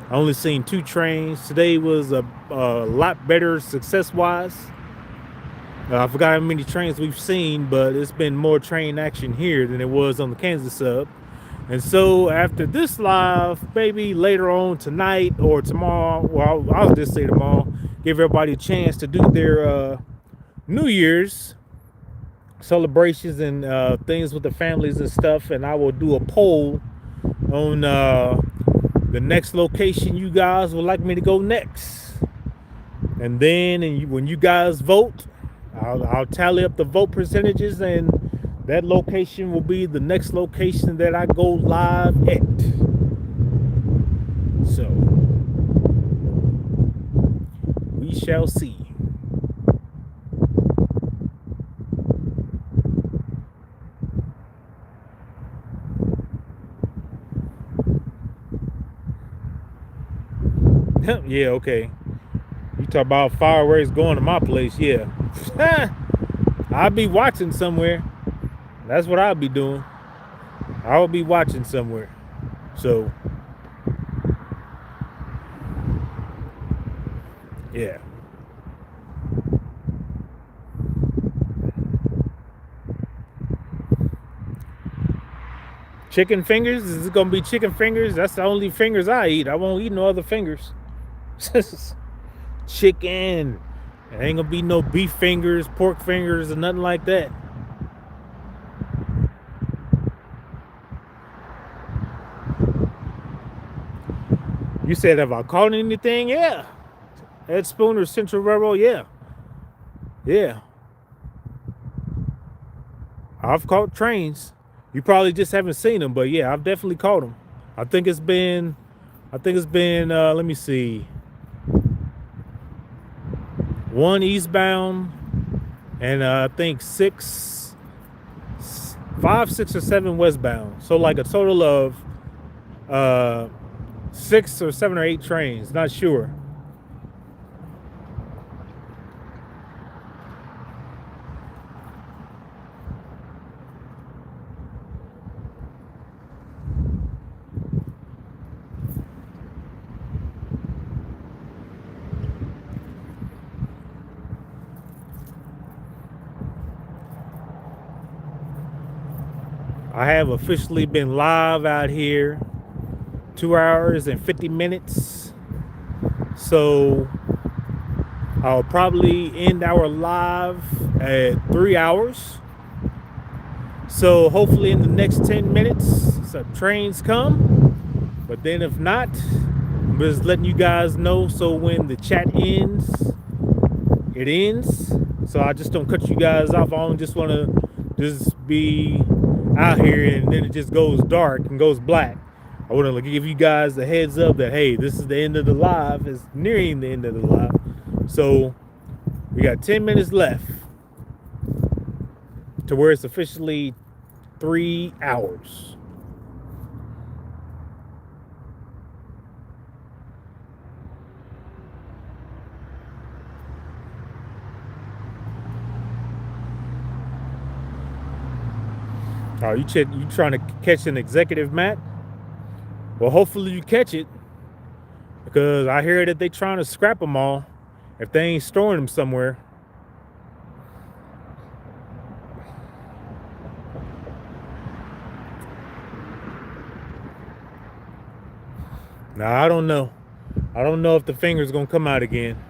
I only seen 2 trains. Today was a lot better success-wise. I forgot how many trains we've seen, but it's been more train action here than it was on the Kansas sub. And so after this live, maybe later on tonight or tomorrow, well, I'll just say tomorrow, give everybody a chance to do their New Year's celebrations and things with the families and stuff. And I will do a poll on the next location you guys would like me to go next. And then when you guys vote, I'll tally up the vote percentages, and that location will be the next location that I go live at. So we shall see. Yeah, okay. You talk about fireworks going to my place, yeah. I'll be watching somewhere. That's what I'll be doing. I'll be watching somewhere. So, yeah. Chicken fingers? Is it gonna be chicken fingers? That's the only fingers I eat. I won't eat no other fingers. Chicken. It ain't gonna be no beef fingers, pork fingers, or nothing like that. You said, have I caught anything? Yeah. Ed Spooner, Central Railroad, yeah. Yeah. I've caught trains. You probably just haven't seen them, but yeah, I've definitely caught them. I think it's been, let me see, one eastbound, and I think 5, 6, or 7 westbound. So like a total of 6 or 7 or 8 trains, not sure. I have officially been live out here 2 hours and 50 minutes. So I'll probably end our live at 3 hours. So hopefully in the next 10 minutes, some trains come. But then if not, I'm just letting you guys know. So when the chat ends, it ends. So I just don't cut you guys off. I don't just want to just be out here and then it just goes dark and goes black. I want to give you guys a heads up that, hey, this is the end of the live. It's nearing the end of the live. So we got 10 minutes left to where it's officially 3 hours. Oh, you trying to catch an executive, Matt? Well, hopefully you catch it, because I hear that they trying to scrap them all if they ain't storing them somewhere. Now, I don't know. I don't know if the finger's gonna come out again,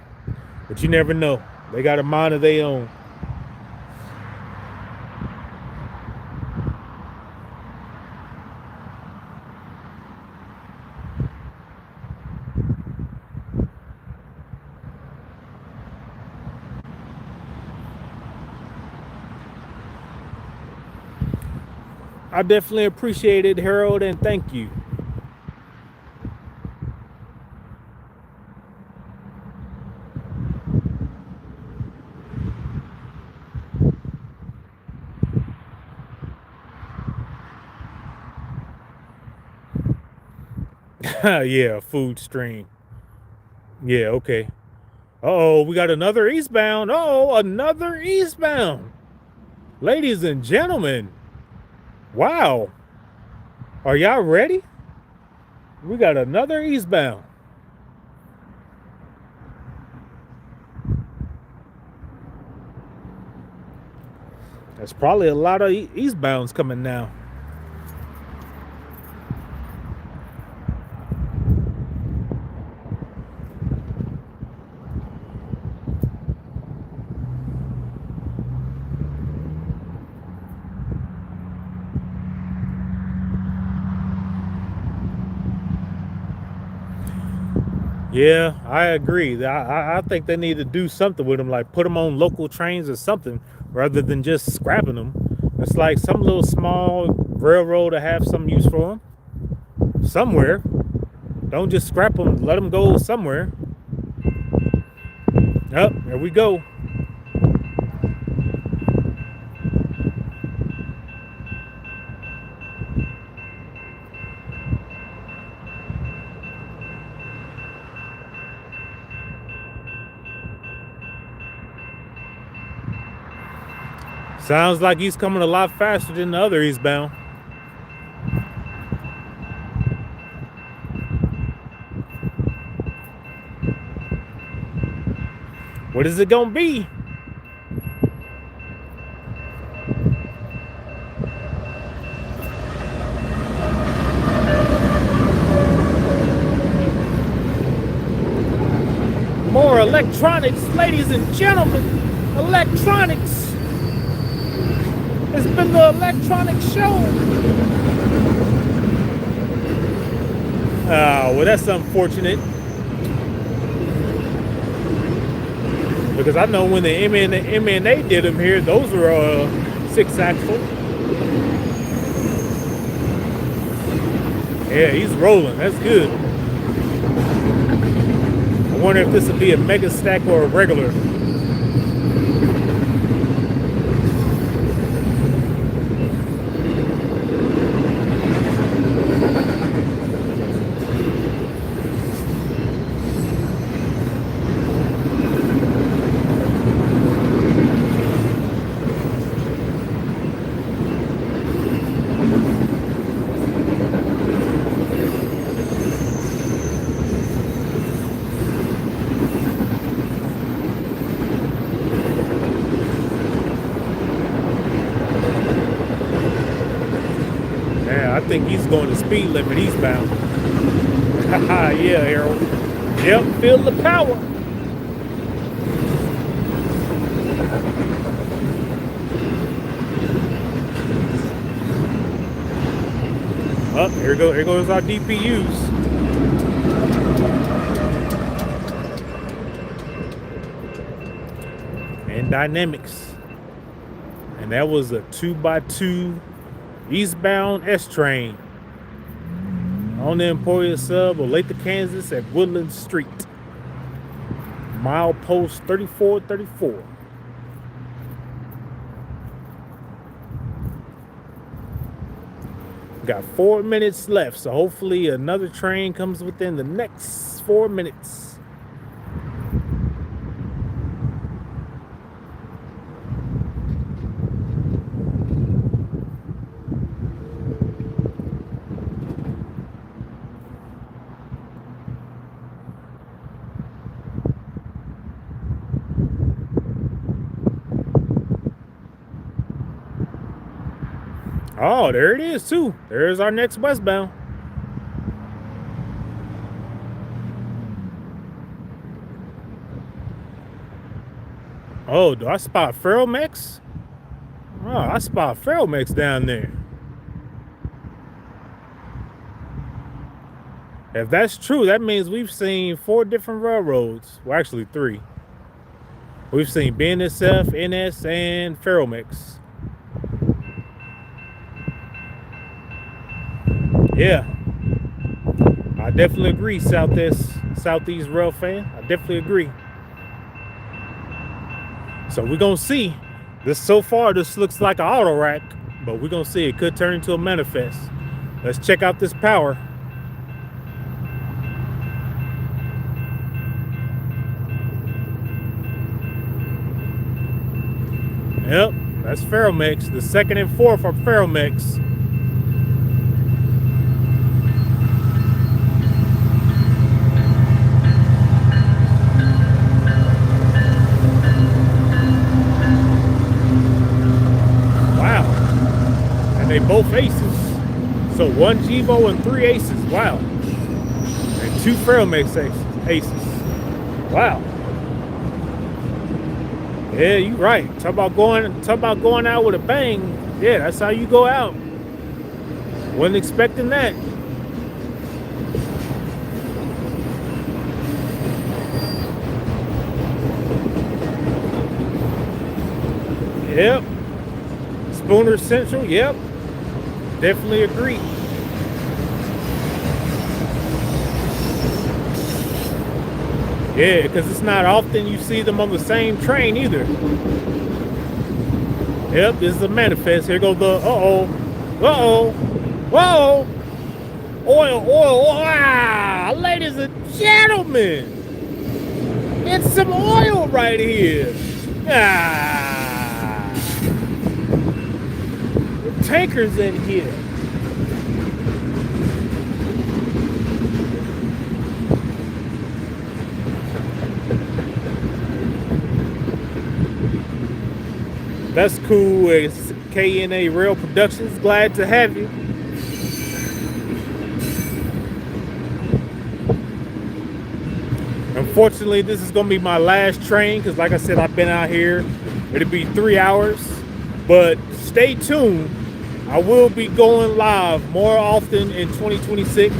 but you never know. They got a mind of their own. I definitely appreciate it, Harold, and thank you. Yeah, food stream. Yeah, okay. Uh-oh, we got another eastbound. Oh, another eastbound. Ladies and gentlemen. Wow. Are y'all ready? We got another eastbound. There's probably a lot of eastbounds coming now. Yeah, I agree. I think they need to do something with them, like put them on local trains or something, rather than just scrapping them. It's like some little small railroad to have some use for them somewhere. Don't just scrap them. Let them go somewhere. Yep, there we go. Sounds like he's coming a lot faster than the other eastbound. What is it gonna be? More electronics, ladies and gentlemen. Electronics. It's been the electronic show. Oh Oh, well, that's unfortunate. Because I know when the MNA did them here, those were 6-axle. Yeah, he's rolling. That's good. I wonder if this would be a mega stack or a regular. I think he's going to speed limit eastbound. Yeah, Harold. Yep, feel the power. Oh, here goes our DPUs. And dynamics. And that was a 2x2 eastbound S train on the Emporia sub of Olathe, Kansas at Woodland Street. Milepost 3434. Got 4 minutes left, so hopefully another train comes within the next 4 minutes. Oh, there it is too. There's our next westbound. Oh, do I spot Ferromex? Oh, I spot Ferromex down there. If that's true, that means we've seen 4 different railroads. Well, actually 3. We've seen BNSF, NS, and Ferromex. Yeah, I definitely agree, Southeast Rail fan. I definitely agree. So we're gonna see. This so far, this looks like an auto rack, but we're gonna see. It could turn into a manifest. Let's check out this power. Yep, that's Ferromex. The 2nd and 4th are Ferromex. They both aces. So 1 Gevo and 3 aces. Wow. And 2 Ferromex aces. Wow. Yeah, you're right. Talk about going out with a bang. Yeah, that's how you go out. Wasn't expecting that. Yep. Spooner Central, yep. Definitely agree. Yeah, because it's not often you see them on the same train either. Yep, this is a manifest. Here goes the whoa, oil. Ah, ladies and gentlemen, it's some oil right here. Tankers in here. That's cool. It's KNA Rail Productions. Glad to have you. Unfortunately, this is going to be my last train because, like I said, I've been out here. It'll be 3 hours. But stay tuned. I will be going live more often in 2026.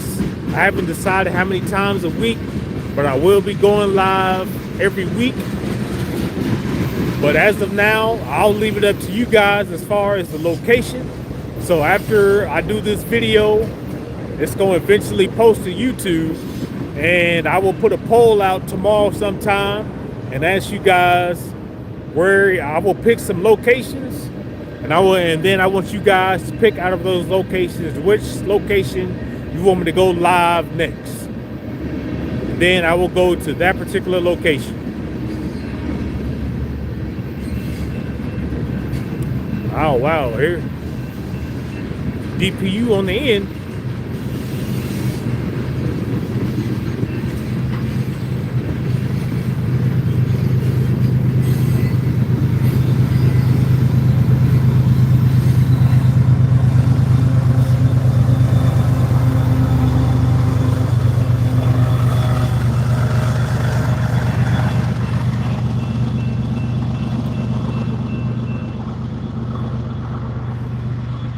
I haven't decided how many times a week, but I will be going live every week. But as of now, I'll leave it up to you guys as far as the location. So after I do this video, it's going to eventually post to YouTube, and I will put a poll out tomorrow sometime and ask you guys where I will pick some locations, and then I want you guys to pick out of those locations which location you want me to go live next. Then I will go to that particular location. Oh wow, here DPU on the end.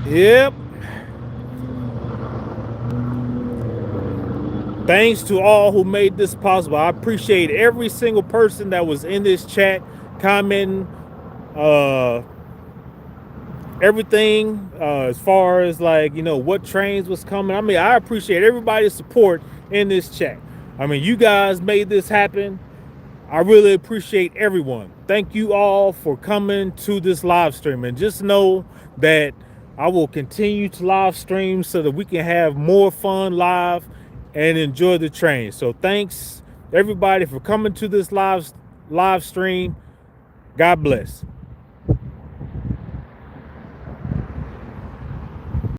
Yep. Thanks to all who made this possible. I appreciate every single person that was in this chat, commenting, everything, as far as like, you know, what trains was coming. I mean, I appreciate everybody's support in this chat. I mean, you guys made this happen. I really appreciate everyone. Thank you all for coming to this live stream. And just know that I will continue to live stream so that we can have more fun live and enjoy the train. So thanks everybody for coming to this live stream. God bless.